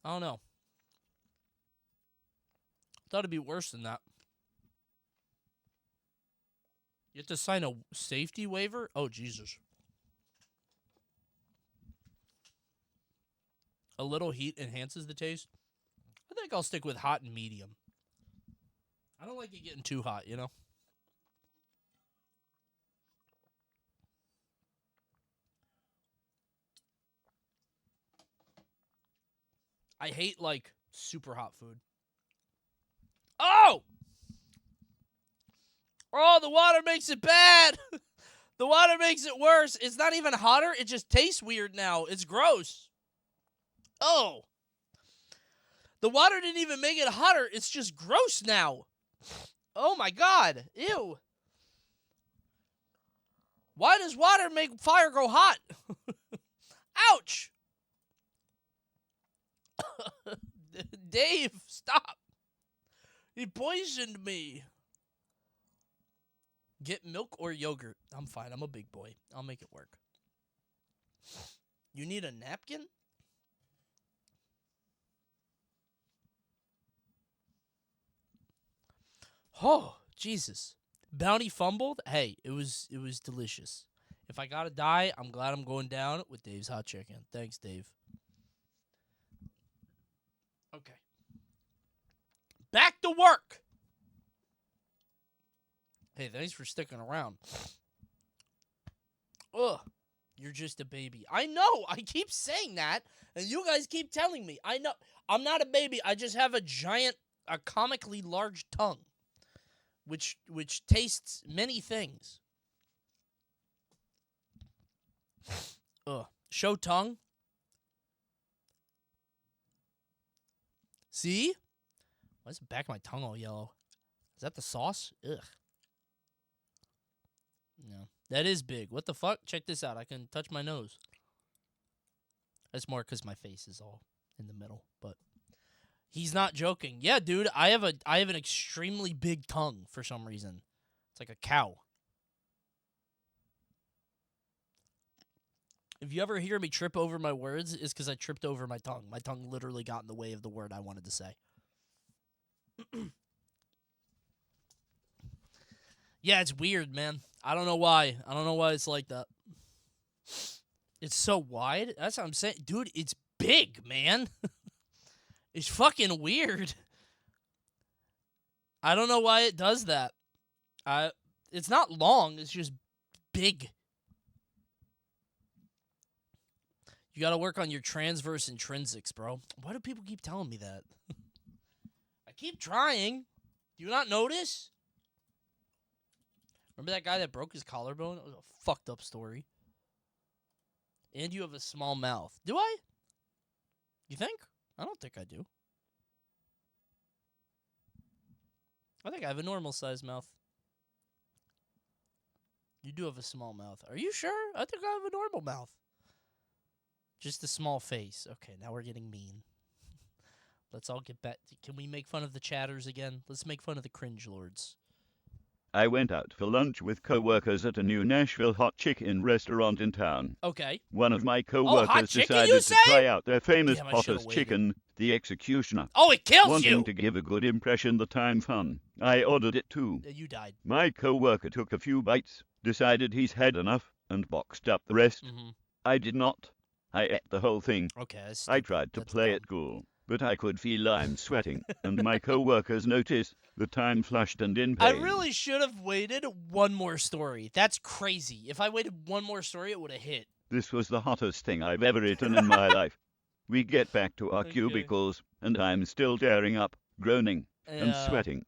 Speaker 1: I don't know. Thought it'd be worse than that. You have to sign a safety waiver? Oh, Jesus. A little heat enhances the taste. I think I'll stick with hot and medium. I don't like it getting too hot, you know? I hate, like, super hot food. Oh! Oh, the water makes it bad! The water makes it worse. It's not even hotter. It just tastes weird now. It's gross. Oh! The water didn't even make it hotter. It's just gross now. Oh, my God. Ew. Why does water make fire go hot? Ouch! Dave, stop. He poisoned me. Get milk or yogurt. I'm fine. I'm a big boy. I'll make it work. You need a napkin? Oh, Jesus. Bounty fumbled? Hey, it was delicious. If I gotta die, I'm glad I'm going down with Dave's Hot Chicken. Thanks, Dave. Okay. Back to work. Hey, thanks for sticking around. Ugh. You're just a baby. I know. I keep saying that, and you guys keep telling me. I know. I'm not a baby. I just have a comically large tongue, which tastes many things. Ugh. Show tongue. See? Why is the back of my tongue all yellow? Is that the sauce? Ugh. No. That is big. What the fuck? Check this out. I can touch my nose. That's more because my face is all in the middle. But he's not joking. Yeah, dude. I have an extremely big tongue for some reason. It's like a cow. If you ever hear me trip over my words, it's because I tripped over my tongue. My tongue literally got in the way of the word I wanted to say. Yeah, it's weird, man. I don't know why. I don't know why it's like that. It's so wide. That's what I'm saying. Dude, it's big, man. It's fucking weird. I don't know why it does that. It's not long. It's just big. You gotta work on your transverse intrinsics, bro. Why do people keep telling me that? I keep trying. Do you not notice? Remember that guy that broke his collarbone? That was a fucked up story. And you have a small mouth. Do I? You think? I don't think I do. I think I have a normal sized mouth. You do have a small mouth. Are you sure? I think I have a normal mouth. Just a small face. Okay, now we're getting mean. Let's all get back. Can we make fun of the chatters again? Let's make fun of the cringe lords.
Speaker 2: I went out for lunch with co-workers at a new Nashville hot chicken restaurant in town.
Speaker 1: Okay.
Speaker 2: One of my
Speaker 1: hot
Speaker 2: co-workers
Speaker 1: chicken,
Speaker 2: decided to try out their famous
Speaker 1: Damn, I should've
Speaker 2: Potter's
Speaker 1: waited.
Speaker 2: chicken, the Executioner.
Speaker 1: Oh, it kills
Speaker 2: Wanting
Speaker 1: you!
Speaker 2: to give a good impression the time fun, I ordered it too.
Speaker 1: You died.
Speaker 2: My co-worker took a few bites, decided he's had enough, and boxed up the rest.
Speaker 1: Mm-hmm.
Speaker 2: I did not. I ate the whole thing.
Speaker 1: Okay.
Speaker 2: I tried to
Speaker 1: that's
Speaker 2: play
Speaker 1: dumb.
Speaker 2: it cool, but I could feel I'm sweating, and my co-workers noticed. The time flushed and in pain.
Speaker 1: I really should have waited one more story. That's crazy. If I waited one more story, it would have hit.
Speaker 2: This was the hottest thing I've ever eaten in my life. We get back to our cubicles, and I'm still tearing up, groaning, and sweating.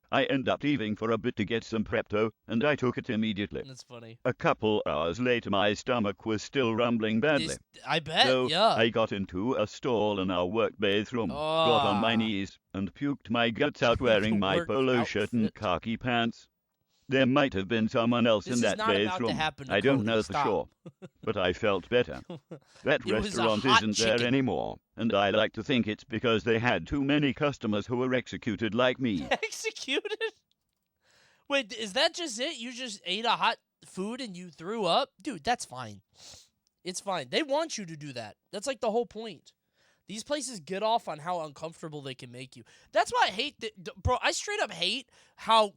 Speaker 2: I end up leaving for a bit to get some Prepto, and I took it immediately.
Speaker 1: That's funny.
Speaker 2: A couple hours later, my stomach was still rumbling badly.
Speaker 1: I bet,
Speaker 2: So
Speaker 1: yeah.
Speaker 2: I got into a stall in our work bathroom, got on my knees, and puked my guts out wearing my
Speaker 1: Work
Speaker 2: polo shirt and
Speaker 1: outfit.
Speaker 2: khaki pants. There might have been someone else
Speaker 1: This
Speaker 2: in
Speaker 1: is
Speaker 2: that
Speaker 1: not about to
Speaker 2: bathroom.
Speaker 1: happen to
Speaker 2: I don't
Speaker 1: Coney.
Speaker 2: know for
Speaker 1: Stop.
Speaker 2: sure, but I felt better. That
Speaker 1: It was a
Speaker 2: restaurant
Speaker 1: hot
Speaker 2: isn't
Speaker 1: chicken.
Speaker 2: there anymore, and I like to think it's because they had too many customers who were executed like me.
Speaker 1: Executed? Wait, is that just it? You just ate a hot food and you threw up? Dude, that's fine. It's fine. They want you to do that. That's like the whole point. These places get off on how uncomfortable they can make you. That's why I hate bro, I straight up hate how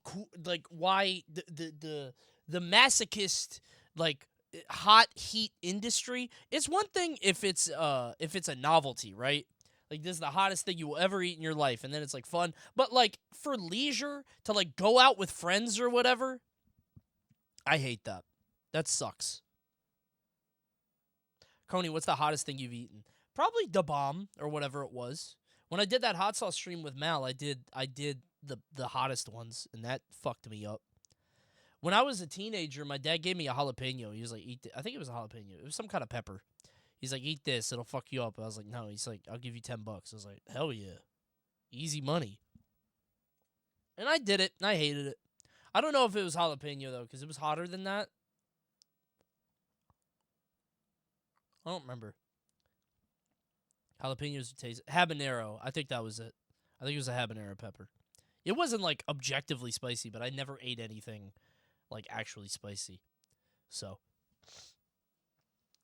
Speaker 1: why the masochist like hot heat industry. It's one thing if it's a novelty, right? Like, this is the hottest thing you will ever eat in your life, and then it's, like, fun. But, like, for leisure, to, like, go out with friends or whatever, I hate that. That sucks. Coney, what's the hottest thing you've eaten? Probably Da Bomb, or whatever it was. When I did that hot sauce stream with Mal, I did the hottest ones, and that fucked me up. When I was a teenager, my dad gave me a jalapeno. He was like, eat I think it was a jalapeno. It was some kind of pepper. He's like, eat this, it'll fuck you up. I was like, no. He's like, I'll give you $10. I was like, hell yeah. Easy money. And I did it, and I hated it. I don't know if it was jalapeno, though, because it was hotter than that. I don't remember. Jalapenos taste habanero. I think that was it. I think it was a habanero pepper. It wasn't, like, objectively spicy, but I never ate anything, like, actually spicy. So...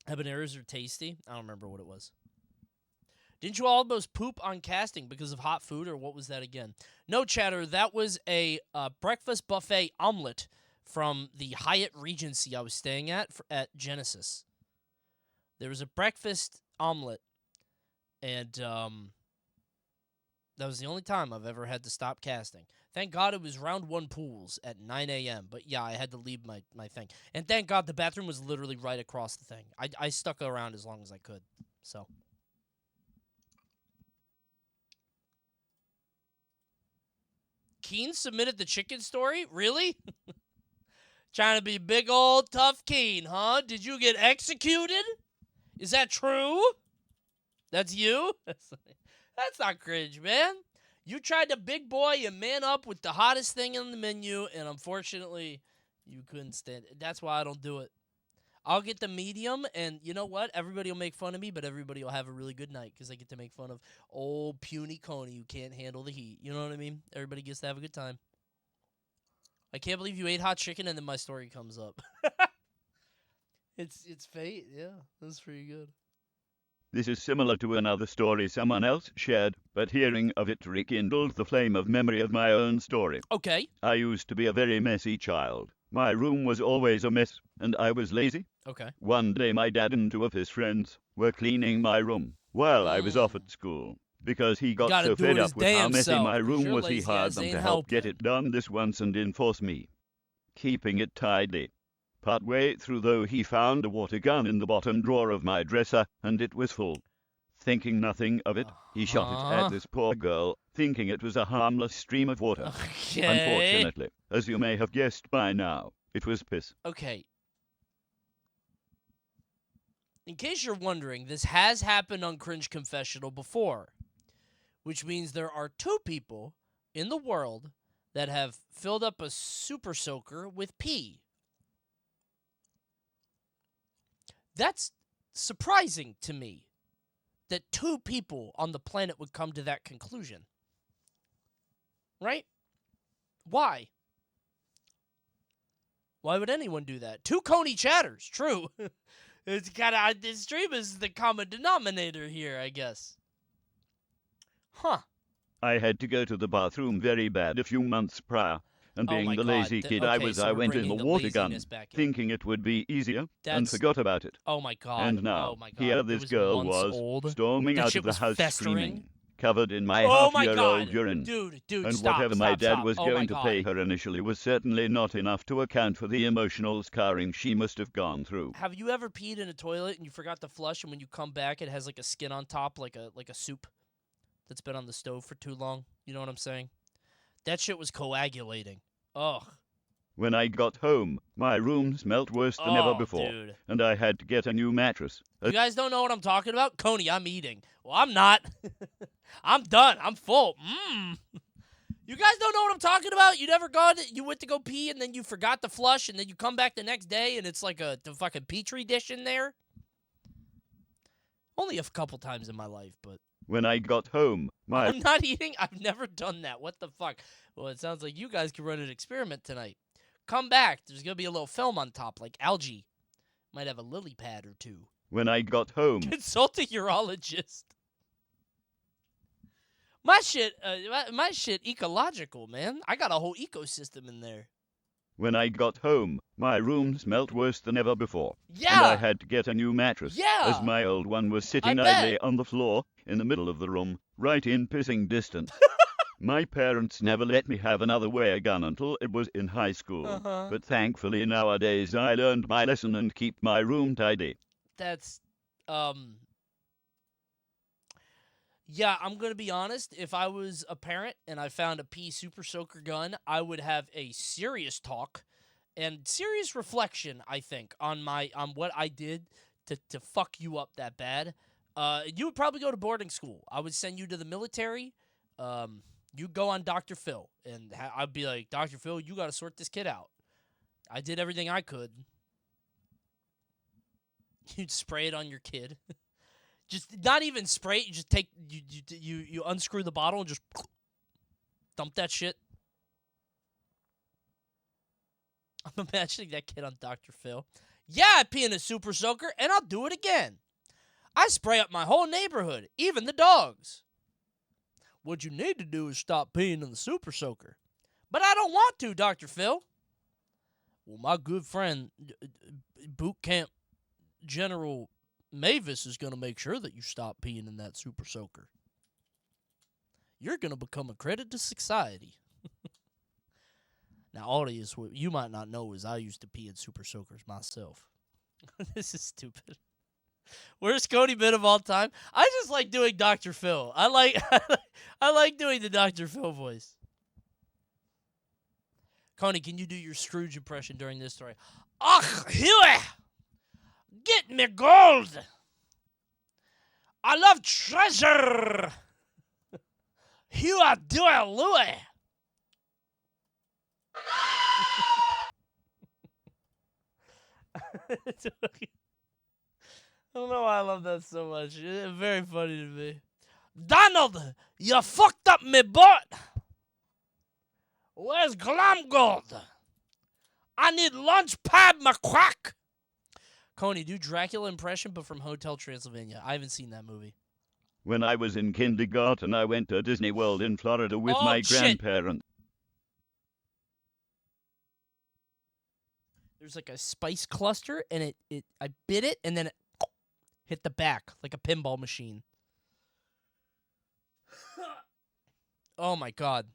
Speaker 1: habaneros are tasty. I don't remember what it was. Didn't you almost poop on casting because of hot food, or what was that again? No, chatter, that was a breakfast buffet omelet from the Hyatt Regency I was staying at Genesis. There was a breakfast omelet, and that was the only time I've ever had to stop casting. Thank God it was round 1 pools at 9 a.m. But yeah, I had to leave my thing. And thank God the bathroom was literally right across the thing. I stuck around as long as I could. So. Keen submitted the chicken story? Really? Trying to be big old tough Keen, huh? Did you get executed? Is that true? That's you? That's not cringe, man. You tried to big boy and man up with the hottest thing on the menu, and unfortunately, you couldn't stand it. That's why I don't do it. I'll get the medium, and you know what? Everybody will make fun of me, but everybody will have a really good night because I get to make fun of old puny Coney who can't handle the heat. You know what I mean? Everybody gets to have a good time. I can't believe you ate hot chicken, and then my story comes up. It's fate, yeah. That's pretty good.
Speaker 2: This is similar to another story someone else shared, but hearing of it rekindled the flame of memory of my own story.
Speaker 1: Okay.
Speaker 2: I used to be a very messy child. My room was always a mess, and I was lazy.
Speaker 1: Okay.
Speaker 2: One day my dad and 2 of his friends were cleaning my room while I was off at school. Because he got
Speaker 1: Gotta
Speaker 2: so
Speaker 1: do
Speaker 2: fed
Speaker 1: it
Speaker 2: up
Speaker 1: his
Speaker 2: with how
Speaker 1: damn
Speaker 2: messy
Speaker 1: self,
Speaker 2: my
Speaker 1: 'cause
Speaker 2: room
Speaker 1: your
Speaker 2: was, he
Speaker 1: lazy
Speaker 2: hired
Speaker 1: ass
Speaker 2: them
Speaker 1: ain't
Speaker 2: to help get
Speaker 1: helping.
Speaker 2: it done this once and enforce me keeping it tidy. Partway through, though, he found a water gun in the bottom drawer of my dresser, and it was full. Thinking nothing of it, he shot it at this poor girl, thinking it was a harmless stream of water.
Speaker 1: Okay.
Speaker 2: Unfortunately, as you may have guessed by now, it was piss.
Speaker 1: Okay. In case you're wondering, this has happened on Cringe Confessional before, which means there are 2 people in the world that have filled up a super soaker with pee. That's surprising to me that 2 people on the planet would come to that conclusion. Right? Why? Why would anyone do that? 2 Coney chatters, true. It's kind of, this stream is the common denominator here, I guess. Huh.
Speaker 2: I had to go to the bathroom very bad a few months prior, and
Speaker 1: Oh
Speaker 2: being
Speaker 1: my
Speaker 2: the
Speaker 1: God,
Speaker 2: lazy kid I
Speaker 1: okay,
Speaker 2: was,
Speaker 1: so
Speaker 2: I
Speaker 1: we're
Speaker 2: went in the
Speaker 1: bringing the
Speaker 2: water gun,
Speaker 1: laziness back in.
Speaker 2: thinking it would be easier, and
Speaker 1: That's-
Speaker 2: forgot about it.
Speaker 1: Oh my God.
Speaker 2: And now,
Speaker 1: Oh my God.
Speaker 2: here
Speaker 1: It
Speaker 2: this
Speaker 1: was
Speaker 2: girl
Speaker 1: months
Speaker 2: was,
Speaker 1: old.
Speaker 2: storming
Speaker 1: That
Speaker 2: out
Speaker 1: shit
Speaker 2: of the
Speaker 1: was
Speaker 2: house
Speaker 1: festering.
Speaker 2: screaming, covered in my
Speaker 1: Oh my
Speaker 2: half-year-old
Speaker 1: God.
Speaker 2: urine.
Speaker 1: Dude,
Speaker 2: And
Speaker 1: stop,
Speaker 2: whatever my
Speaker 1: stop,
Speaker 2: dad
Speaker 1: stop.
Speaker 2: was
Speaker 1: Oh my
Speaker 2: going to pay
Speaker 1: God.
Speaker 2: her initially was certainly not enough to account for the emotional scarring she must have gone through.
Speaker 1: Have you ever peed in a toilet and you forgot to flush, and when you come back, it has like a skin on top, like a soup that's been on the stove for too long? You know what I'm saying? That shit was coagulating. Ugh.
Speaker 2: When I got home, my room smelt worse than ever
Speaker 1: Oh,
Speaker 2: before,
Speaker 1: dude.
Speaker 2: and I had to get a new mattress.
Speaker 1: You guys don't know what I'm talking about? Coney, I'm eating. Well, I'm not. I'm done. I'm full. You guys don't know what I'm talking about? You went to go pee and then you forgot to flush and then you come back the next day and it's like the fucking Petri dish in there? Only a couple times in my life, but...
Speaker 2: When I got home, my
Speaker 1: I'm not eating? I've never done that. What the fuck? Well, it sounds like you guys can run an experiment tonight. Come back. There's going to be a little film on top, like algae. Might have a lily pad or two.
Speaker 2: when I got home,
Speaker 1: Consult a urologist. My shit ecological, man. I got a whole ecosystem in there.
Speaker 2: when I got home, my room smelt worse than ever before.
Speaker 1: Yeah.
Speaker 2: And I had to get a new mattress.
Speaker 1: Yeah.
Speaker 2: As my old one was sitting
Speaker 1: bet.
Speaker 2: idly on the floor, in the middle of the room, right in pissing distance. My parents never let me have another wear gun until it was in high school.
Speaker 1: Uh-huh.
Speaker 2: But thankfully nowadays I learned my lesson and keep my room tidy.
Speaker 1: That's, yeah, I'm going to be honest. If I was a parent and I found a pea super soaker gun, I would have a serious talk and serious reflection, I think, on what I did to fuck you up that bad. You would probably go to boarding school. I would send you to the military. You go on Dr. Phil, and I'd be like, Dr. Phil, you got to sort this kid out. I did everything I could. You'd spray it on your kid. Just not even spray it. You just take you unscrew the bottle and just dump that shit. I'm imagining that kid on Dr. Phil. Yeah, I pee in a super soaker, and I'll do it again. I spray up my whole neighborhood, even the dogs. What you need to do is stop peeing in the super soaker. But I don't want to, Dr. Phil. Well, my good friend, Boot Camp General Mavis is going to make sure that you stop peeing in that super soaker. You're going to become a credit to society. Now, audience, what you might not know is I used to pee in super soakers myself. This is stupid. Worst Coney bit of all time. I just like doing Dr. Phil. I like doing the Dr. Phil voice. Coney, can you do your Scrooge impression during this story? Ach, Huey! Get me gold! I love treasure! Huey, do I, Louie? I don't know why I love that so much. It's very funny to me. Donald, you fucked up me butt. Where's Glomgold? I need lunch pad McQuack. Coney, do Dracula impression, but from Hotel Transylvania. I haven't seen that movie.
Speaker 2: When I was in kindergarten, I went to Disney World in Florida with
Speaker 1: Oh,
Speaker 2: my
Speaker 1: shit.
Speaker 2: grandparents.
Speaker 1: There's like a spice cluster, and I bit it, and then it hit the back like a pinball machine. Oh my god.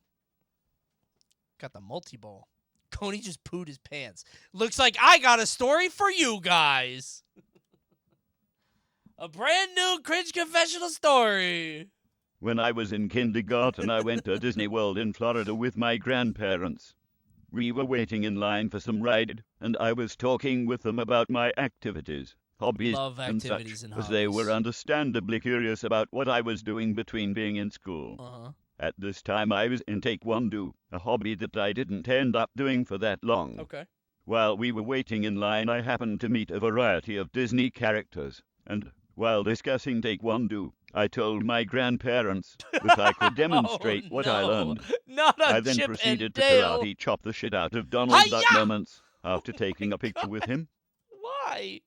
Speaker 1: Got the multi-ball. Coney just pooed his pants. Looks like I got a story for you guys. A brand new Cringe Confessional story.
Speaker 2: When I was in kindergarten, I went to Disney World in Florida with my grandparents. We were waiting in line for some ride, and I was talking with them about my activities, hobbies,
Speaker 1: Love
Speaker 2: and such,
Speaker 1: activities and
Speaker 2: as they
Speaker 1: hobbies.
Speaker 2: were understandably curious about what I was doing between being in school.
Speaker 1: Uh-huh.
Speaker 2: At this time, I was in Taekwondo, a hobby that I didn't end up doing for that long.
Speaker 1: Okay.
Speaker 2: While we were waiting in line, I happened to meet a variety of Disney characters, and while discussing Taekwondo, I told my grandparents that I could demonstrate what I learned.
Speaker 1: Not a
Speaker 2: I then
Speaker 1: Chip
Speaker 2: proceeded
Speaker 1: and
Speaker 2: to
Speaker 1: Dale.
Speaker 2: karate chop the shit out of Donald Duck
Speaker 1: Hi-ya!
Speaker 2: moments after taking a picture with him.
Speaker 1: Why?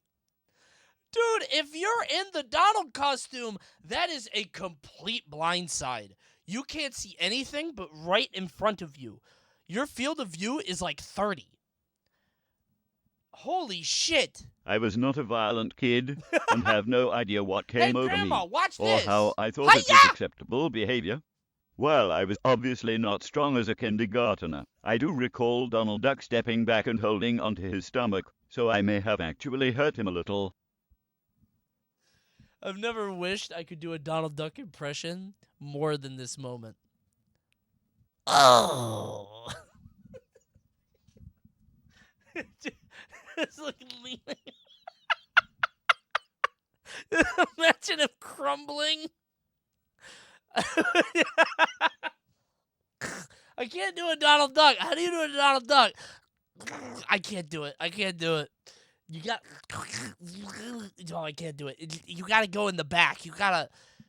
Speaker 1: Dude, if you're in the Donald costume, that is a complete blindside. You can't see anything but right in front of you. Your field of view is like 30. Holy shit.
Speaker 2: I was not a violent kid and have no idea what
Speaker 1: Hey,
Speaker 2: came over
Speaker 1: Grandma,
Speaker 2: me
Speaker 1: watch
Speaker 2: or
Speaker 1: this.
Speaker 2: how I thought it was
Speaker 1: Hi-ya!
Speaker 2: acceptable behavior. While I was obviously not strong as a kindergartner, I do recall Donald Duck stepping back and holding onto his stomach, so I may have actually hurt him a little.
Speaker 1: I've never wished I could do a Donald Duck impression more than this moment. Oh. It's like leaning. Imagine him crumbling. I can't do a Donald Duck. How do you do a Donald Duck? I can't do it. I can't do it. You got. Oh, I can't do it. You got to go in the back. You got to.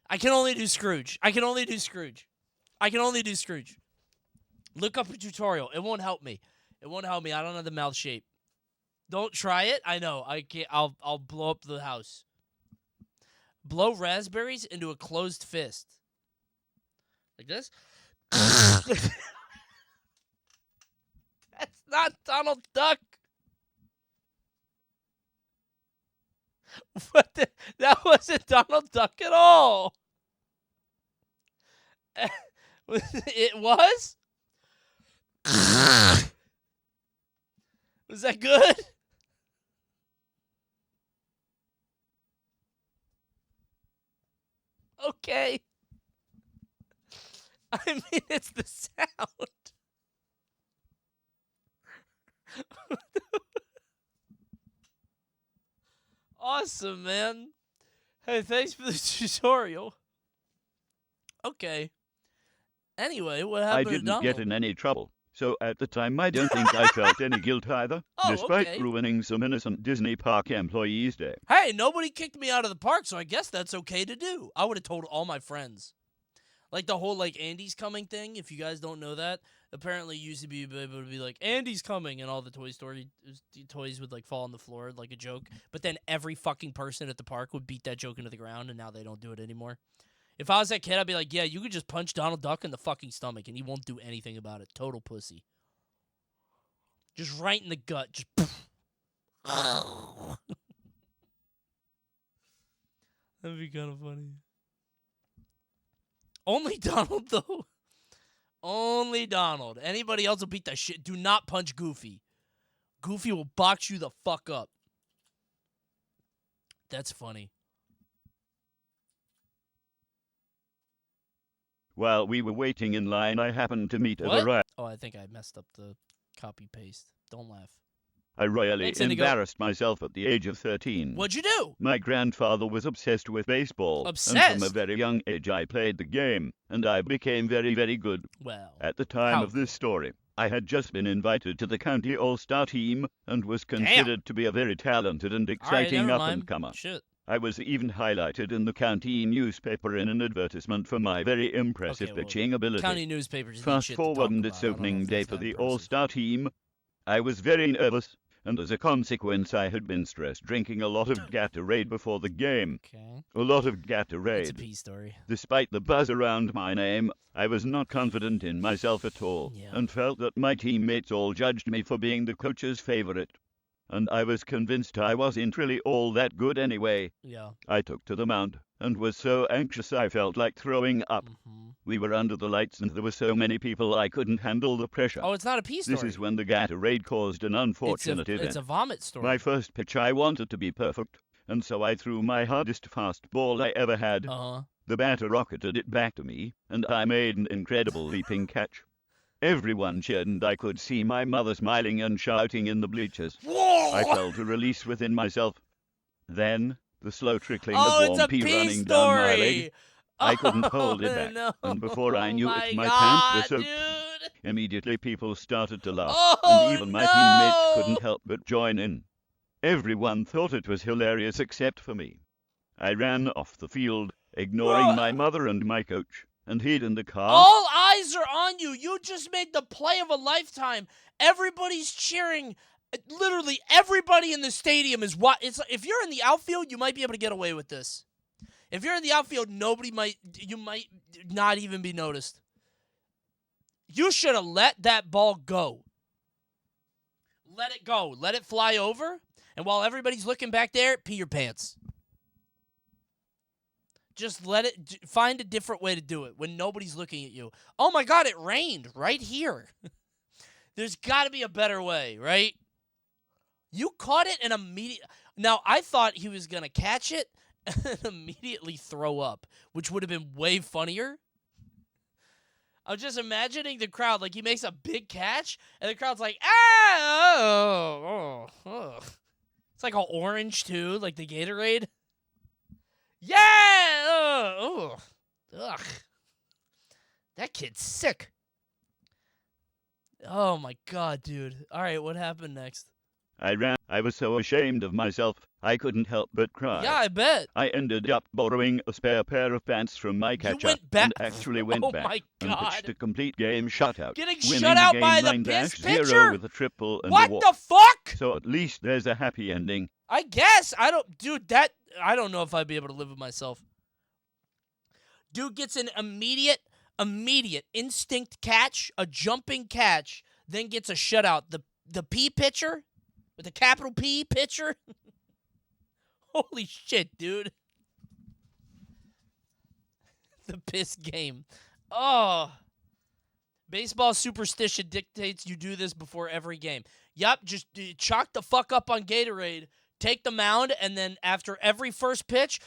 Speaker 1: I can only do Scrooge. I can only do Scrooge. Look up a tutorial. It won't help me. I don't have the mouth shape. Don't try it. I know. I can't. I'll blow up the house. Blow raspberries into a closed fist. Like this. That's not Donald Duck. That wasn't Donald Duck at all. It was? Was that good? Okay. I mean, it's the sound. Awesome, man. Hey, thanks for the tutorial. Okay. Anyway, what
Speaker 2: I
Speaker 1: happened to
Speaker 2: didn't
Speaker 1: Donald?
Speaker 2: get in any trouble, so at the time I don't think I felt any guilt either,
Speaker 1: Oh,
Speaker 2: despite
Speaker 1: okay.
Speaker 2: ruining some innocent Disney Park employee's day.
Speaker 1: Hey, nobody kicked me out of the park, so I guess that's okay to do. I would have told all my friends. Like the whole Andy's coming thing, if you guys don't know that, apparently used to be able to be like, Andy's coming, and all the Toy Story toys would fall on the floor like a joke. But then every fucking person at the park would beat that joke into the ground, and now they don't do it anymore. If I was that kid, I'd be like, yeah, you could just punch Donald Duck in the fucking stomach, and he won't do anything about it. Total pussy. Just right in the gut. Just poof. That'd be kind of funny. Only Donald, though. Only Donald. Anybody else will beat that shit. Do not punch Goofy. Goofy will box you the fuck up. That's funny.
Speaker 2: While we were waiting in line, I happened to meet a
Speaker 1: What?
Speaker 2: variety.
Speaker 1: Oh, I think I messed up the copy-paste. Don't laugh.
Speaker 2: I royally
Speaker 1: Thanks, Indigo.
Speaker 2: embarrassed myself at the age of 13.
Speaker 1: What'd you do?
Speaker 2: My grandfather was obsessed with baseball. And
Speaker 1: Obsessed?
Speaker 2: from a very young age I played the game, and I became very, very good.
Speaker 1: Well,
Speaker 2: At the time
Speaker 1: how
Speaker 2: of this story, I had just been invited to the county all-star team and was considered to be a very talented and
Speaker 1: all right,
Speaker 2: exciting
Speaker 1: never mind.
Speaker 2: up-and-comer.
Speaker 1: Shit.
Speaker 2: I was even highlighted in the county newspaper in an advertisement for my very impressive
Speaker 1: Okay, well,
Speaker 2: pitching ability.
Speaker 1: County newspapers need
Speaker 2: Fast
Speaker 1: shit to
Speaker 2: forward,
Speaker 1: talk
Speaker 2: and
Speaker 1: about.
Speaker 2: it's
Speaker 1: I don't know
Speaker 2: opening
Speaker 1: if
Speaker 2: day
Speaker 1: that's
Speaker 2: for
Speaker 1: that
Speaker 2: the
Speaker 1: impressive.
Speaker 2: all-star team. I was very nervous, and as a consequence I had been stressed drinking a lot of Gatorade before the game.
Speaker 1: Okay.
Speaker 2: A lot of
Speaker 1: It's a
Speaker 2: Gatorade.
Speaker 1: pea story.
Speaker 2: Despite the buzz around my name, I was not confident in myself at all,
Speaker 1: Yeah.
Speaker 2: and felt that my teammates all judged me for being the coach's favorite. And I was convinced I wasn't really all that good anyway.
Speaker 1: Yeah.
Speaker 2: I took to the mound, and was so anxious I felt like throwing up.
Speaker 1: Mm-hmm.
Speaker 2: We were under the lights, and there were so many people I couldn't handle the pressure.
Speaker 1: Oh, it's not a pea story.
Speaker 2: This is when the Gatorade caused an unfortunate event.
Speaker 1: It's a vomit story.
Speaker 2: My first pitch I wanted to be perfect, and so I threw my hardest fastball I ever had.
Speaker 1: Uh-huh.
Speaker 2: The batter rocketed it back to me, and I made an incredible leaping catch. Everyone cheered, and I could see my mother smiling and shouting in the bleachers.
Speaker 1: Whoa!
Speaker 2: I felt a release within myself. Then, the slow trickling
Speaker 1: Oh,
Speaker 2: of
Speaker 1: it's
Speaker 2: warm
Speaker 1: a
Speaker 2: pee
Speaker 1: pea
Speaker 2: running down my
Speaker 1: story.
Speaker 2: leg. I couldn't hold it back,
Speaker 1: No.
Speaker 2: and before I knew
Speaker 1: Oh
Speaker 2: it, my
Speaker 1: God,
Speaker 2: pants were soaked.
Speaker 1: Dude.
Speaker 2: Immediately people started to laugh,
Speaker 1: Oh,
Speaker 2: and even my
Speaker 1: no.
Speaker 2: teammates couldn't help but join in. Everyone thought it was hilarious except for me. I ran off the field, ignoring
Speaker 1: Bro.
Speaker 2: my mother and my coach, and hid in the car.
Speaker 1: All eyes are on you. You just made the play of a lifetime. Everybody's cheering. Literally everybody in the stadium is what. It's if you're in the outfield, you might be able to get away with this. If you're in the outfield, you might not even be noticed. You should have let that ball go. Let it go. Let it fly over. And while everybody's looking back there, pee your pants. Just let it, find a different way to do it when nobody's looking at you. Oh my God, it rained right here. There's got to be a better way, right? You caught it and immediately. Now, I thought he was going to catch it and immediately throw up, which would have been way funnier. I was just imagining the crowd, like he makes a big catch, and the crowd's like, ah, oh. It's like all orange, too, like the Gatorade. Yeah! Oh, ugh. That kid's sick. Oh, my God, dude. All right, what happened next?
Speaker 2: I was so ashamed of myself, I couldn't help but cry.
Speaker 1: Yeah, I bet.
Speaker 2: I ended up borrowing a spare pair of pants from my catcher
Speaker 1: went back-
Speaker 2: and actually went
Speaker 1: Oh
Speaker 2: back
Speaker 1: my
Speaker 2: and
Speaker 1: God.
Speaker 2: pitched a complete game shutout.
Speaker 1: Getting
Speaker 2: winning
Speaker 1: shut out
Speaker 2: the game
Speaker 1: by the piss
Speaker 2: 9-0
Speaker 1: pitcher?
Speaker 2: with a triple and
Speaker 1: What
Speaker 2: a walk.
Speaker 1: the fuck?
Speaker 2: So at least there's a happy ending.
Speaker 1: I guess. I don't know if I'd be able to live with myself. Dude gets an immediate instinct catch, a jumping catch, then gets a shutout. The P pitcher, with a capital P pitcher. Holy shit, dude. The piss game. Oh. Baseball superstition dictates you do this before every game. Yup, just chalk the fuck up on Gatorade, take the mound, and then after every first pitch,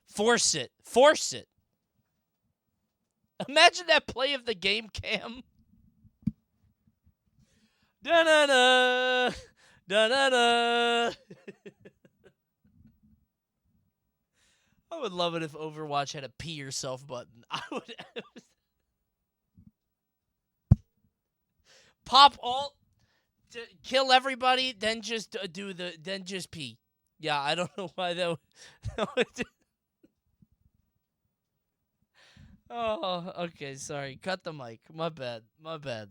Speaker 1: force it. Force it. Imagine that play of the game cam. Da-na-na. Da-na-na. I would love it if Overwatch had a pee yourself button. I would pop alt to kill everybody, then just then just pee. Yeah, I don't know why that would Oh, okay, sorry. Cut the mic. My bad. That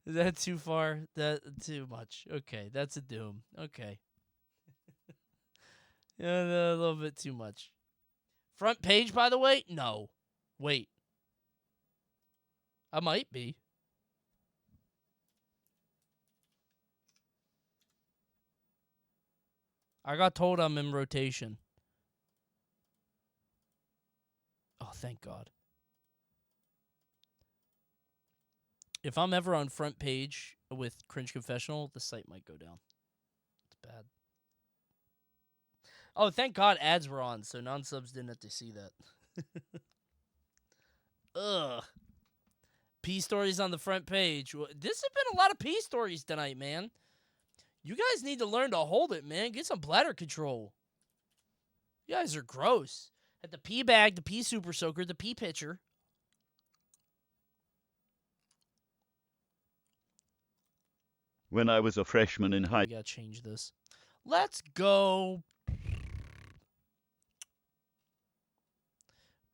Speaker 1: was too far. That too much. Okay, that's a doom. Okay. Yeah, a little bit too much. Front page, by the way? No. Wait. I might be. I got told I'm in rotation. Oh, thank God. If I'm ever on front page with Cringe Confessional, the site might go down. It's bad. Oh, thank God ads were on, so non-subs didn't have to see that. Ugh. P stories on the front page. This has been a lot of P stories tonight, man. You guys need to learn to hold it, man. Get some bladder control. You guys are gross. Had the pee bag, the pee super soaker, the pee pitcher.
Speaker 2: When I was a freshman in high
Speaker 1: I gotta change this. Let's go.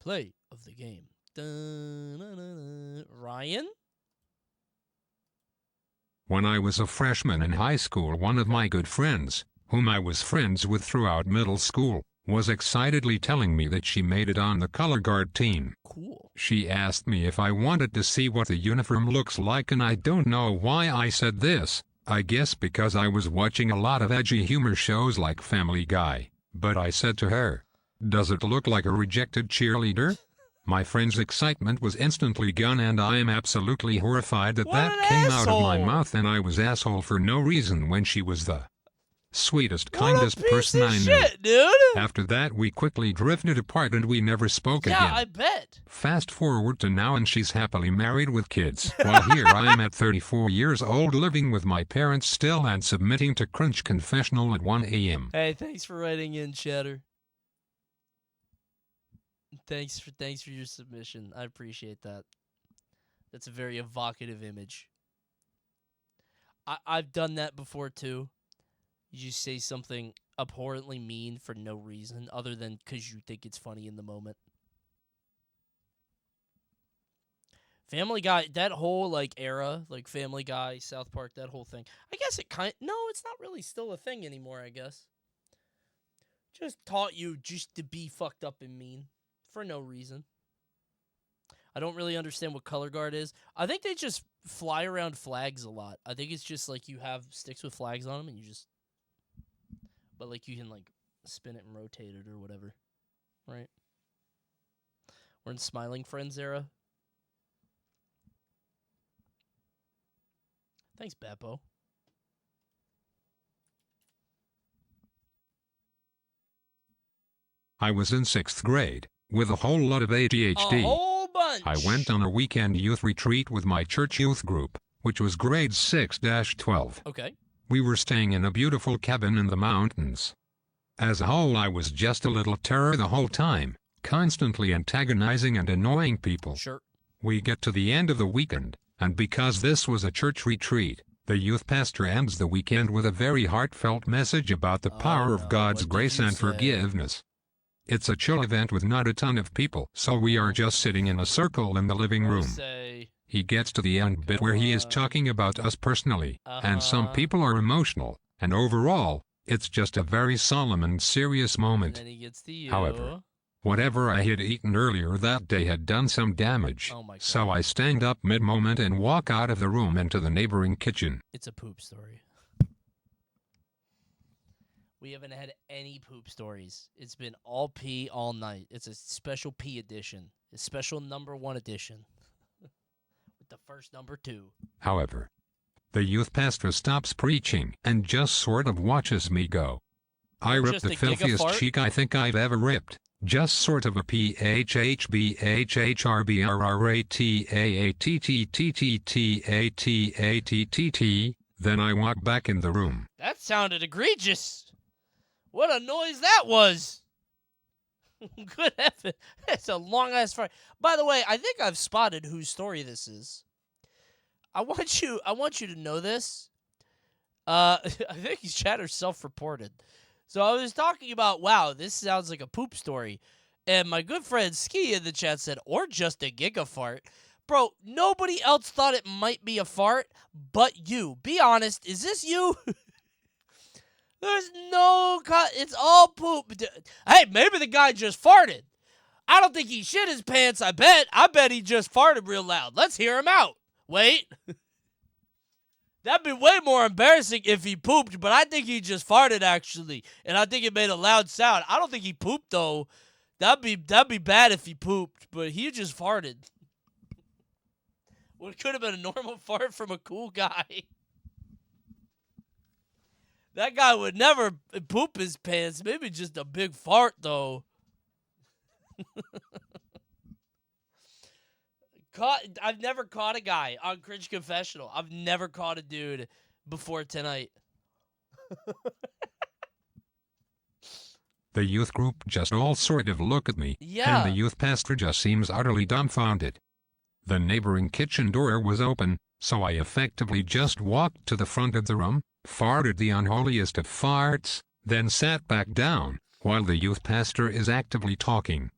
Speaker 1: Play of the game. Dun-dun-dun-dun. Ryan?
Speaker 8: When I was a freshman in high school, one of my good friends, whom I was friends with throughout middle school, was excitedly telling me that she made it on the color guard team.
Speaker 1: Cool.
Speaker 8: She asked me if I wanted to see what the uniform looks like, and I don't know why I said this. I guess because I was watching a lot of edgy humor shows like Family Guy. But I said to her, "Does it look like a rejected cheerleader?" My friend's excitement was instantly gone, and I am absolutely horrified that
Speaker 1: What an
Speaker 8: came out of my
Speaker 1: asshole.
Speaker 8: mouth, and I was asshole for no reason when she was the sweetest,
Speaker 1: What
Speaker 8: kindest
Speaker 1: a piece
Speaker 8: person
Speaker 1: of
Speaker 8: I knew.
Speaker 1: shit, dude.
Speaker 8: After that, we quickly drifted apart and we never spoke
Speaker 1: Yeah,
Speaker 8: again.
Speaker 1: I bet.
Speaker 8: Fast forward to now, and she's happily married with kids. While here I am at 34 years old, living with my parents still and submitting to Cringe Confessional at 1 a.m.
Speaker 1: Hey, thanks for writing in, Chatter. Thanks for your submission. I appreciate that. That's a very evocative image. I've done that before too. You just say something abhorrently mean for no reason other than because you think it's funny in the moment. Family Guy, that whole like era, like Family Guy, South Park, that whole thing. I guess no, it's not really still a thing anymore, I guess. Just taught you just to be fucked up and mean for no reason. I don't really understand what color guard is. I think they just fly around flags a lot. I think it's just like you have sticks with flags on them and you just, but like you can like spin it and rotate it or whatever, right? We're in Smiling Friends era. Thanks, Beppo.
Speaker 8: I was in 6th grade, with a whole lot of ADHD.
Speaker 1: A whole bunch!
Speaker 8: I went on a weekend youth retreat with my church youth group, which was grades 6-12.
Speaker 1: Okay.
Speaker 8: We were staying in a beautiful cabin in the mountains. As a whole, I was just a little terror the whole time, constantly antagonizing and annoying people.
Speaker 1: Sure.
Speaker 8: We get to the end of the weekend, and because this was a church retreat, the youth pastor ends the weekend with a very heartfelt message about the power of God's grace and forgiveness. It's a chill event with not a ton of people, so we are just sitting in a circle in the living room. He gets to the end bit where he is talking about us personally, and some people are emotional, and overall, it's just a very solemn and serious moment.
Speaker 1: And then he gets to you.
Speaker 8: However, whatever I had eaten earlier that day had done some damage, so I stand up mid-moment and walk out of the room into the neighboring kitchen.
Speaker 1: It's a poop story. We haven't had any poop stories. It's been all pee all night. It's a special pee edition. A special number 1 edition. With the first number 2.
Speaker 8: However, the youth pastor stops preaching and just sort of watches me go. I ripped the filthiest cheek I think I've ever ripped. Just sort of a PHHBHHRBRRATAATTTTATTATTT. Then I walk back in the room.
Speaker 1: That sounded egregious. What a noise that was. Good heaven. It's a long-ass fart. By the way, I think I've spotted whose story this is. I want you to know this. I think his chatter's self-reported. So I was talking about, wow, this sounds like a poop story. And my good friend Ski in the chat said, or just a gigafart. Bro, nobody else thought it might be a fart but you. Be honest, is this you? There's no it's all poop. Hey, maybe the guy just farted. I don't think he shit his pants, I bet. I bet he just farted real loud. Let's hear him out. Wait. That'd be way more embarrassing if he pooped, but I think he just farted, actually. And I think it made a loud sound. I don't think he pooped, though. That'd be bad if he pooped, but he just farted. Well, it could have been a normal fart from a cool guy. That guy would never poop his pants. Maybe just a big fart, though. I've never caught a guy on Cringe Confessional. I've never caught a dude before tonight.
Speaker 8: The youth group just all sort of look at me,
Speaker 1: yeah.
Speaker 8: And the youth pastor just seems utterly dumbfounded. The neighboring kitchen door was open, so I effectively just walked to the front of the room, farted the unholiest of farts, then sat back down, while the youth pastor is actively talking.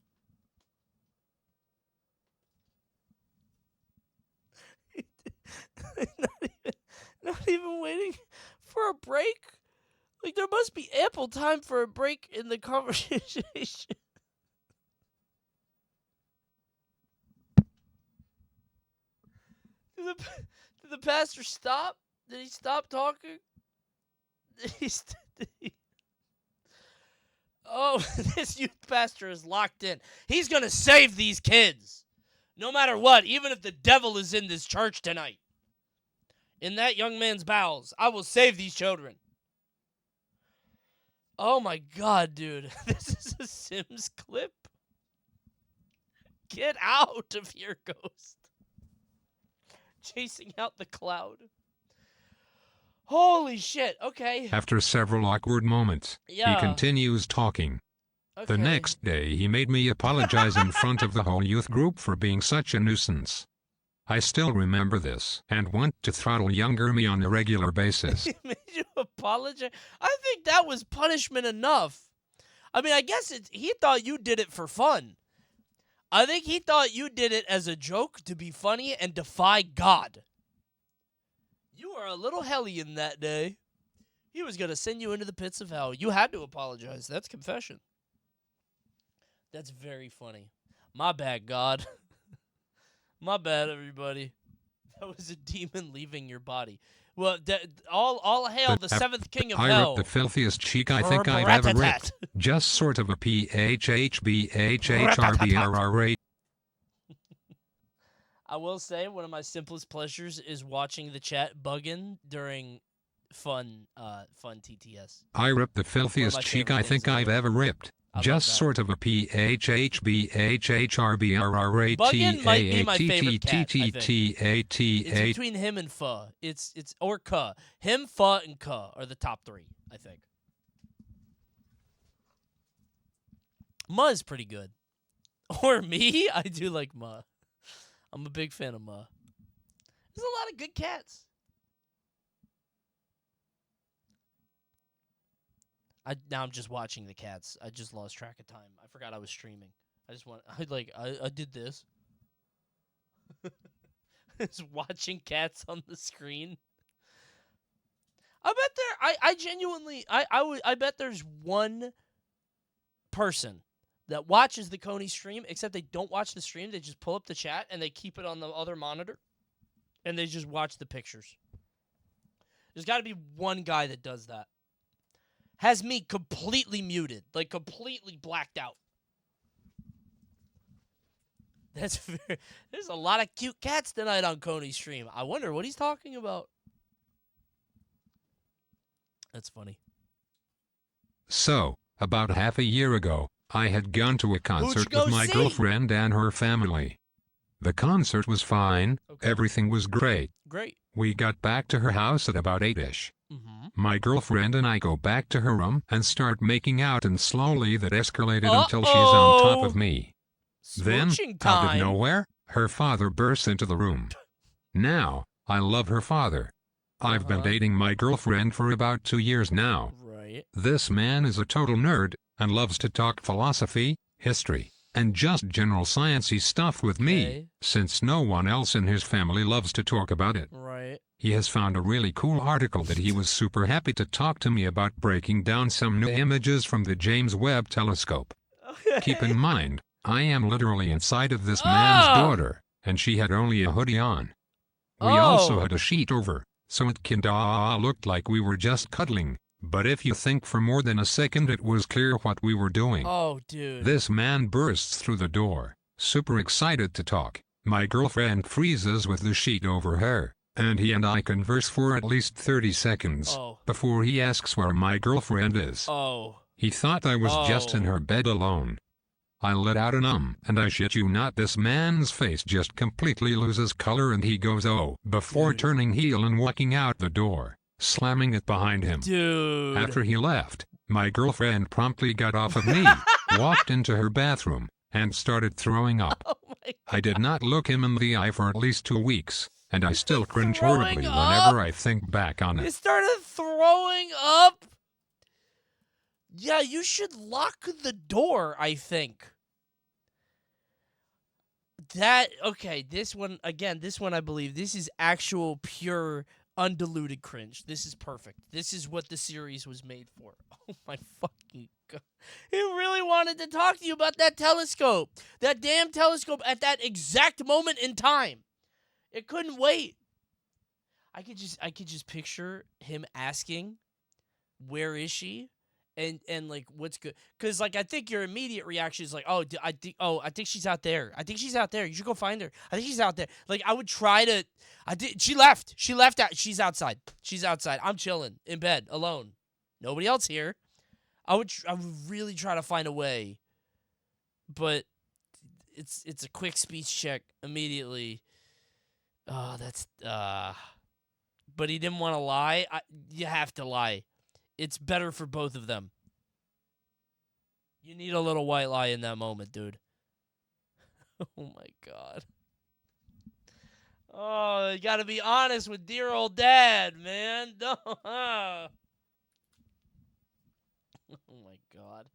Speaker 1: not even waiting for a break? Like, there must be ample time for a break in the conversation. Did the pastor stop? Did he stop talking? Oh, this youth pastor is locked in. He's going to save these kids. No matter what, even if the devil is in this church tonight. In that young man's bowels, I will save these children. Oh my God, dude. This is a Sims clip. Get out of here, Ghost. Chasing out the cloud. Holy shit, okay.
Speaker 8: After several awkward moments,
Speaker 1: Yeah.
Speaker 8: he continues talking.
Speaker 1: Okay.
Speaker 8: The next day he made me apologize in front of the whole youth group for being such a nuisance. I still remember this and want to throttle younger me on a regular basis.
Speaker 1: He made you apologize? I think that was punishment enough. I mean, I guess he thought you did it for fun. I think he thought you did it as a joke to be funny and defy God. You were a little hellion that day. He was going to send you into the pits of hell. You had to apologize. That's confession. That's very funny. My bad, God. My bad, everybody. That was a demon leaving your body. Well, all hail the seventh king of
Speaker 8: I
Speaker 1: hell.
Speaker 8: ripped the filthiest cheek I think I've ever ripped. Just sort of a PHHBHHRBRR.
Speaker 1: I will say one of my simplest pleasures is watching the chat bugging during fun TTS.
Speaker 8: I ripped the filthiest cheek I think I've ever ripped. Just sort of a PHHBHHRBRR.
Speaker 1: Buggin might be my favorite cat, I think. It's between him and Pho. It's or Kuh. Him, Pho, and Kuh are the top three, I think. Ma is pretty good. Or me? I do like Ma. I'm a big fan of Ma. There's a lot of good cats. Now I'm just watching the cats. I just lost track of time. I forgot I was streaming. I did this. Just watching cats on the screen. I bet I genuinely I bet there's one person that watches the Coney stream, except they don't watch the stream. They just pull up the chat and they keep it on the other monitor, and they just watch the pictures. There's got to be one guy that does that. Has me completely muted, like completely blacked out. There's a lot of cute cats tonight on Coney's stream. I wonder what he's talking about. That's funny.
Speaker 8: So, about half a year ago, I had gone to a concert with my girlfriend and her family. The concert was fine. Okay. Everything was great.
Speaker 1: Great.
Speaker 8: We got back to her house at about 8-ish. My girlfriend and I go back to her room and start making out, and slowly that escalated until she's on top of me. Then, out of nowhere, her father bursts into the room. Now, I love her father. I've been dating my girlfriend for about 2 years now.
Speaker 1: Right.
Speaker 8: This man is a total nerd and loves to talk philosophy, history, and just general sciencey stuff with me, since no one else in his family loves to talk about it.
Speaker 1: Right.
Speaker 8: He has found a really cool article that he was super happy to talk to me about, breaking down some new images from the James Webb Telescope. Keep in mind, I am literally inside of this man's daughter, and she had only a hoodie on. We also had a sheet over, so it kinda looked like we were just cuddling. But if you think for more than a second, it was clear what we were doing.
Speaker 1: Oh, dude.
Speaker 8: This man bursts through the door, super excited to talk. My girlfriend freezes with the sheet over her, and he and I converse for at least 30 seconds before he asks where my girlfriend is. He thought I was just in her bed alone. I let out an and I shit you not, this man's face just completely loses color and he goes before turning heel and walking out the door, slamming it behind him.
Speaker 1: Dude.
Speaker 8: After he left, my girlfriend promptly got off of me, walked into her bathroom, and started throwing up. I did not look him in the eye for at least 2 weeks, and I still cringe horribly whenever I think back on it.
Speaker 1: He started throwing up? Yeah, you should lock the door, I think. This one I believe, this is actual pure undiluted cringe. This is perfect. This is what the series was made for. Oh my fucking god. He really wanted to talk to you about that telescope. That damn telescope at that exact moment in time. It couldn't wait. I could just picture him asking, "Where is she?" And like, what's good? Because like, I think your immediate reaction is like, I think she's out there. I think she's out there. You should go find her. I think she's out there. Like, I would try to. She left. She left out. She's outside. She's outside. I'm chilling in bed alone. Nobody else here. I would really try to find a way. But it's a quick speech check immediately. Oh, that's But he didn't want to lie. You have to lie. It's better for both of them. You need a little white lie in that moment, dude. Oh, my God. Oh, you got to be honest with dear old dad, man. No. Oh, my God.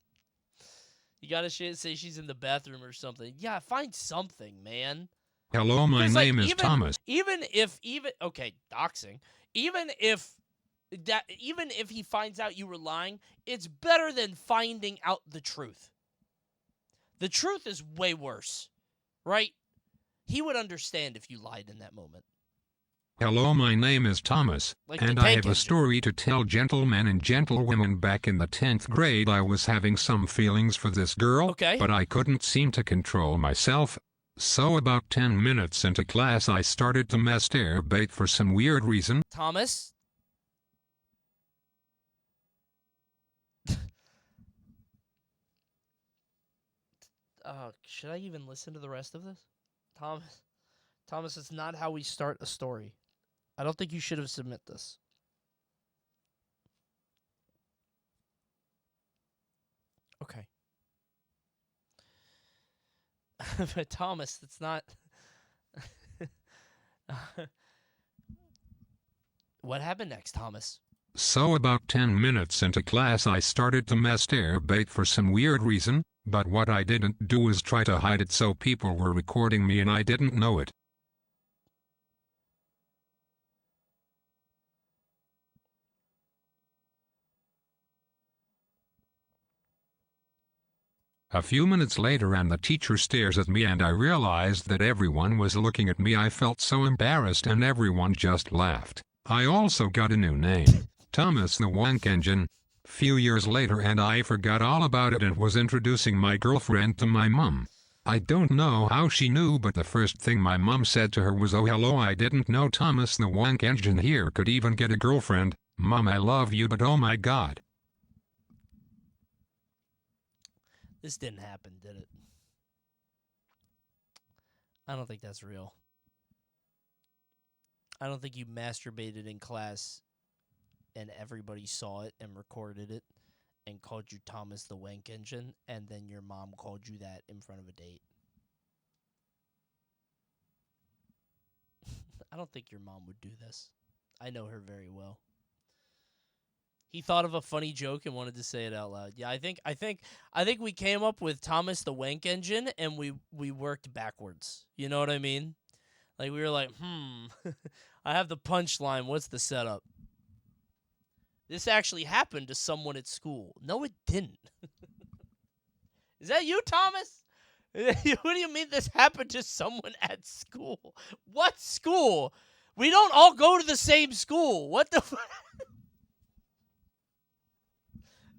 Speaker 1: You got to say she's in the bathroom or something. Yeah, find something, man.
Speaker 8: Hello, my name is Thomas.
Speaker 1: Okay, doxing. Even if he finds out you were lying, it's better than finding out the truth. The truth is way worse, right? He would understand if you lied in that moment.
Speaker 8: Hello, my name is Thomas,
Speaker 1: Like
Speaker 8: and
Speaker 1: the
Speaker 8: I
Speaker 1: tank
Speaker 8: have a
Speaker 1: engine.
Speaker 8: story to tell gentlemen and gentlewomen. Back in the 10th grade, I was having some feelings for this girl,
Speaker 1: Okay.
Speaker 8: but I couldn't seem to control myself. So about 10 minutes into class, I started to masturbate for some weird reason.
Speaker 1: Thomas? Should I even listen to the rest of this? Thomas, it's not how we start a story. I don't think you should have submit this. Okay. But Thomas, it's not... What happened next, Thomas?
Speaker 8: So about 10 minutes into class, I started to masturbate for some weird reason, but what I didn't do was try to hide it, so people were recording me and I didn't know it. A few minutes later, and the teacher stares at me, and I realized that everyone was looking at me. I felt so embarrassed, and everyone just laughed. I also got a new name, Thomas the Wank Engine. Few years later, and I forgot all about it and was introducing my girlfriend to my mom. I don't know how she knew, but the first thing my mom said to her was, "Oh, hello, I didn't know Thomas the Wank Engine here could even get a girlfriend. Mom, I love you, but oh my God."
Speaker 1: This didn't happen, did it? I don't think that's real. I don't think you masturbated in class and everybody saw it and recorded it and called you Thomas the Wank Engine, and then your mom called you that in front of a date. I don't think your mom would do this. I know her very well. He thought of a funny joke and wanted to say it out loud. Yeah, I think we came up with Thomas the Wank Engine and we worked backwards. You know what I mean? Like we were like, I have the punchline. What's the setup? This actually happened to someone at school. No, it didn't. Is that you, Thomas? What do you mean this happened to someone at school? What school? We don't all go to the same school. What the fuck?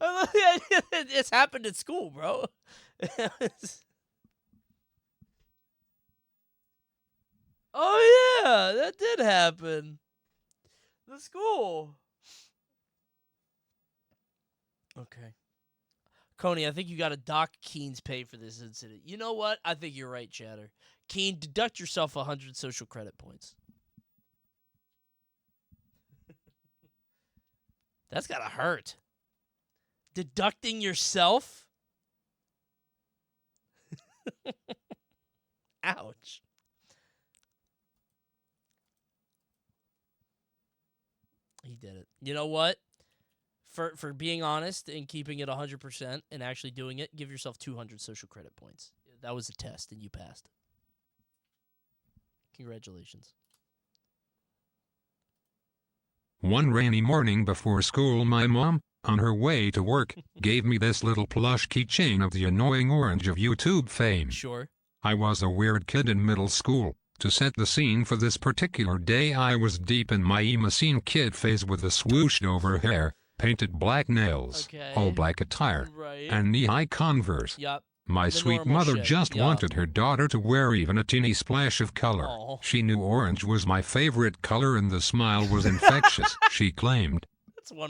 Speaker 1: It's happened at school, bro. Oh, yeah, that did happen. The school. Okay. Coney, I think you got to dock Keen's pay for this incident. You know what? I think you're right, Chatter. Keen, deduct yourself 100 social credit points. That's got to hurt. Deducting yourself? Ouch. He did it. You know what? For being honest and keeping it 100% and actually doing it, give yourself 200 social credit points. That was a test and you passed. Congratulations.
Speaker 8: One rainy morning before school, my mom, on her way to work, gave me this little plush keychain of the annoying orange of YouTube fame.
Speaker 1: Sure.
Speaker 8: I was a weird kid in middle school. To set the scene for this particular day, I was deep in my emo scene kid phase with a swooshed over hair, painted black nails, all black attire, and knee-high Converse.
Speaker 1: Yup.
Speaker 8: My sweet mother just wanted her daughter to wear even a teeny splash of color.
Speaker 1: Aww.
Speaker 8: She knew orange was my favorite color and the smile was infectious, she claimed.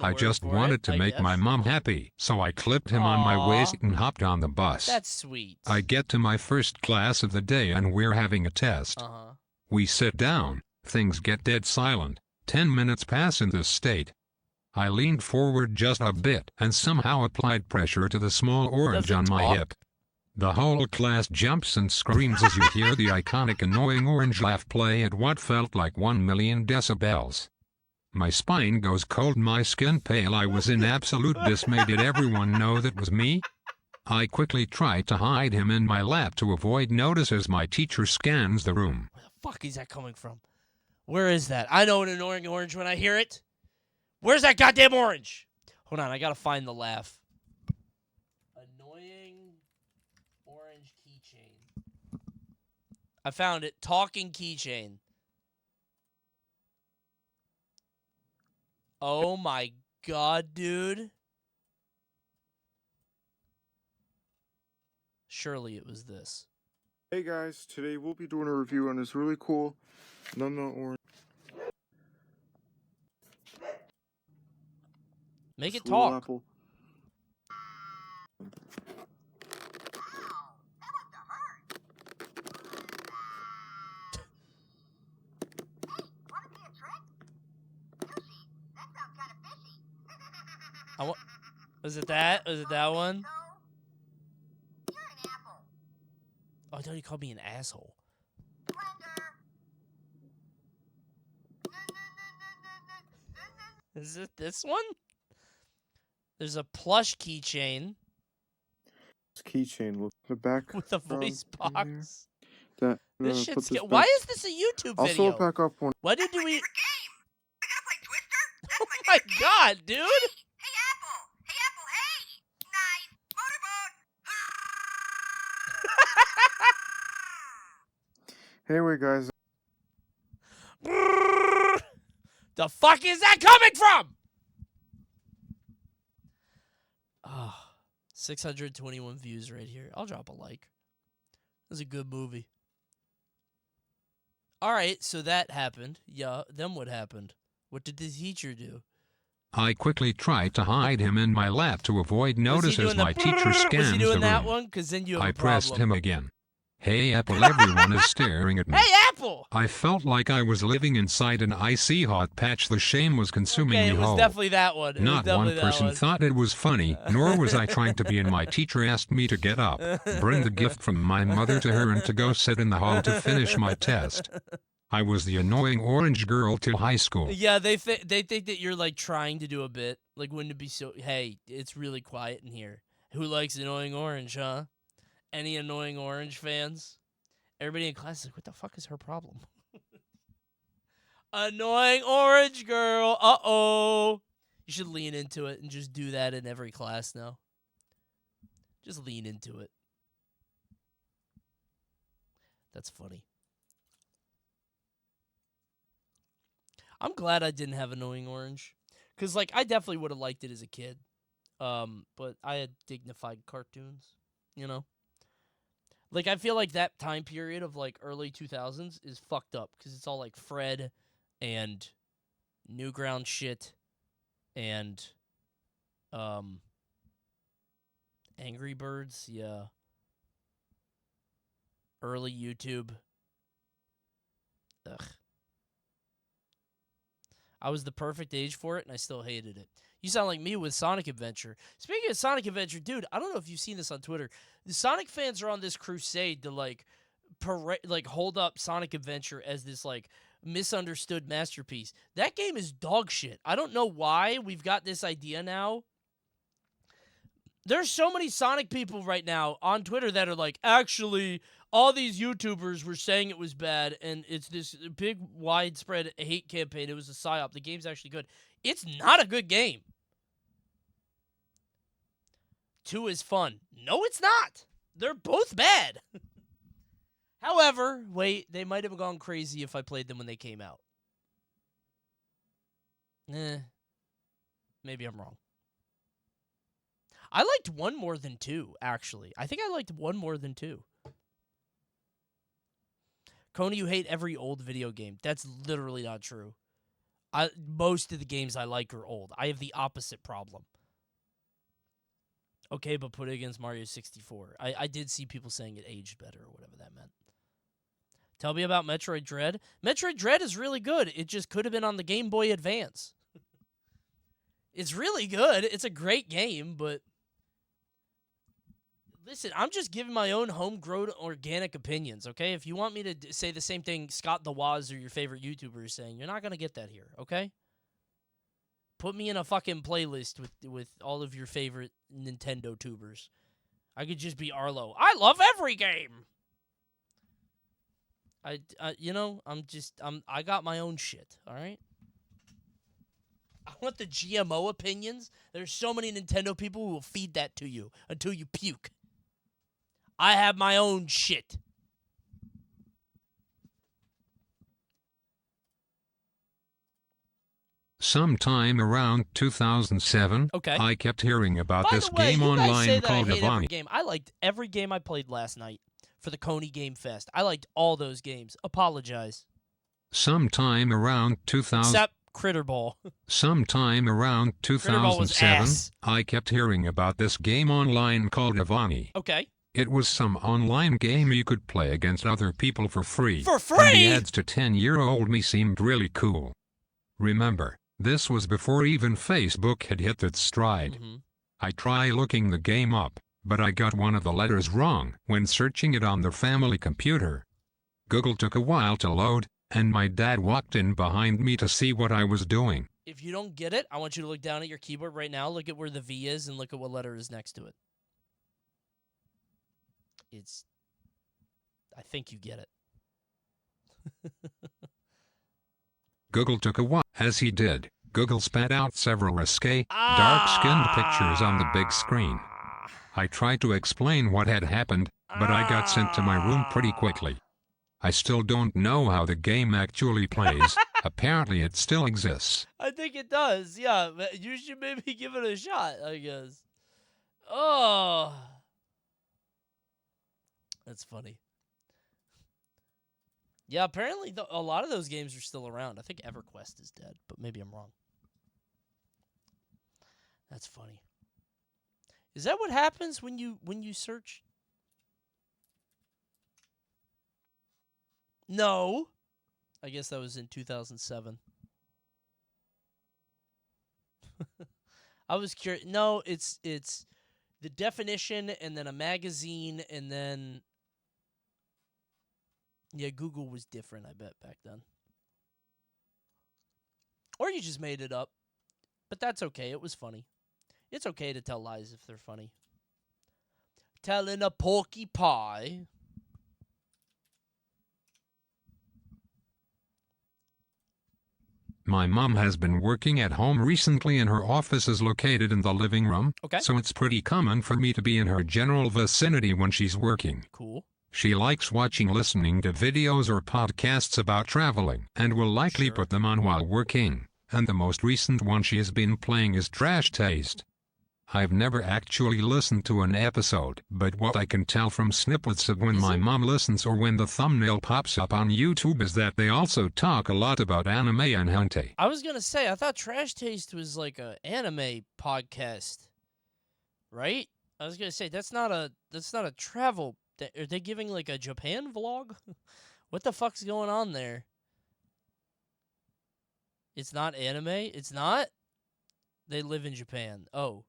Speaker 8: I just wanted to make my mom happy, so I clipped him on my waist and hopped on the bus.
Speaker 1: That's sweet.
Speaker 8: I get to my first class of the day and we're having a test. We sit down, things get dead silent. 10 minutes pass in this state. I leaned forward just a bit and somehow applied pressure to the small orange on my hip. The whole class jumps and screams as you hear the iconic annoying orange laugh play at what felt like 1 million decibels. My spine goes cold, my skin pale. I was in absolute dismay. Did everyone know that was me? I quickly tried to hide him in my lap to avoid notice as my teacher scans the room.
Speaker 1: Where the fuck is that coming from? Where is that? I know an annoying orange when I hear it. Where's that goddamn orange? Hold on, I gotta find the laugh. Annoying orange keychain. I found it. Talking keychain. Oh my god, dude. Surely it was this.
Speaker 9: Hey guys, today we'll be doing a review on this really cool Num Nut Orange.
Speaker 1: Make it
Speaker 9: Swirl
Speaker 1: talk.
Speaker 9: apple.
Speaker 1: Was it that? Was it that one? Oh, I thought he called me an asshole. Is it this one? There's a plush keychain.
Speaker 9: This keychain, look the back
Speaker 1: with a voice box.
Speaker 9: That
Speaker 1: This shit's
Speaker 9: this
Speaker 1: why
Speaker 9: back.
Speaker 1: is this a YouTube
Speaker 9: I'll
Speaker 1: video?
Speaker 9: sew it back up one.
Speaker 1: Why did we? Oh my god, dude!
Speaker 9: Hey, wait, guys.
Speaker 1: The fuck is that coming from? Oh, 621 views right here. I'll drop a like. It was a good movie. All right, so that happened. Yeah, then what happened? What did the teacher do?
Speaker 8: I quickly tried to hide him in my lap to avoid notice as my teacher scans
Speaker 1: Was he doing
Speaker 8: the
Speaker 1: that
Speaker 8: room.
Speaker 1: one? Because then you have
Speaker 8: I
Speaker 1: a problem.
Speaker 8: pressed him again. Hey Apple, everyone is staring at me.
Speaker 1: Hey Apple!
Speaker 8: I felt like I was living inside an icy hot patch. The shame was consuming
Speaker 1: Okay,
Speaker 8: me
Speaker 1: it was
Speaker 8: whole.
Speaker 1: definitely that one. It
Speaker 8: Not
Speaker 1: was
Speaker 8: one
Speaker 1: definitely that
Speaker 8: person
Speaker 1: one.
Speaker 8: thought it was funny, nor was I trying to be, and my teacher asked me to get up, bring the gift from my mother to her, and to go sit in the hall to finish my test. I was the annoying orange girl to high school.
Speaker 1: Yeah, they think that you're like trying to do a bit. Like, wouldn't it be so? Hey, it's really quiet in here. Who likes annoying orange, huh? Any annoying orange fans? Everybody in class is like, what the fuck is her problem? Annoying orange girl. Uh-oh. You should lean into it and just do that in every class now. Just lean into it. That's funny. I'm glad I didn't have annoying orange. Because, like, I definitely would have liked it as a kid. But I had dignified cartoons, you know? Like, I feel like that time period of, like, early 2000s is fucked up. Because it's all, like, Fred and Newground shit and, Angry Birds, yeah. Early YouTube. Ugh. I was the perfect age for it, and I still hated it. You sound like me with Sonic Adventure. Speaking of Sonic Adventure, dude, I don't know if you've seen this on Twitter. The Sonic fans are on this crusade to, like, hold up Sonic Adventure as this, like, misunderstood masterpiece. That game is dog shit. I don't know why we've got this idea now. There's so many Sonic people right now on Twitter that are like, actually, all these YouTubers were saying it was bad, and it's this big, widespread hate campaign. It was a psyop. The game's actually good. It's not a good game. 2 is fun. No, it's not. They're both bad. However, wait, they might have gone crazy if I played them when they came out. Maybe I'm wrong. I liked 1 more than 2, actually. I think I liked 1 more than 2. Coney, you hate every old video game. That's literally not true. Most of the games I like are old. I have the opposite problem. Okay, but put it against Mario 64. I did see people saying it aged better or whatever that meant. Tell me about Metroid Dread. Metroid Dread is really good. It just could have been on the Game Boy Advance. It's really good. It's a great game, but... Listen, I'm just giving my own homegrown organic opinions, okay? If you want me to say the same thing Scott the Woz or your favorite YouTuber is saying, you're not going to get that here, okay? Put me in a fucking playlist with all of your favorite Nintendo tubers. I could just be Arlo. I love every game! I got my own shit, all right? I want the GMO opinions. There's so many Nintendo people who will feed that to you until you puke. I have my own shit.
Speaker 8: Sometime around 2007,
Speaker 1: Okay.
Speaker 8: I kept hearing about
Speaker 1: By
Speaker 8: this
Speaker 1: the way,
Speaker 8: game
Speaker 1: you guys say
Speaker 8: online
Speaker 1: that
Speaker 8: called
Speaker 1: I hate every
Speaker 8: Avani.
Speaker 1: game. I liked every game I played last night for the Coney Game Fest. I liked all those games. Apologize.
Speaker 8: Sometime around 2000.
Speaker 1: Except Critter Ball.
Speaker 8: Sometime around
Speaker 1: Critter Ball was
Speaker 8: 2007,
Speaker 1: ass.
Speaker 8: I kept hearing about this game online called Avani.
Speaker 1: Okay.
Speaker 8: It was some online game you could play against other people for free.
Speaker 1: For
Speaker 8: And
Speaker 1: free?
Speaker 8: the ads to 10-year-old me seemed really cool. Remember, this was before even Facebook had hit its stride. I tried looking the game up, but I got one of the letters wrong when searching it on the family computer. Google took a while to load, and my dad walked in behind me to see what I was doing.
Speaker 1: If you don't get it, I want you to look down at your keyboard right now. Look at where the V is and look at what letter is next to it. I think you get it.
Speaker 8: Google took a while. As he did, Google spat out several risque, dark-skinned pictures on the big screen. I tried to explain what had happened, but I got sent to my room pretty quickly. I still don't know how the game actually plays. Apparently it still exists.
Speaker 1: I think it does. Yeah, you should maybe give it a shot, I guess. Oh. That's funny. Yeah, apparently a lot of those games are still around. I think EverQuest is dead, but maybe I'm wrong. That's funny. Is that what happens when you search? No. I guess that was in 2007. I was curious. No, it's the definition and then a magazine and then yeah, Google was different, I bet, back then. Or you just made it up. But that's okay. It was funny. It's okay to tell lies if they're funny. Telling a porky pie.
Speaker 8: My mom has been working at home recently and her office is located in the living room.
Speaker 1: Okay.
Speaker 8: So it's pretty common for me to be in her general vicinity when she's working.
Speaker 1: Cool.
Speaker 8: She likes listening to videos or podcasts about traveling and will likely put them on while working. And the most recent one she has been playing is Trash Taste. I've never actually listened to an episode, but what I can tell from snippets of when my mom listens or when the thumbnail pops up on YouTube is that they also talk a lot about anime and hentai.
Speaker 1: I was going to say, I thought Trash Taste was like an anime podcast. Right? I was going to say, that's not a travel. Are they giving like a Japan vlog? What the fuck's going on there? It's not anime? It's not? They live in Japan. Oh.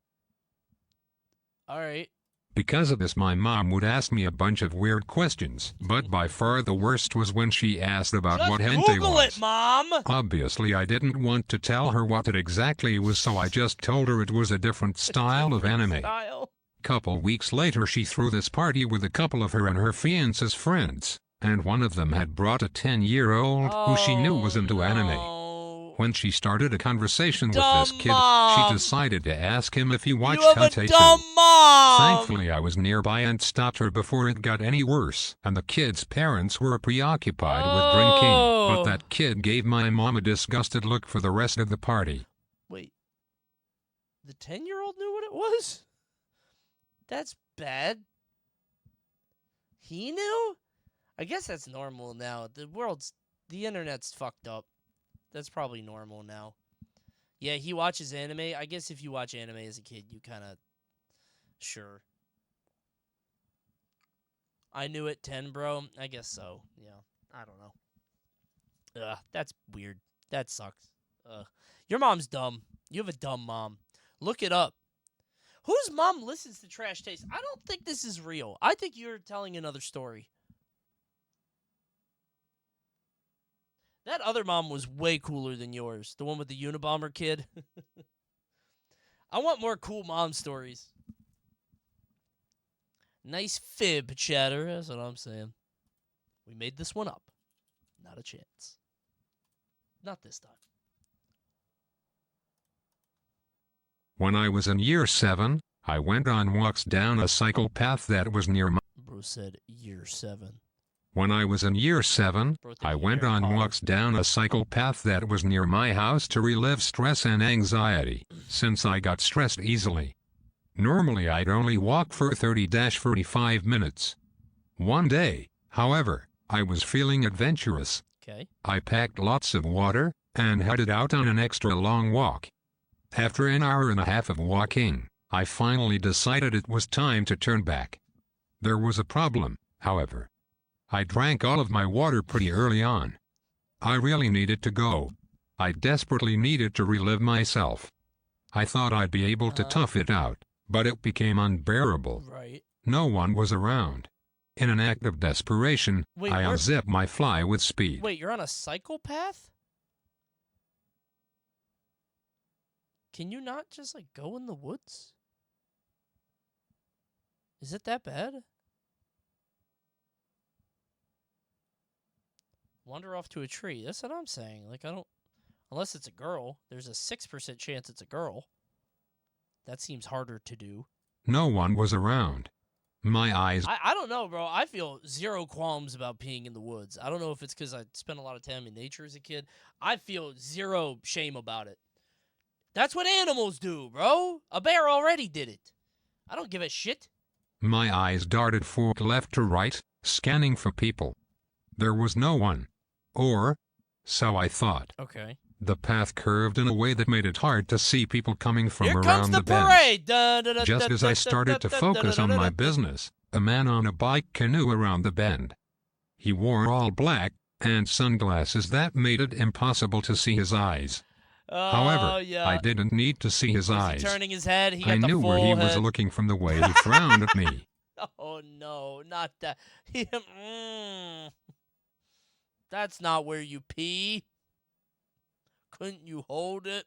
Speaker 1: All right.
Speaker 8: Because of this, my mom would ask me a bunch of weird questions, but by far the worst was when she asked about
Speaker 1: Just
Speaker 8: what hentai
Speaker 1: Google
Speaker 8: was.
Speaker 1: it, Mom!
Speaker 8: Obviously, I didn't want to tell her what it exactly was, so I just told her it was a different style of anime. Couple weeks later, she threw this party with a couple of her and her fiance's friends, and one of them had brought a 10-year-old who she knew was into anime. When she started a conversation with this kid, she decided to ask him if he watched hentai too. Thankfully, I was nearby and stopped her before it got any worse, and the kid's parents were preoccupied with drinking, but that kid gave my mom a disgusted look for the rest of the party.
Speaker 1: Wait. The 10-year-old knew what it was? That's bad. He knew? I guess that's normal now. The internet's fucked up. That's probably normal now. Yeah, he watches anime. I guess if you watch anime as a kid, you kind of... Sure. I knew it 10, bro. I guess so. Yeah. I don't know. Ugh, that's weird. That sucks. Your mom's dumb. You have a dumb mom. Look it up. Whose mom listens to Trash Taste? I don't think this is real. I think you're telling another story. That other mom was way cooler than yours. The one with the Unabomber kid. I want more cool mom stories. Nice fib, chatter. That's what I'm saying. We made this one up. Not a chance. Not this time.
Speaker 8: When I was in year 7, I went on walks down a cycle path that was near my...
Speaker 1: Bro said year 7.
Speaker 8: When I was in year 7, I went on walks down a cycle path that was near my house to relieve stress and anxiety, since I got stressed easily. Normally I'd only walk for 30-45 minutes. One day, however, I was feeling adventurous.
Speaker 1: Okay.
Speaker 8: I packed lots of water and headed out on an extra long walk. After an hour and a half of walking, I finally decided it was time to turn back. There was a problem, however. I drank all of my water pretty early on. I really needed to go. I desperately needed to relieve myself. I thought I'd be able to tough it out, but it became unbearable.
Speaker 1: Right.
Speaker 8: No one was around. In an act of desperation, I unzipped my fly with speed.
Speaker 1: Wait, you're on a psychopath? Can you not just, like, go in the woods? Is it that bad? Wander off to a tree. That's what I'm saying. Like, I don't... Unless it's a girl. There's a 6% chance it's a girl. That seems harder to do.
Speaker 8: No one was around. My eyes...
Speaker 1: I don't know, bro. I feel zero qualms about peeing in the woods. I don't know if it's because I spent a lot of time in nature as a kid. I feel zero shame about it. That's what animals do, bro. A bear already did it. I don't give a shit.
Speaker 8: My eyes darted fork left to right, scanning for people. There was no one. Or, so I thought.
Speaker 1: Okay.
Speaker 8: The path curved in a way that made it hard to see people coming from
Speaker 1: Here
Speaker 8: around
Speaker 1: comes the
Speaker 8: bend.
Speaker 1: parade.
Speaker 8: Just as I started to focus on my business, a man on a bike canoe around the bend. He wore all black, and sunglasses that made it impossible to see his eyes. However,
Speaker 1: yeah.
Speaker 8: I didn't need to see his eyes.
Speaker 1: He turning his head. He got
Speaker 8: I
Speaker 1: the
Speaker 8: knew where
Speaker 1: full
Speaker 8: he was
Speaker 1: head.
Speaker 8: looking from the way he frowned at me.
Speaker 1: Oh, no, not that. That's not where you pee. Couldn't you hold it?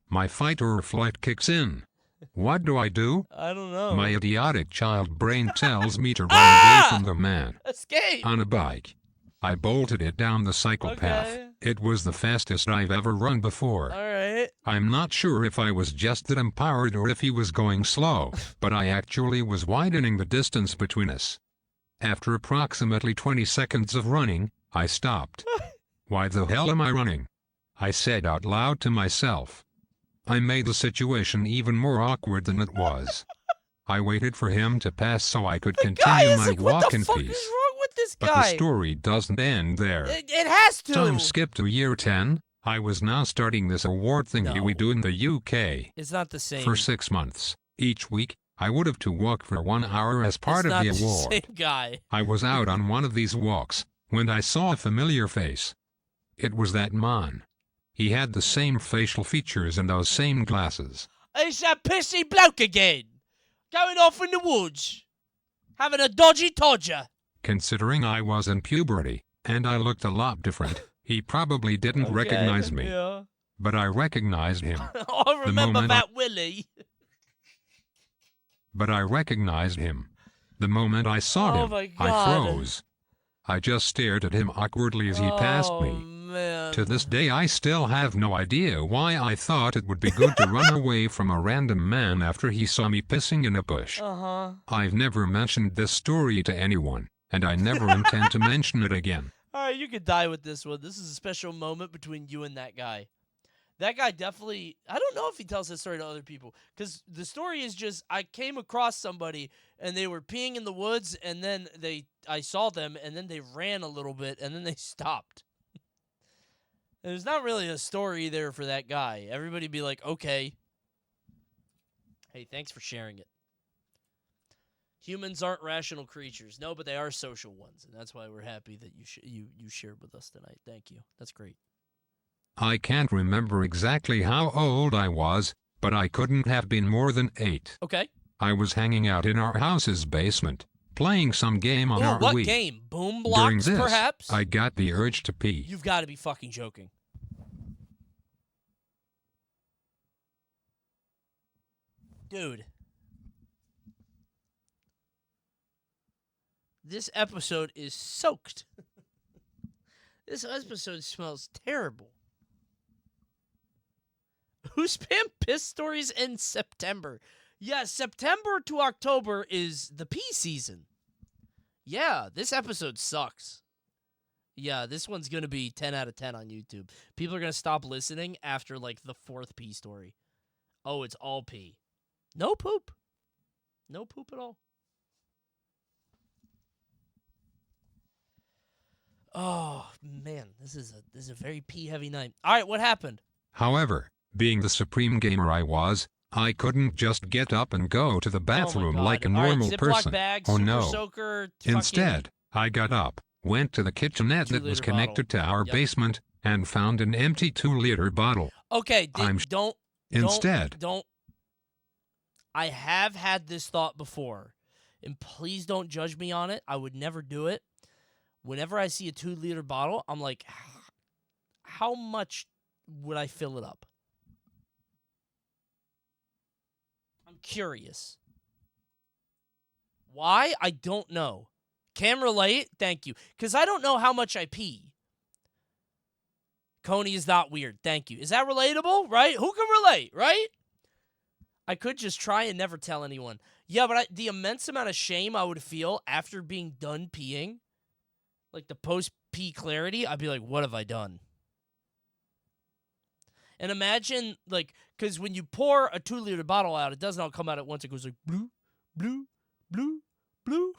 Speaker 8: My fight or flight kicks in. What do?
Speaker 1: I don't know.
Speaker 8: My idiotic child brain tells me to run away from the man.
Speaker 1: Escape!
Speaker 8: On a bike. I bolted it down the cycle path. It was the fastest I've ever run before.
Speaker 1: All right.
Speaker 8: I'm not sure if I was just that empowered or if he was going slow, but I actually was widening the distance between us. After approximately 20 seconds of running, I stopped. Why the hell am I running? I said out loud to myself. I made the situation even more awkward than it was. I waited for him to pass so I could continue my walk in
Speaker 1: peace. What the fuck is wrong with this guy?
Speaker 8: But the story doesn't end there.
Speaker 1: It has to.
Speaker 8: Time skip to year 10. I was now starting this award thingy we do in the UK.
Speaker 1: It's not the same.
Speaker 8: For 6 months. Each week, I would have to walk for 1 hour as part of the award.
Speaker 1: Same guy.
Speaker 8: I was out on one of these walks when I saw a familiar face. It was that man. He had the same facial features and those same glasses.
Speaker 1: It's that pissy bloke again. Going off in the woods. Having a dodgy todger.
Speaker 8: Considering I was in puberty, and I looked a lot different, he probably didn't recognize me.
Speaker 1: Yeah.
Speaker 8: But I recognized him.
Speaker 1: I remember that Willie.
Speaker 8: But I recognized him. The moment I saw him, I froze. I just stared at him awkwardly as he passed me.
Speaker 1: Man.
Speaker 8: To this day I still have no idea why I thought it would be good to run away from a random man after he saw me pissing in a bush. I've never mentioned this story to anyone, and I never intend to mention it again.
Speaker 1: Alright, you could die with this one. This is a special moment between you and that guy. That guy definitely... I don't know if he tells this story to other people. Because the story is just... I came across somebody, and they were peeing in the woods, and then I saw them, and then they ran a little bit, and then they stopped. There's not really a story there for that guy. Everybody be like, okay. Hey, thanks for sharing it. Humans aren't rational creatures. No, but they are social ones, and that's why we're happy that you shared with us tonight. Thank you. That's great.
Speaker 8: I can't remember exactly how old I was, but I couldn't have been more than 8.
Speaker 1: Okay.
Speaker 8: I was hanging out in our house's basement, playing some game on our Wii.
Speaker 1: What game? Boom Blocks,
Speaker 8: During this,
Speaker 1: perhaps?
Speaker 8: I got the urge to pee.
Speaker 1: You've got to be fucking joking. Dude. This episode is soaked. This episode smells terrible. Who spam piss stories in September? Yeah, September to October is the pee season. Yeah, this episode sucks. Yeah, this one's going to be 10 out of 10 on YouTube. People are going to stop listening after, like, the 4th pee story. Oh, it's all pee. No poop. No poop at all. Oh, man, this is a very pee-heavy night. All right, what happened?
Speaker 8: However, being the supreme gamer I was, I couldn't just get up and go to the bathroom like a normal person.
Speaker 1: Bag,
Speaker 8: Oh
Speaker 1: super
Speaker 8: no.
Speaker 1: Soaker,
Speaker 8: Instead, I got up, went to the kitchenette that was connected to our basement, and found an empty 2-liter bottle.
Speaker 1: Okay, don't. I have had this thought before, and please don't judge me on it. I would never do it. Whenever I see a 2-liter bottle, I'm like, how much would I fill it up? I'm curious. Why? I don't know. Can relate? Thank you. Because I don't know how much I pee. Coney is not weird. Thank you. Is that relatable? Right? Who can relate? Right? I could just try and never tell anyone. Yeah, but the immense amount of shame I would feel after being done peeing, like the post-pee clarity, I'd be like, what have I done? And imagine, like, because when you pour a 2-liter bottle out, it doesn't all come out at once. It goes like, blue, blue, blue, blue.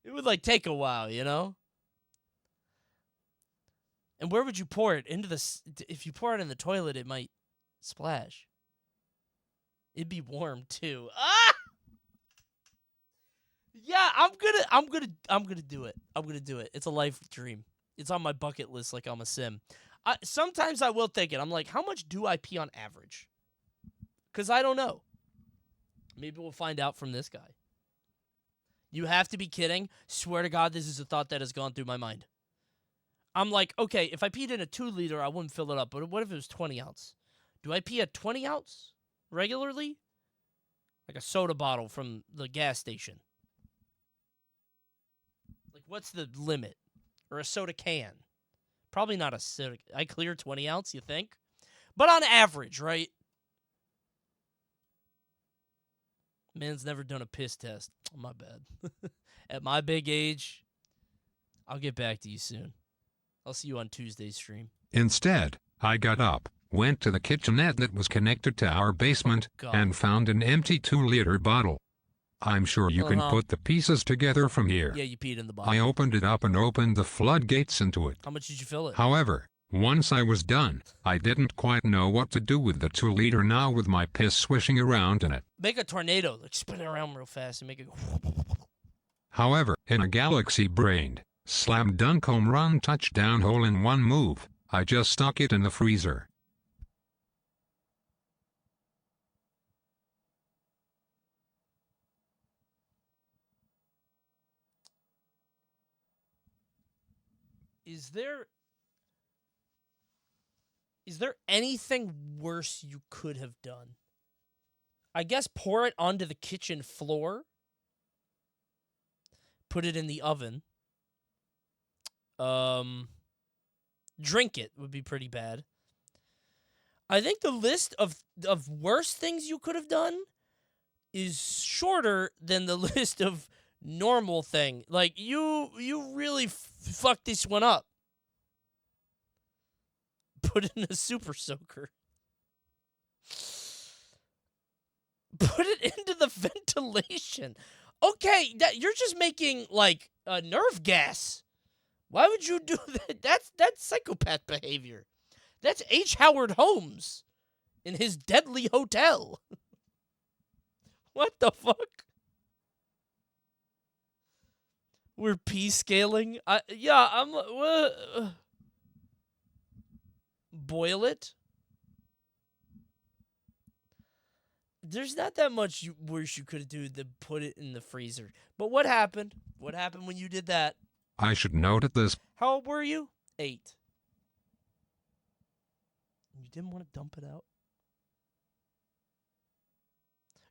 Speaker 1: It would, like, take a while, you know? And where would you pour it? If you pour it in the toilet, it might splash. It'd be warm, too. Ah! Yeah, I'm gonna do it. I'm gonna do it. It's a life dream. It's on my bucket list like I'm a sim. Sometimes I will think it. I'm like, how much do I pee on average? Because I don't know. Maybe we'll find out from this guy. You have to be kidding. Swear to God, this is a thought that has gone through my mind. I'm like, okay, if I peed in a 2-liter, I wouldn't fill it up. But what if it was 20 ounce? Do I pee a 20 ounce regularly? Like a soda bottle from the gas station. Like, what's the limit? Or a soda can? Probably not a soda. I clear 20 ounce, you think? But on average, right? Man's never done a piss test. Oh, my bad. At my big age, I'll get back to you soon. I'll see you on Tuesday's stream.
Speaker 8: Instead, I got up, went to the kitchenette that was connected to our basement, and found an empty 2-liter bottle. I'm sure you can put the pieces together from here.
Speaker 1: Yeah, you peed in the bottle.
Speaker 8: I opened it up and opened the floodgates into it.
Speaker 1: How much did you fill it?
Speaker 8: However, once I was done, I didn't quite know what to do with the 2-liter now with my piss swishing around in it.
Speaker 1: Make a tornado. Like, spin it around real fast and make it go.
Speaker 8: However, in a galaxy-brained, slam-dunk home run touchdown hole-in-one move, I just stuck it in the freezer.
Speaker 1: Is there anything worse you could have done? I guess pour it onto the kitchen floor. Put it in the oven. Drink it would be pretty bad. I think the list of worse things you could have done is shorter than the list of normal thing. Like, you really fucked this one up. Put it in a super soaker. Put it into the ventilation. Okay, you're just making, like, a nerve gas. Why would you do that? That's psychopath behavior. That's H. Howard Holmes in his deadly hotel. What the fuck? We're P-scaling? Yeah, I'm... boil it? There's not that much worse you could do than put it in the freezer. But what happened? What happened when you did that?
Speaker 8: I should note at this.
Speaker 1: How old were you? 8. You didn't want to dump it out?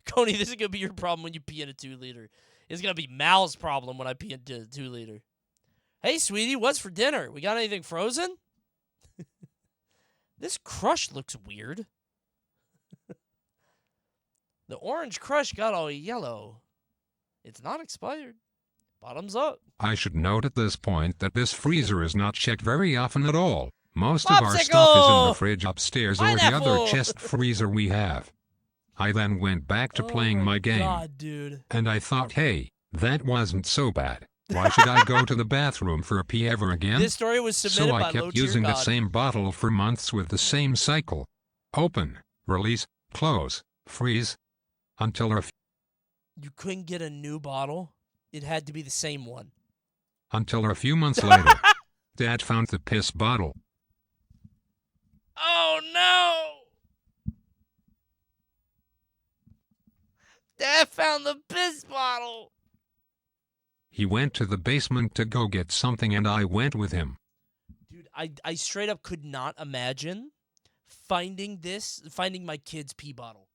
Speaker 1: Coney, this is going to be your problem when you pee in a 2-liter. It's going to be Mal's problem when I pee into a 2-liter. Hey, sweetie, what's for dinner? We got anything frozen? This crush looks weird. The orange crush got all yellow. It's not expired. Bottoms up.
Speaker 8: I should note at this point that this freezer is not checked very often at all. Most of our stuff is in the fridge upstairs or the other chest freezer we have. I then went back to playing my game.
Speaker 1: God, dude.
Speaker 8: And I thought, hey, that wasn't so bad. Why should I go to the bathroom for a pee ever again?
Speaker 1: This story was submitted
Speaker 8: so
Speaker 1: by
Speaker 8: I kept using the same bottle for months with the same cycle. Open, release, close, freeze. Until
Speaker 1: You couldn't get a new bottle? It had to be the same one.
Speaker 8: Until a few months later, Dad found the piss bottle.
Speaker 1: Oh, no! Dad found the piss bottle!
Speaker 8: He went to the basement to go get something and I went with him.
Speaker 1: Dude, I straight up could not imagine finding my kid's pee bottle.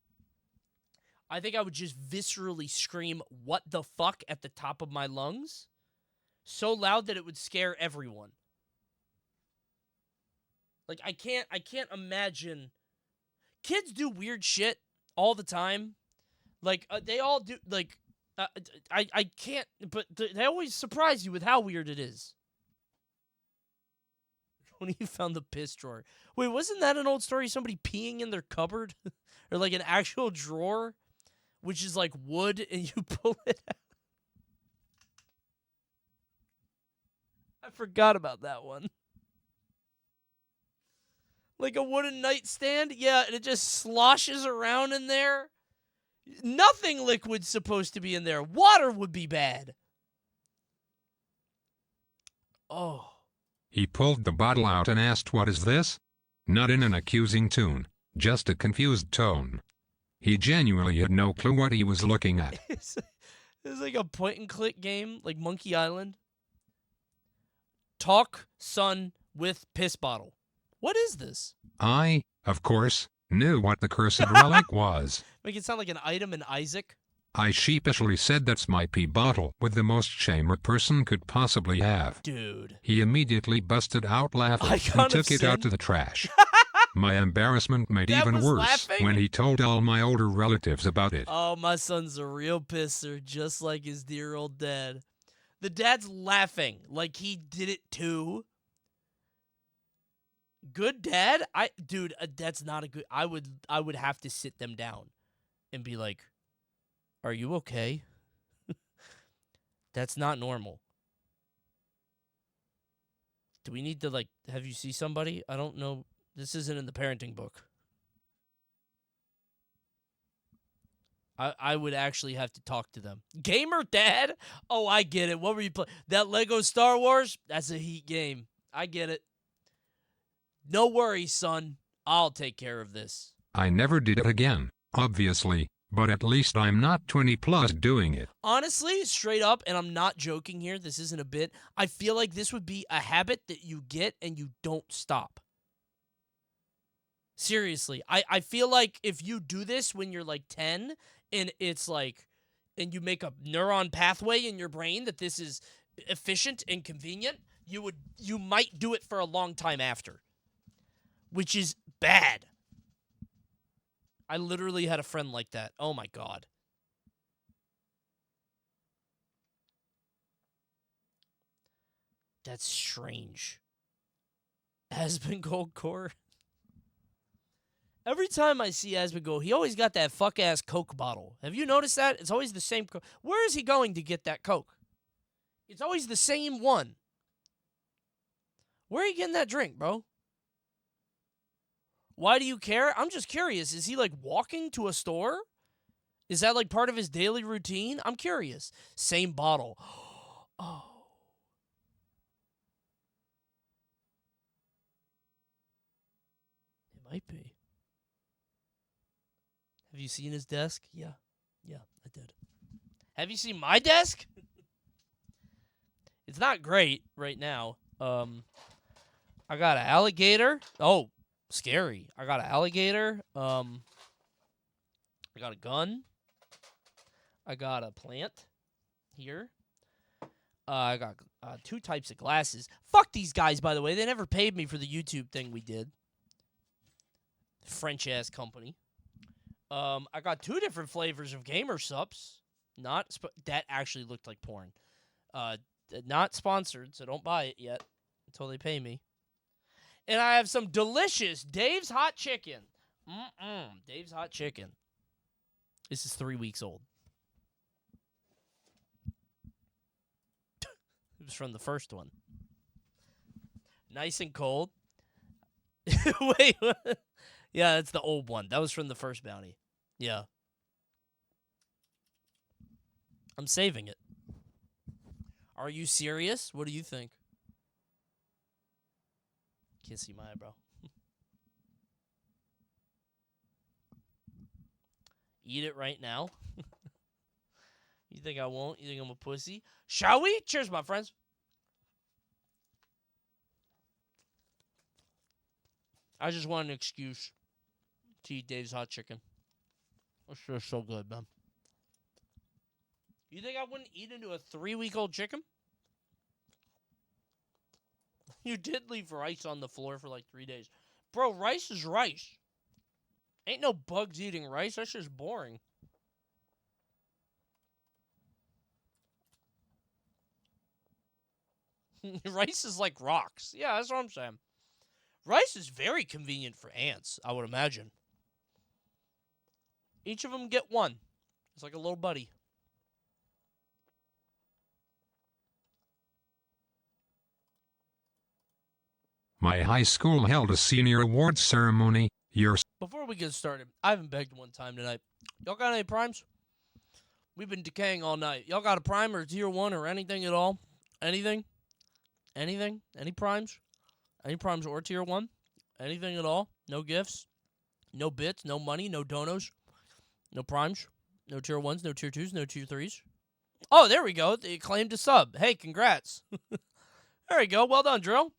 Speaker 1: I think I would just viscerally scream, "What the fuck?" at the top of my lungs. So loud that it would scare everyone. Like, I can't imagine. Kids do weird shit all the time. Like, they all do, like, I can't, but they always surprise you with how weird it is. When he found the piss drawer. Wait, wasn't that an old story? Somebody peeing in their cupboard? Or like an actual drawer? Which is like wood and you pull it out. I forgot about that one. Like a wooden nightstand? Yeah, and it just sloshes around in there. Nothing liquid's supposed to be in there. Water would be bad. Oh.
Speaker 8: He pulled the bottle out and asked, "What is this?" Not in an accusing tone, just a confused tone. He genuinely had no clue what he was looking at.
Speaker 1: It's like a point-and-click game, like Monkey Island. Talk, son, with piss bottle. What is this?
Speaker 8: I, of course, knew what the cursed relic was.
Speaker 1: Make it sound like an item in Isaac.
Speaker 8: I sheepishly said, "That's my pee bottle," with the most shame a person could possibly have.
Speaker 1: Dude.
Speaker 8: He immediately busted out laughing and took it out to the trash. My embarrassment made even worse when he told all my older relatives about it.
Speaker 1: Oh, my son's a real pisser, just like his dear old dad. The dad's laughing like he did it too. Good dad? Dude, that's not a good... I would have to sit them down and be like, "Are you okay?" That's not normal. Do we need to, like, have you see somebody? I don't know. This isn't in the parenting book. I would actually have to talk to them. Gamer dad? Oh, I get it. What were you playing? That Lego Star Wars? That's a heat game. I get it. No worries, son. I'll take care of this.
Speaker 8: I never did it again, obviously, but at least I'm not 20 plus doing it.
Speaker 1: Honestly, straight up, and I'm not joking here, this isn't a bit, I feel like this would be a habit that you get and you don't stop. Seriously, I feel like if you do this when you're like 10, and it's like, and you make a neuron pathway in your brain that this is efficient and convenient, you might do it for a long time after. Which is bad. I literally had a friend like that. Oh my God. That's strange. Asmongold Core. Every time I see Asmongold, he always got that fuck-ass Coke bottle. Have you noticed that? It's always the same Coke. Where is he going to get that Coke? It's always the same one. Where are you getting that drink, bro? Why do you care? I'm just curious. Is he, like, walking to a store? Is that, like, part of his daily routine? I'm curious. Same bottle. Oh. It might be. Have you seen his desk? Yeah. Yeah, I did. Have you seen my desk? It's not great right now. I got an alligator. Oh, scary. I got an alligator. I got a gun. I got a plant here. I got 2 types of glasses. Fuck these guys, by the way. They never paid me for the YouTube thing we did. French-ass company. I got 2 different flavors of gamer sups. That actually looked like porn. Not sponsored, so don't buy it yet until they pay me. And I have some delicious Dave's Hot Chicken. Dave's Hot Chicken. This is 3 weeks old. It was from the first one. Nice and cold. Wait, what? Yeah, that's the old one. That was from the first bounty. Yeah. I'm saving it. Are you serious? What do you think? Can't see my eyebrow. Eat it right now. You think I won't? You think I'm a pussy? Shall we? Cheers, my friends. I just want an excuse to eat Dave's Hot Chicken. It's just so good, man. You think I wouldn't eat into a 3-week-old chicken? You did leave rice on the floor for like 3 days. Bro, rice is rice. Ain't no bugs eating rice. That's just boring. Rice is like rocks. Yeah, that's what I'm saying. Rice is very convenient for ants, I would imagine. Each of them get one. It's like a little buddy.
Speaker 8: My high school held a senior awards ceremony.
Speaker 1: Before we get started, I haven't begged one time tonight. Y'all got any primes? We've been decaying all night. Y'all got a prime or a tier 1 or anything at all? Anything? Anything? Any primes? Any primes or tier 1? Anything at all? No gifts? No bits? No money? No donos? No primes? No tier 1s? No tier 2s? No tier 3s? Oh, there we go. They claimed a sub. Hey, congrats. There we go. Well done, Drill.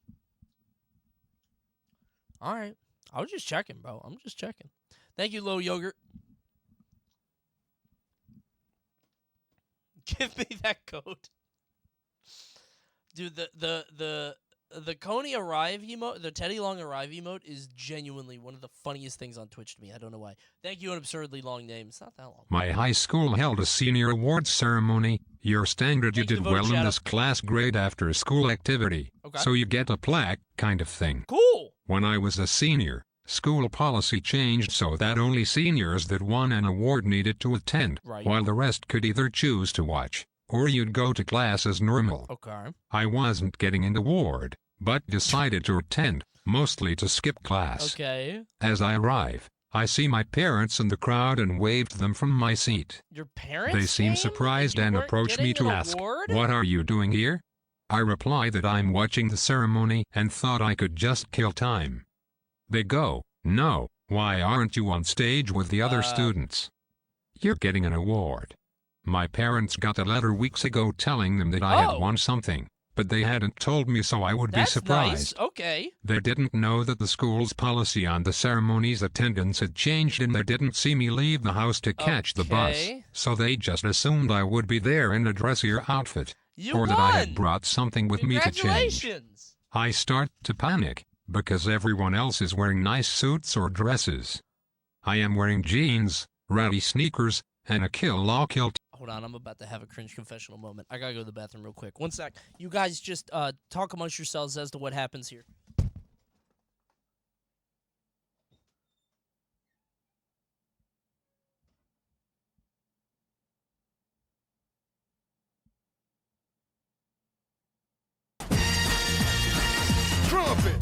Speaker 1: All right. I was just checking, bro. I'm just checking. Thank you, Low Yogurt. Give me that code. Dude, the Coney arrive emote, the Teddy Long arrive emote is genuinely one of the funniest things on Twitch to me. I don't know why. Thank you, an absurdly long name. It's not that long.
Speaker 8: My high school held a senior awards ceremony. Your standard, you did well in this class grade after school activity.
Speaker 1: Okay.
Speaker 8: So you get a plaque, kind of thing.
Speaker 1: Cool.
Speaker 8: When I was a senior, school policy changed so that only seniors that won an award needed to attend,
Speaker 1: Right.
Speaker 8: while the rest could either choose to watch, or you'd go to class as normal.
Speaker 1: Okay.
Speaker 8: I wasn't getting an award, but decided to attend, mostly to skip class.
Speaker 1: Okay.
Speaker 8: As I arrive, I see my parents in the crowd and waved them from my seat.
Speaker 1: Your parents?
Speaker 8: They seem surprised and approach me to ask, "What are you doing here?" I reply that I'm watching the ceremony and thought I could just kill time. They go, "No, why aren't you on stage with the other students? You're getting an award." My parents got a letter weeks ago telling them that I had won something, but they hadn't told me so I would be surprised.
Speaker 1: Nice. Okay.
Speaker 8: They didn't know that the school's policy on the ceremony's attendance had changed and they didn't see me leave the house to catch the bus, so they just assumed I would be there in a dressier outfit, or that I had brought something with me to change.
Speaker 1: Congratulations.
Speaker 8: I start to panic, because everyone else is wearing nice suits or dresses. I am wearing jeans, ratty sneakers, and a kill-all kilt.
Speaker 1: Hold on, I'm about to have a cringe confessional moment. I gotta go to the bathroom real quick. One sec. You guys just talk amongst yourselves as to what happens here.
Speaker 9: Trumpet!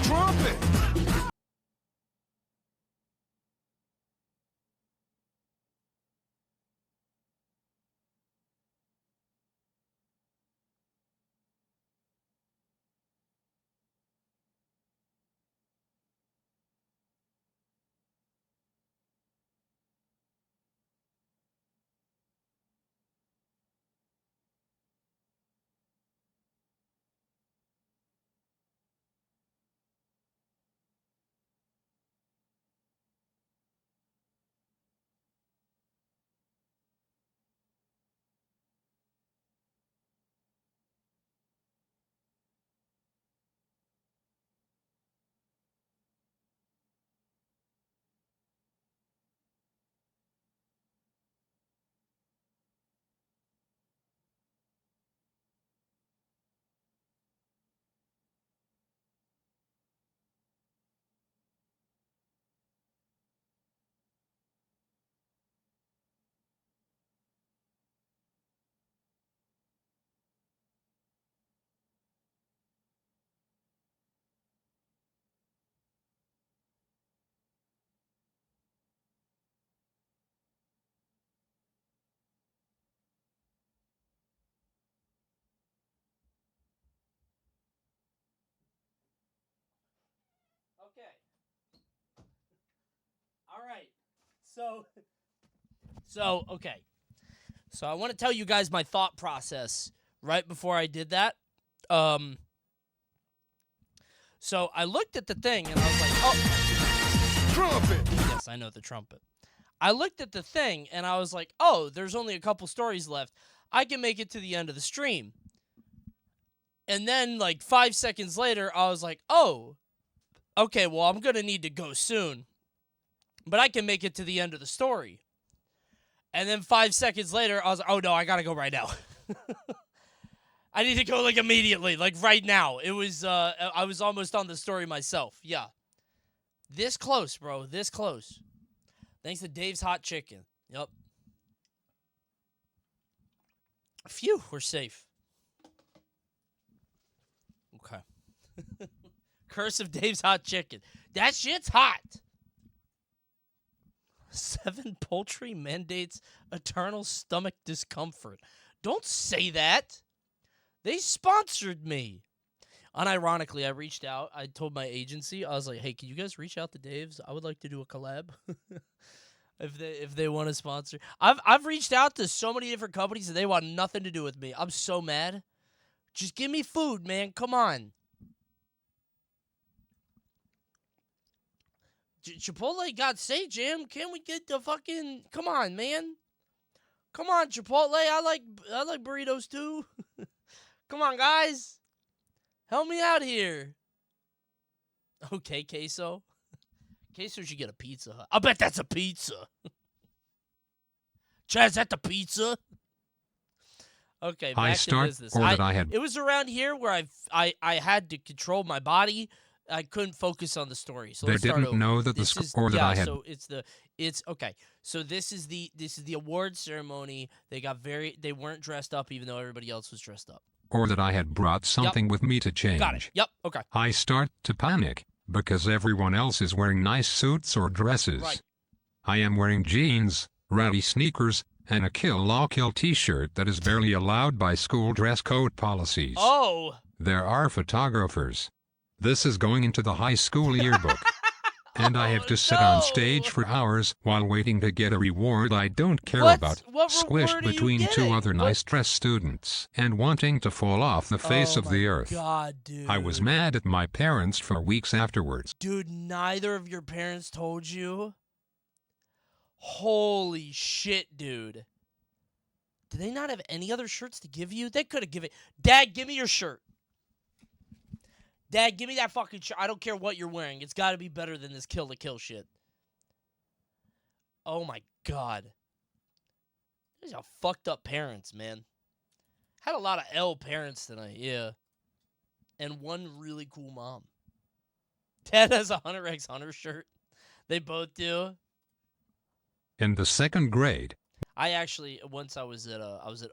Speaker 10: Trumpet.
Speaker 1: Okay. All right. Okay. So I want to tell you guys my thought process right before I did that. So I looked at the thing and I was like, oh.
Speaker 10: Trumpet.
Speaker 1: Yes, I know the trumpet. I looked at the thing and I was like, oh, there's only a couple stories left. I can make it to the end of the stream. And then like 5 seconds later, I was like, oh, okay, well, I'm going to need to go soon. But I can make it to the end of the story. And then 5 seconds later, I was like, oh, no, I got to go right now. I need to go, like, immediately, like, right now. It was, I was almost on the story myself. Yeah. This close, bro. This close. Thanks to Dave's Hot Chicken. Yep. Phew, we're safe. Okay. Curse of Dave's Hot Chicken. That shit's hot. 7 poultry mandates eternal stomach discomfort. Don't say that. They sponsored me. Unironically, I reached out. I told my agency, I was like, hey, can you guys reach out to Dave's? I would like to do a collab. if they want to sponsor. I've reached out to so many different companies and they want nothing to do with me. I'm so mad. Just give me food, man. Come on. Chipotle got say, Jam. Can we get the fucking... Come on, man. Come on, Chipotle. I like burritos too. Come on, guys. Help me out here. Okay, Queso. Queso should get a Pizza Hut. I bet that's a pizza. Chad, is that the pizza? Okay, back to business. It was around here where I had to control my body. I couldn't focus on the story. So
Speaker 8: they didn't know that the score that I had.
Speaker 1: So it's okay. So this is the award ceremony. They weren't dressed up even though everybody else was dressed up.
Speaker 8: Or that I had brought something with me to change.
Speaker 1: Got it. Yep. Okay.
Speaker 8: I start to panic because everyone else is wearing nice suits or dresses.
Speaker 1: Right.
Speaker 8: I am wearing jeans, ratty sneakers, and a Kill La Kill t-shirt that is barely allowed by school dress code policies.
Speaker 1: Oh.
Speaker 8: There are photographers. This is going into the high school yearbook. And I have to sit on stage for hours while waiting to get a reward I don't care about, squished between two other nice-dressed students, and wanting to fall off the face of the earth.
Speaker 1: God, dude.
Speaker 8: I was mad at my parents for weeks afterwards.
Speaker 1: Dude, neither of your parents told you? Holy shit, dude. Did they not have any other shirts to give you? They could have given... Dad, give me your shirt. Dad, give me that fucking shirt. I don't care what you're wearing. It's got to be better than this Kill la Kill shit. Oh, my God. These are fucked up parents, man. Had a lot of L parents tonight, yeah. And one really cool mom. Dad has a Hunter x Hunter shirt. They both do.
Speaker 8: In the 2nd grade.
Speaker 1: I actually, once I was at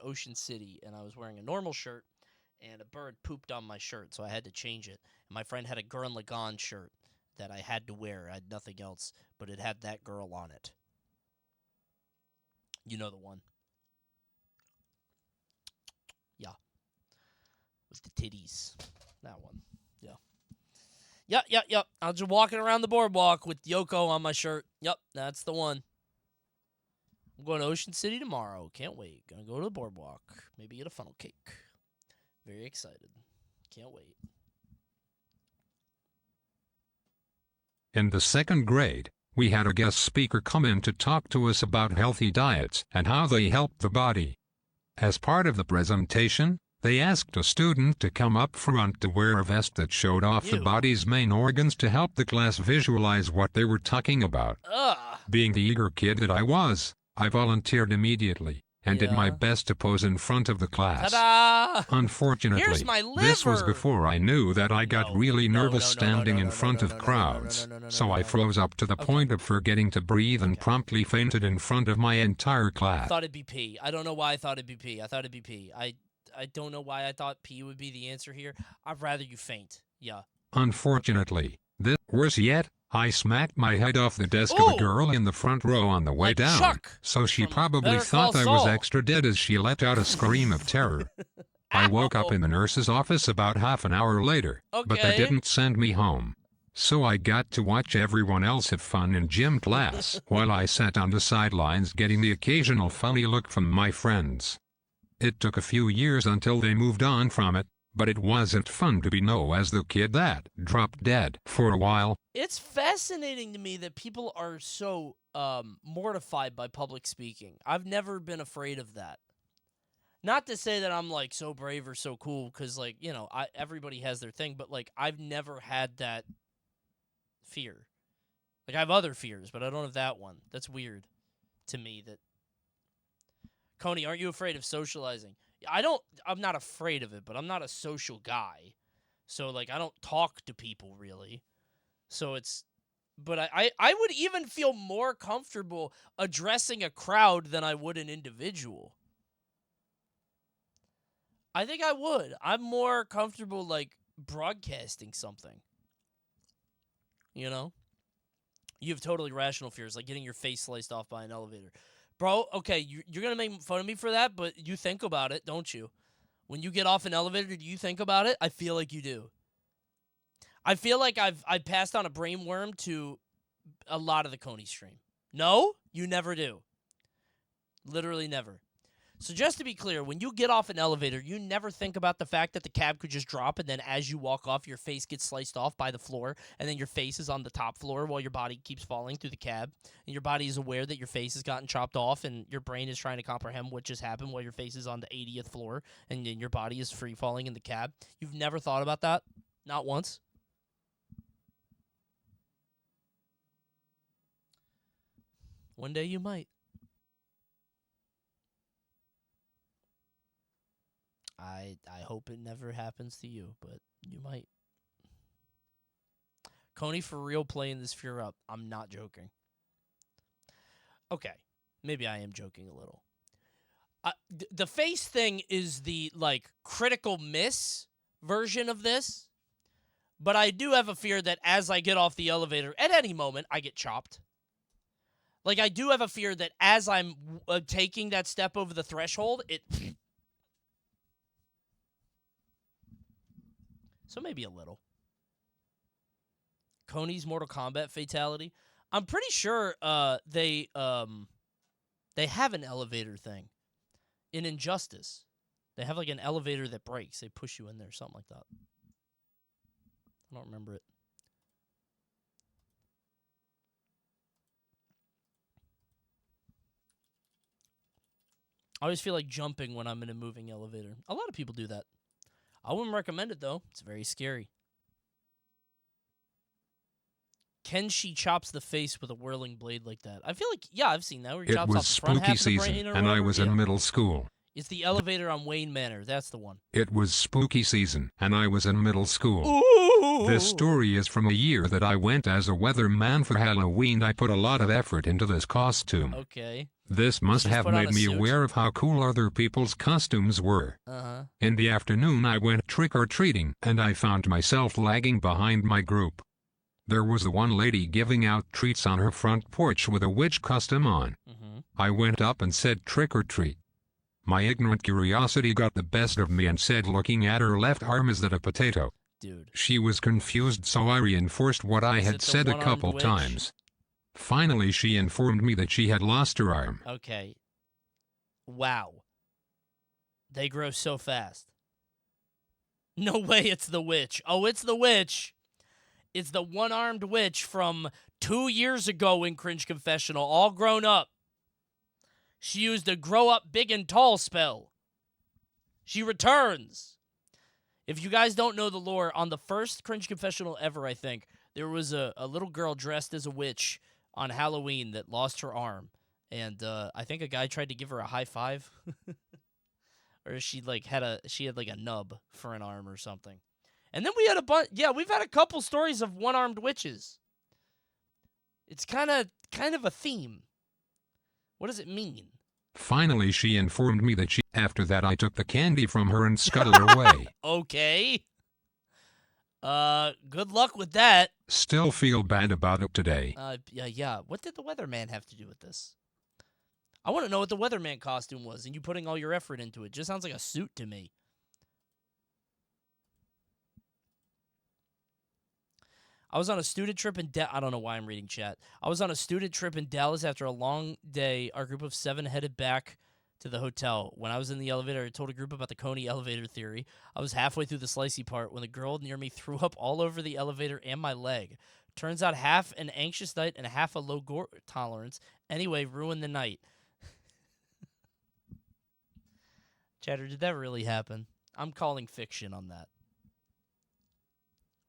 Speaker 1: Ocean City, and I was wearing a normal shirt. and a bird pooped on my shirt, so I had to change it. And my friend had a Gurren Lagann shirt that I had to wear. I had nothing else, but it had that girl on it. You know the one. Yeah. With the titties. That one. Yeah. Yep. I'm just walking around the boardwalk with Yoko on my shirt. Yep, that's the one. I'm going to Ocean City tomorrow. Can't wait. Gonna go to the boardwalk. Maybe get a funnel cake. Very excited. Can't wait.
Speaker 8: In the 2nd grade, we had a guest speaker come in to talk to us about healthy diets and how they help the body. As part of the presentation, they asked a student to come up front to wear a vest that showed off the body's main organs to help the class visualize what they were talking about. Being the eager kid that I was, I volunteered immediately and did my best to pose in front of the class.
Speaker 1: Ta-da!
Speaker 8: Unfortunately,
Speaker 1: Here's my liver!
Speaker 8: This was before I knew that I got really nervous standing in front of crowds, so I froze up to the point of forgetting to breathe and promptly fainted in front of my entire class.
Speaker 1: I thought it'd be pee. I don't know why I thought it'd be pee. I thought it'd be pee. I don't know why I thought pee would be the answer here. I'd rather you faint. Yeah.
Speaker 8: Unfortunately, worse yet, I smacked my head off the desk of a girl in the front row on the way
Speaker 1: like
Speaker 8: down,
Speaker 1: Chuck
Speaker 8: so she probably
Speaker 1: Better
Speaker 8: thought
Speaker 1: Call
Speaker 8: I was
Speaker 1: Saul.
Speaker 8: extra dead as she let out a scream of terror. I woke up in the nurse's office about half an hour later, but they
Speaker 1: Okay.
Speaker 8: didn't send me home. So I got to watch everyone else have fun in gym class, while I sat on the sidelines getting the occasional funny look from my friends. It took a few years until they moved on from it, but it wasn't fun to be known as the kid that dropped dead for a while.
Speaker 1: It's fascinating to me that people are so mortified by public speaking. I've never been afraid of that. Not to say that I'm like so brave or so cool, because like, you know, everybody has their thing, but like I've never had that fear. Like I have other fears, but I don't have that one. That's weird to me. That Coney, aren't you afraid of socializing? I'm not afraid of it, but I'm not a social guy. So like I don't talk to people really. So but I would even feel more comfortable addressing a crowd than I would an individual. I think I would. I'm more comfortable like broadcasting something. You know? You have totally rational fears, like getting your face sliced off by an elevator. Bro, okay, you're going to make fun of me for that, but you think about it, don't you? When you get off an elevator, do you think about it? I feel like you do. I feel like I've passed on a brainworm to a lot of the Coney stream. No, you never do. Literally never. So just to be clear, when you get off an elevator, you never think about the fact that the cab could just drop, and then as you walk off, your face gets sliced off by the floor, and then your face is on the top floor while your body keeps falling through the cab, and your body is aware that your face has gotten chopped off, and your brain is trying to comprehend what just happened while your face is on the 80th floor, and then your body is free falling in the cab. You've never thought about that? Not once? One day you might. I hope it never happens to you, but you might. Coney for real playing this fear up. I'm not joking. Okay, maybe I am joking a little. The face thing is the like critical miss version of this, but I do have a fear that as I get off the elevator, at any moment, I get chopped. Like I do have a fear that as I'm taking that step over the threshold, it. So maybe a little. Coney's Mortal Kombat fatality. I'm pretty sure they have an elevator thing in Injustice. They have like an elevator that breaks. They push you in there, something like that. I don't remember it. I always feel like jumping when I'm in a moving elevator. A lot of people do that. I wouldn't recommend it, though. It's very scary. Kenshi chops the face with a whirling blade like that. I feel like, yeah, I've seen that. Where he
Speaker 8: It
Speaker 1: chops
Speaker 8: was
Speaker 1: off the front
Speaker 8: spooky
Speaker 1: half of the brain
Speaker 8: season,
Speaker 1: or
Speaker 8: and I
Speaker 1: whatever.
Speaker 8: was
Speaker 1: Yeah.
Speaker 8: in middle school.
Speaker 1: It's the elevator on Wayne Manor. That's the one.
Speaker 8: It was spooky season, and I was in middle school.
Speaker 1: Ooh!
Speaker 8: This story is from a year that I went as a weatherman for Halloween. I put a lot of effort into this costume.
Speaker 1: Okay.
Speaker 8: This must
Speaker 1: Just
Speaker 8: have
Speaker 1: put on
Speaker 8: made
Speaker 1: a
Speaker 8: me
Speaker 1: suit?
Speaker 8: aware of how cool other people's costumes were.
Speaker 1: Uh-huh.
Speaker 8: In the afternoon I went trick-or-treating, and I found myself lagging behind my group. There was the one lady giving out treats on her front porch with a witch costume on.
Speaker 1: Mm-hmm.
Speaker 8: I went up and said trick-or-treat. My ignorant curiosity got the best of me and said, looking at her left arm, "Is that a potato?"
Speaker 1: Dude.
Speaker 8: She was confused, so I reinforced what I
Speaker 1: Is
Speaker 8: had
Speaker 1: it the
Speaker 8: said a
Speaker 1: one-armed
Speaker 8: couple
Speaker 1: witch?
Speaker 8: times. Finally she informed me that she had lost her arm.
Speaker 1: Okay. Wow. They grow so fast. No way it's the witch. Oh, it's the witch. It's the one-armed witch from 2 years ago in Cringe Confessional, all grown up. She used a grow up big and tall spell. She returns. If you guys don't know the lore, on the first Cringe Confessional ever, I think, there was a little girl dressed as a witch on Halloween that lost her arm. And I think a guy tried to give her a high five. Or she had a nub for an arm or something. And then we had we've had a couple stories of one-armed witches. It's kind of a theme. What does it mean?
Speaker 8: Finally she informed me that after that I took the candy from her and scuttled away.
Speaker 1: Okay. Good luck with that.
Speaker 8: Still feel bad about it today.
Speaker 1: Yeah. What did the weatherman have to do with this? I want to know what the weatherman costume was, and you putting all your effort into it. Just sounds like a suit to me. I was on a student trip in I don't know why I'm reading chat. I was on a student trip in Dallas after a long day. Our group of 7 headed back to the hotel. When I was in the elevator, I told a group about the Coney elevator theory. I was halfway through the slicey part when the girl near me threw up all over the elevator and my leg. Turns out half an anxious night and half a low gore tolerance. Anyway, ruined the night. Chatter, did that really happen? I'm calling fiction on that.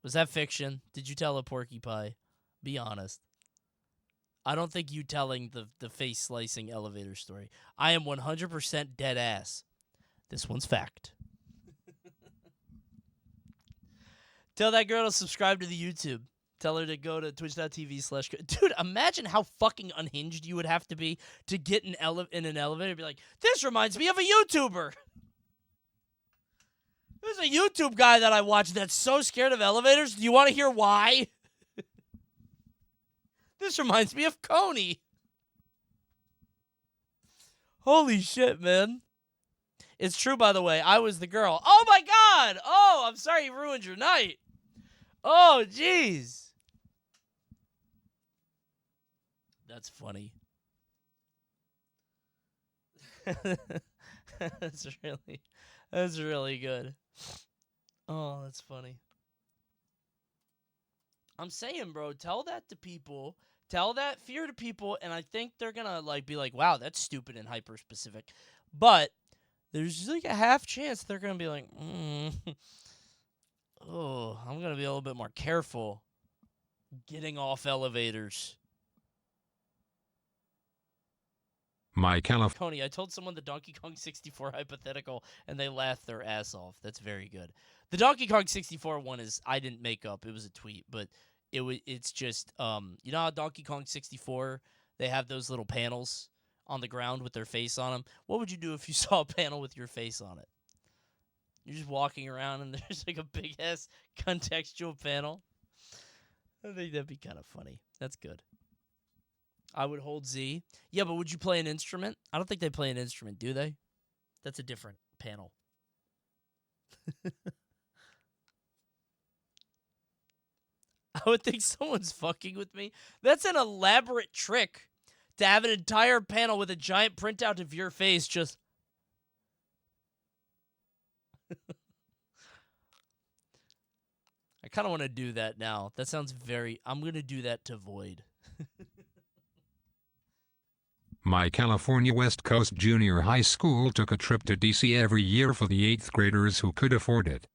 Speaker 1: Was that fiction? Did you tell a Porky Pie? Be honest. I don't think you telling the face slicing elevator story. I am 100% dead ass. This one's fact. Tell that girl to subscribe to the YouTube. Tell her to go to twitch.tv/. Dude, imagine how fucking unhinged you would have to be to get in an elevator and be like, this reminds me of a YouTuber. There's a YouTube guy that I watch that's so scared of elevators. Do you want to hear why? This reminds me of Coney. Holy shit, man. It's true, by the way. I was the girl. Oh, my God. Oh, I'm sorry you ruined your night. Oh, jeez. That's funny. That's really good. Oh, that's funny. I'm saying, bro, tell that to people. Tell that fear to people, and I think they're gonna be like, wow, that's stupid and hyper specific. But there's like a half chance they're gonna be like, oh, I'm gonna be a little bit more careful getting off elevators.
Speaker 8: My
Speaker 1: Coney, I told someone the Donkey Kong 64 hypothetical, and they laughed their ass off. That's very good. The Donkey Kong 64 one I didn't make up. It was a tweet, but it's just, you know how Donkey Kong 64, they have those little panels on the ground with their face on them? What would you do if you saw a panel with your face on it? You're just walking around, and there's like a big-ass contextual panel. I think that'd be kind of funny. That's good. I would hold Z. Yeah, but would you play an instrument? I don't think they play an instrument, do they? That's a different panel. I would think someone's fucking with me. That's an elaborate trick to have an entire panel with a giant printout of your face just... I kind of want to do that now. That sounds very... I'm going to do that to Void.
Speaker 8: My California West Coast Junior High School took a trip to DC every year for the 8th graders who could afford it.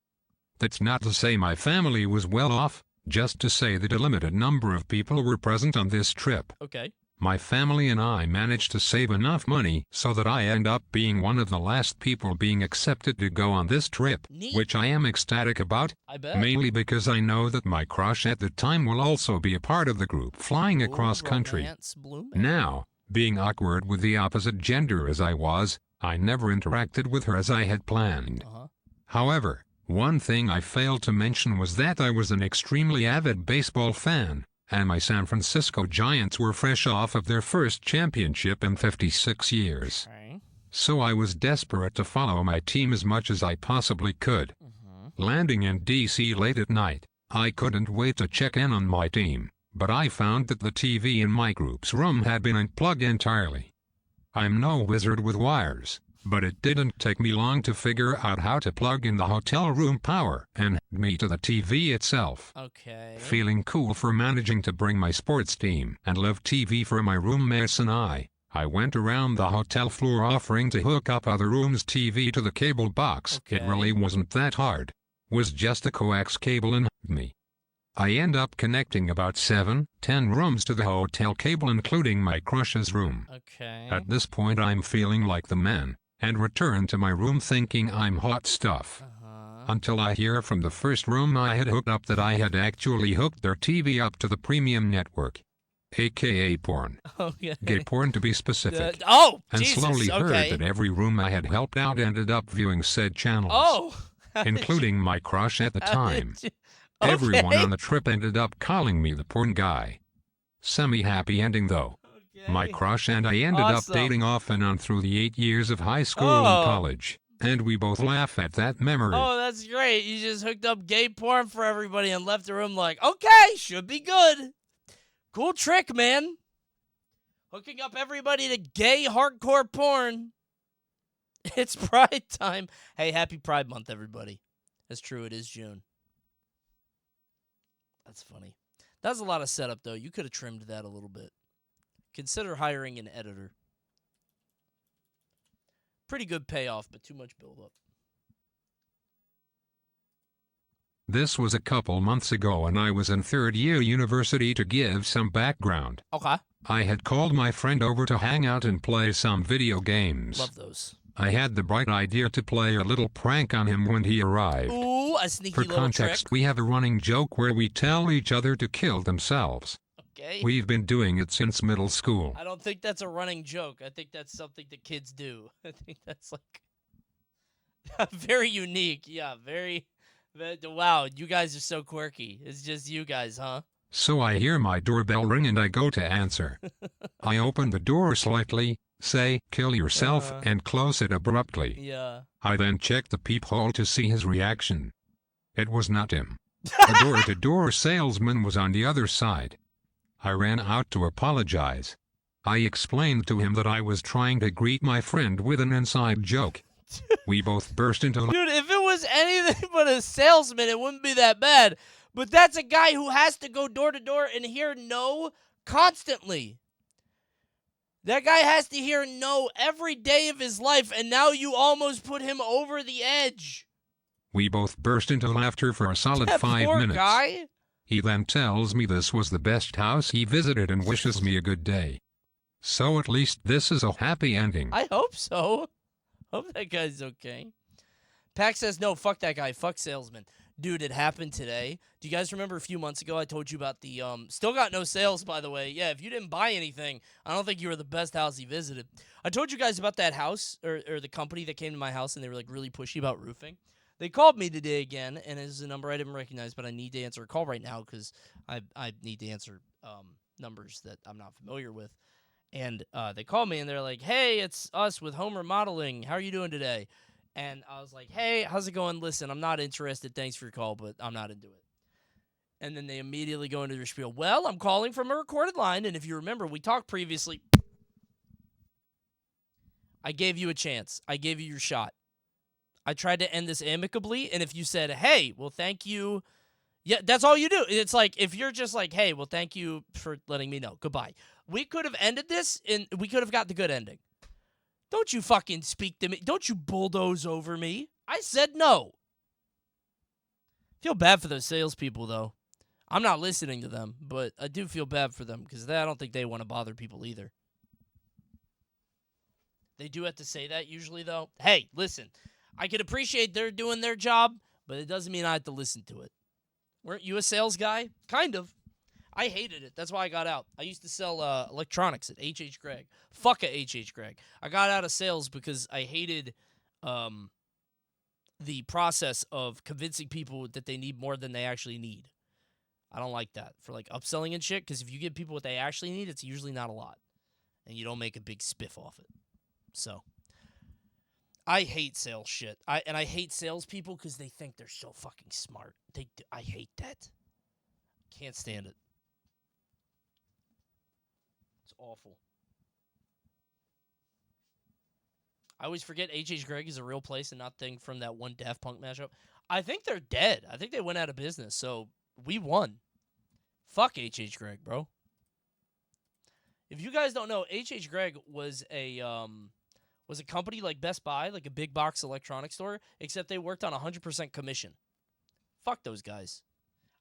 Speaker 8: That's not to say my family was well off, just to say that a limited number of people were present on this trip.
Speaker 1: Okay.
Speaker 8: My family and I managed to save enough money so that I end up being one of the last people being accepted to go on this trip,
Speaker 1: Neat.
Speaker 8: which I am ecstatic about,
Speaker 1: I bet.
Speaker 8: mainly because I know that my crush at the time will also be a part of the group flying across country.
Speaker 1: Romance blooming.
Speaker 8: Now, being awkward with the opposite gender as I was, I never interacted with her as I had planned. However, one thing I failed to mention was that I was an extremely avid baseball fan, and my San Francisco Giants were fresh off of their first championship in 56 years.
Speaker 1: Okay.
Speaker 8: So I was desperate to follow my team as much as I possibly could. Landing in D.C. late at night, I couldn't wait to check in on my team, but I found that the TV in my group's room had been unplugged entirely. I'm no wizard with wires, but it didn't take me long to figure out how to plug in the hotel room power and hook me to the TV itself.
Speaker 1: Okay.
Speaker 8: Feeling cool for managing to bring my sports team and live TV for my roommates and I went around the hotel floor offering to hook up other rooms' TV to the cable box. It really wasn't that hard. Was just a coax cable and me. I end up connecting about 7-10 rooms to the hotel cable, including my crush's room.
Speaker 1: Okay.
Speaker 8: At this point I'm feeling like the man, and return to my room thinking I'm hot stuff. Until I hear from the first room I had hooked up that I had actually hooked their TV up to the premium network. AKA porn.
Speaker 1: Okay.
Speaker 8: Gay porn to be specific. And
Speaker 1: Jesus,
Speaker 8: slowly heard
Speaker 1: okay.
Speaker 8: that every room I had helped out ended up viewing said channels.
Speaker 1: How did
Speaker 8: including
Speaker 1: you-
Speaker 8: my crush at the
Speaker 1: how
Speaker 8: time.
Speaker 1: did you-
Speaker 8: Everyone
Speaker 1: Okay.
Speaker 8: on the trip ended up calling me the porn guy. Semi-happy ending though. My crush and I ended
Speaker 1: Awesome.
Speaker 8: up dating off and on through the 8 years of high school
Speaker 1: Oh.
Speaker 8: and college, and we both laugh at that memory.
Speaker 1: Oh, that's great. You just hooked up gay porn for everybody and left the room like, okay, should be good. Cool trick, man. Hooking up everybody to gay hardcore porn. It's Pride time. Hey, happy Pride Month, everybody. That's true. It is June. That's funny. That was a lot of setup, though. You could have trimmed that a little bit. Consider hiring an editor. Pretty good payoff, but too much buildup.
Speaker 8: This was a couple months ago and I was in third year university. To give some background,
Speaker 1: Okay.
Speaker 8: I had called my friend over to hang out and play some video games.
Speaker 1: Love those.
Speaker 8: I had the bright idea to play a little prank on him when he arrived.
Speaker 1: Ooh, a sneaky
Speaker 8: For
Speaker 1: little
Speaker 8: context,
Speaker 1: trick.
Speaker 8: we have a running joke where we tell each other to kill themselves.
Speaker 1: Okay.
Speaker 8: We've been doing it since middle school.
Speaker 1: I don't think that's a running joke. I think that's something that kids do. I think that's like very unique. Yeah, very. Wow, you guys are so quirky. It's just you guys, huh?
Speaker 8: So I hear my doorbell ring and I go to answer. I open the door slightly, say, "Kill yourself," and close it abruptly.
Speaker 1: Yeah.
Speaker 8: I then check the peephole to see his reaction. It was not him. A door-to-door salesman was on the other side. I ran out to apologize. I explained to him that I was trying to greet my friend with an inside joke. We both burst into
Speaker 1: Dude, if it was anything but a salesman, it wouldn't be that bad. But that's a guy who has to go door to door and hear no constantly. That guy has to hear no every day of his life, and now you almost put him over the edge.
Speaker 8: We both burst into laughter for a solid
Speaker 1: That
Speaker 8: 5
Speaker 1: poor
Speaker 8: minutes.
Speaker 1: guy.
Speaker 8: He then tells me this was the best house he visited and wishes me a good day. So at least this is a happy ending.
Speaker 1: I hope so. Hope that guy's okay. Pac says, no, fuck that guy. Fuck salesman. Dude, it happened today. Do you guys remember a few months ago I told you about the, still got no sales, by the way. Yeah, if you didn't buy anything, I don't think you were the best house he visited. I told you guys about that house, or the company that came to my house, and they were, like, really pushy about roofing. They called me today again, and it's a number I didn't recognize, but I need to answer a call right now because I need to answer numbers that I'm not familiar with. And they called me, and they're like, hey, it's us with home remodeling. How are you doing today? And I was like, hey, how's it going? Listen, I'm not interested. Thanks for your call, but I'm not into it. And then they immediately go into their spiel. Well, I'm calling from a recorded line, and if you remember, we talked previously. I gave you a chance. I gave you your shot. I tried to end this amicably, and if you said, hey, well, thank you. Yeah, that's all you do. It's like, if you're just like, hey, well, thank you for letting me know. Goodbye. We could have ended this, and we could have got the good ending. Don't you fucking speak to me. Don't you bulldoze over me. I said no. Feel bad for those salespeople, though. I'm not listening to them, but I do feel bad for them because I don't think they want to bother people either. They do have to say that usually, though. Hey, listen, I can appreciate they're doing their job, but it doesn't mean I have to listen to it. Weren't you a sales guy? Kind of. I hated it. That's why I got out. I used to sell electronics at H.H. Gregg. Fuck at H.H. Gregg. I got out of sales because I hated the process of convincing people that they need more than they actually need. I don't like that for like upselling and shit, because if you give people what they actually need, it's usually not a lot. And you don't make a big spiff off it. So, I hate sales shit. I hate salespeople because they think they're so fucking smart. I hate that. Can't stand it. It's awful. I always forget H.H. Gregg is a real place and not thing from that one Daft Punk mashup. I think they're dead. I think they went out of business, so we won. Fuck H.H. Gregg, bro. If you guys don't know, H.H. Gregg was a company like Best Buy, like a big box electronics store, except they worked on 100% commission. Fuck those guys.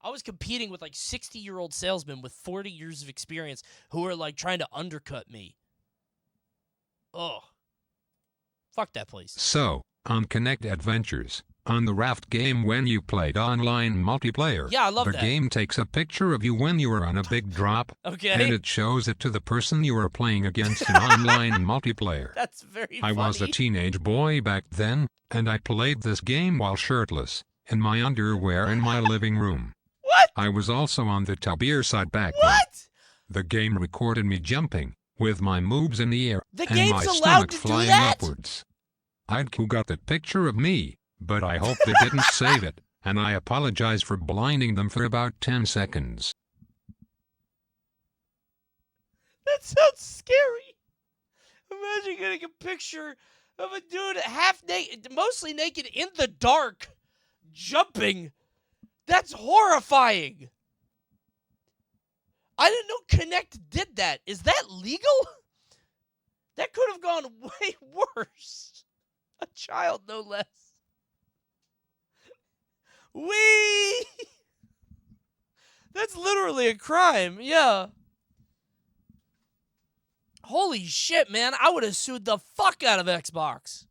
Speaker 1: I was competing with like 60-year-old salesmen with 40 years of experience who were like trying to undercut me. Ugh. Fuck that place.
Speaker 8: So, on Connect Adventures, on the raft game when you played online multiplayer,
Speaker 1: yeah, I love
Speaker 8: the
Speaker 1: that.
Speaker 8: game takes a picture of you when you are on a big drop,
Speaker 1: okay,
Speaker 8: and it shows it to the person you are playing against in online multiplayer.
Speaker 1: That's very
Speaker 8: I
Speaker 1: funny.
Speaker 8: was a teenage boy back then, and I played this game while shirtless, in my underwear in my living room.
Speaker 1: What?
Speaker 8: I was also on the Tabir side back then.
Speaker 1: What?
Speaker 8: The game recorded me jumping, with my moves in the air,
Speaker 1: The
Speaker 8: and
Speaker 1: game's
Speaker 8: my
Speaker 1: allowed
Speaker 8: stomach
Speaker 1: to do
Speaker 8: flying
Speaker 1: that?
Speaker 8: upwards. I'd got that picture of me, but I hope they didn't save it, and I apologize for blinding them for about 10 seconds.
Speaker 1: That sounds scary. Imagine getting a picture of a dude half naked, mostly naked in the dark, jumping. That's horrifying. I didn't know Connect did that. Is that legal? That could have gone way worse. A child, no less. Wee! That's literally a crime, yeah. Holy shit, man. I would have sued the fuck out of Xbox.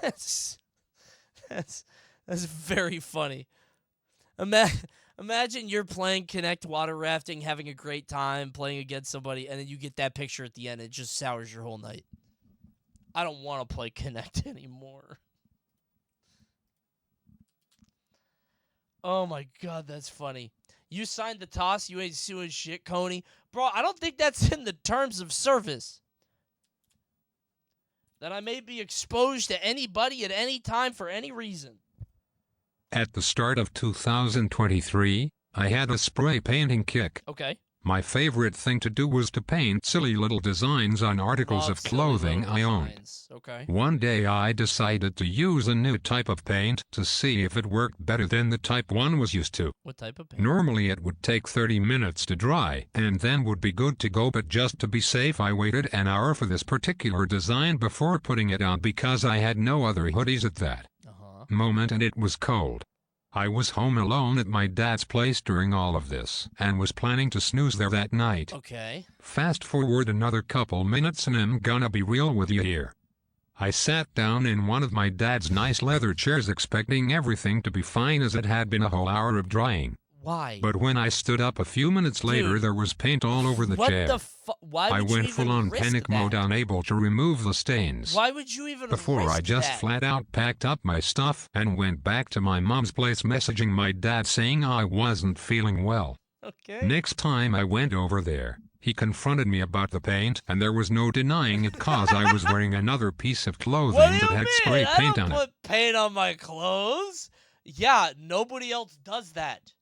Speaker 1: That's very funny. Imagine you're playing Connect water rafting, having a great time, playing against somebody, and then you get that picture at the end. It just sours your whole night. I don't want to play Connect anymore. Oh my god, that's funny. You signed the toss, you ain't suing shit, Coney. Bro, I don't think that's in the terms of service. That I may be exposed to anybody at any time for any reason.
Speaker 8: At the start of 2023, I had a spray painting kick.
Speaker 1: Okay.
Speaker 8: My favorite thing to do was to paint silly little designs on articles
Speaker 1: Love
Speaker 8: of
Speaker 1: silly
Speaker 8: clothing
Speaker 1: little
Speaker 8: I owned.
Speaker 1: designs. Okay.
Speaker 8: One day I decided to use a new type of paint to see if it worked better than the type one was used to.
Speaker 1: What type of paint?
Speaker 8: Normally it would take 30 minutes to dry and then would be good to go, but just to be safe I waited an hour for this particular design before putting it on because I had no other hoodies at that moment and it was cold. I was home alone at my dad's place during all of this and was planning to snooze there that night.
Speaker 1: Okay.
Speaker 8: Fast forward another couple minutes and I'm gonna be real with you here. I sat down in one of my dad's nice leather chairs expecting everything to be fine as it had been a whole hour of drying.
Speaker 1: Why?
Speaker 8: But when I stood up a few minutes later, there was paint all over the chair.
Speaker 1: What the fuck? Why would
Speaker 8: I
Speaker 1: you
Speaker 8: went
Speaker 1: even
Speaker 8: full-on
Speaker 1: risk
Speaker 8: panic
Speaker 1: that?
Speaker 8: mode, unable to remove the stains.
Speaker 1: Why would you even
Speaker 8: Before
Speaker 1: risk
Speaker 8: I just
Speaker 1: that?
Speaker 8: flat out packed up my stuff and went back to my mom's place messaging my dad saying I wasn't feeling well.
Speaker 1: Okay.
Speaker 8: Next time I went over there, he confronted me about the paint and there was no denying it cause I was wearing another piece of clothing
Speaker 1: What do you
Speaker 8: that had
Speaker 1: mean?
Speaker 8: spray paint
Speaker 1: I
Speaker 8: on
Speaker 1: don't
Speaker 8: it.
Speaker 1: put paint on my clothes. Yeah, nobody else does that.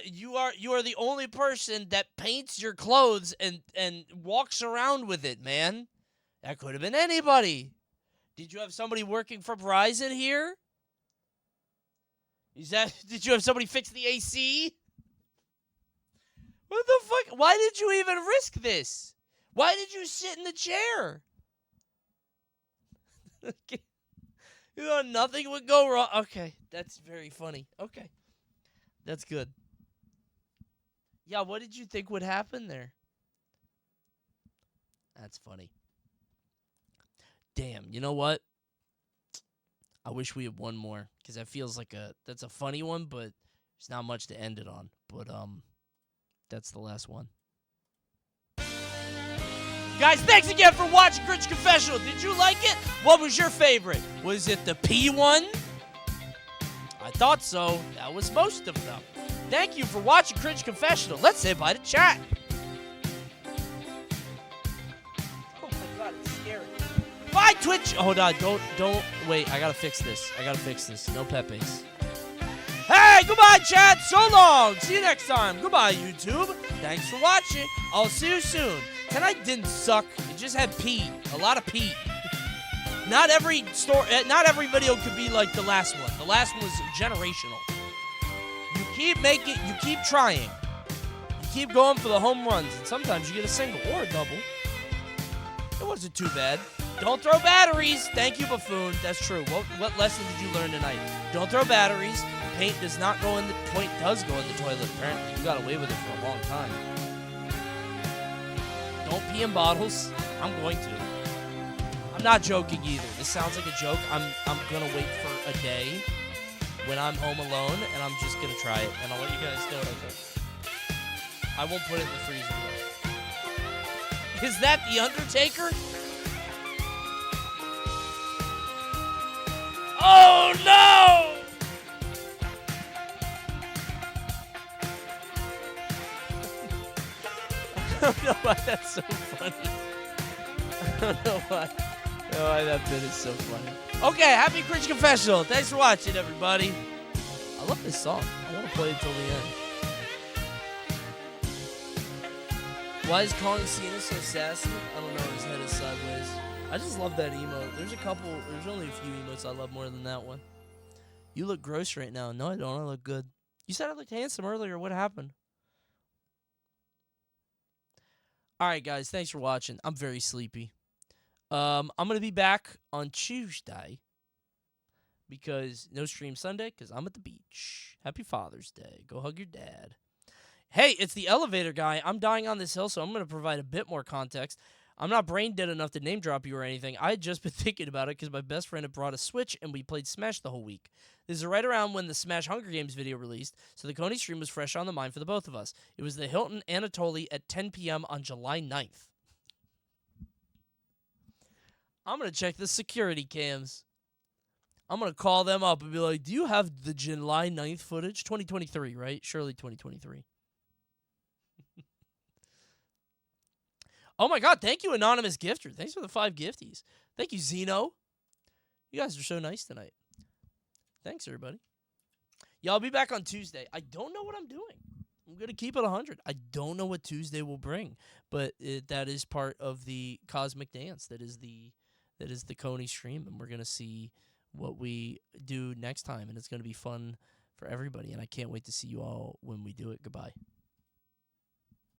Speaker 1: You are the only person that paints your clothes and walks around with it, man. That could have been anybody. Did you have somebody working for Verizon here? Did you have somebody fix the AC? What the fuck? Why did you even risk this? Why did you sit in the chair? You know, nothing would go wrong. Okay, that's very funny. Okay, that's good. Yeah, what did you think would happen there? That's funny. Damn, you know what? I wish we had one more because that feels like that's a funny one, but there's not much to end it on. But that's the last one. Guys, thanks again for watching Cringe Confessional. Did you like it? What was your favorite? Was it the P one? I thought so. That was most of them. Thank you for watching Cringe Confessional. Let's say bye to chat. Oh my god, it's scary. Bye, Twitch. Hold on, don't wait. I gotta fix this. No Pepe's. Hey, goodbye, chat. So long. See you next time. Goodbye, YouTube. Thanks for watching. I'll see you soon. Tonight didn't suck. It just had Pete. A lot of Pete. Not every video could be like the last one. The last one was generational. You keep trying. You keep going for the home runs, and sometimes you get a single or a double. It wasn't too bad. Don't throw batteries. Thank you, buffoon. That's true. What lesson did you learn tonight? Don't throw batteries. Paint does not go in the does go in the toilet. Apparently, you got away with it for a long time. Don't pee in bottles. I'm going to. I'm not joking either. This sounds like a joke. I'm gonna wait for a day when I'm home alone, and I'm just gonna try it, and I'll let you guys know what I think. I won't put it in the freezer though. Is that the Undertaker? Oh no! I don't know why that's so funny. I don't know why that bit is so funny. Okay, happy Cringe Confessional. Thanks for watching, everybody. I love this song. I want to play it till the end. Why is Coney Cena so sassy? I don't know. His head is sideways. I just love that emote. There's only a few emotes I love more than that one. You look gross right now. No, I don't. I look good. You said I looked handsome earlier. What happened? All right, guys. Thanks for watching. I'm very sleepy. I'm going to be back on Tuesday because no stream Sunday because I'm at the beach. Happy Father's Day. Go hug your dad. Hey, it's the elevator guy. I'm dying on this hill, so I'm going to provide a bit more context. I'm not brain dead enough to name drop you or anything. I had just been thinking about it because my best friend had brought a Switch and we played Smash the whole week. This is right around when the Smash Hunger Games video released, so the Coney stream was fresh on the mind for the both of us. It was the Hilton Anatoly at 10 p.m. on July 9th. I'm going to check the security cams. I'm going to call them up and be like, do you have the July 9th footage? 2023, right? Surely 2023. Oh my god, thank you, Anonymous Gifter. Thanks for the 5 gifties. Thank you, Zeno. You guys are so nice tonight. Thanks, everybody. Yeah, I'll be back on Tuesday. I don't know what I'm doing. I'm going to keep it 100. I don't know what Tuesday will bring, but that is part of the cosmic dance. That is the Coney stream, and we're going to see what we do next time, and it's going to be fun for everybody, and I can't wait to see you all when we do it. Goodbye.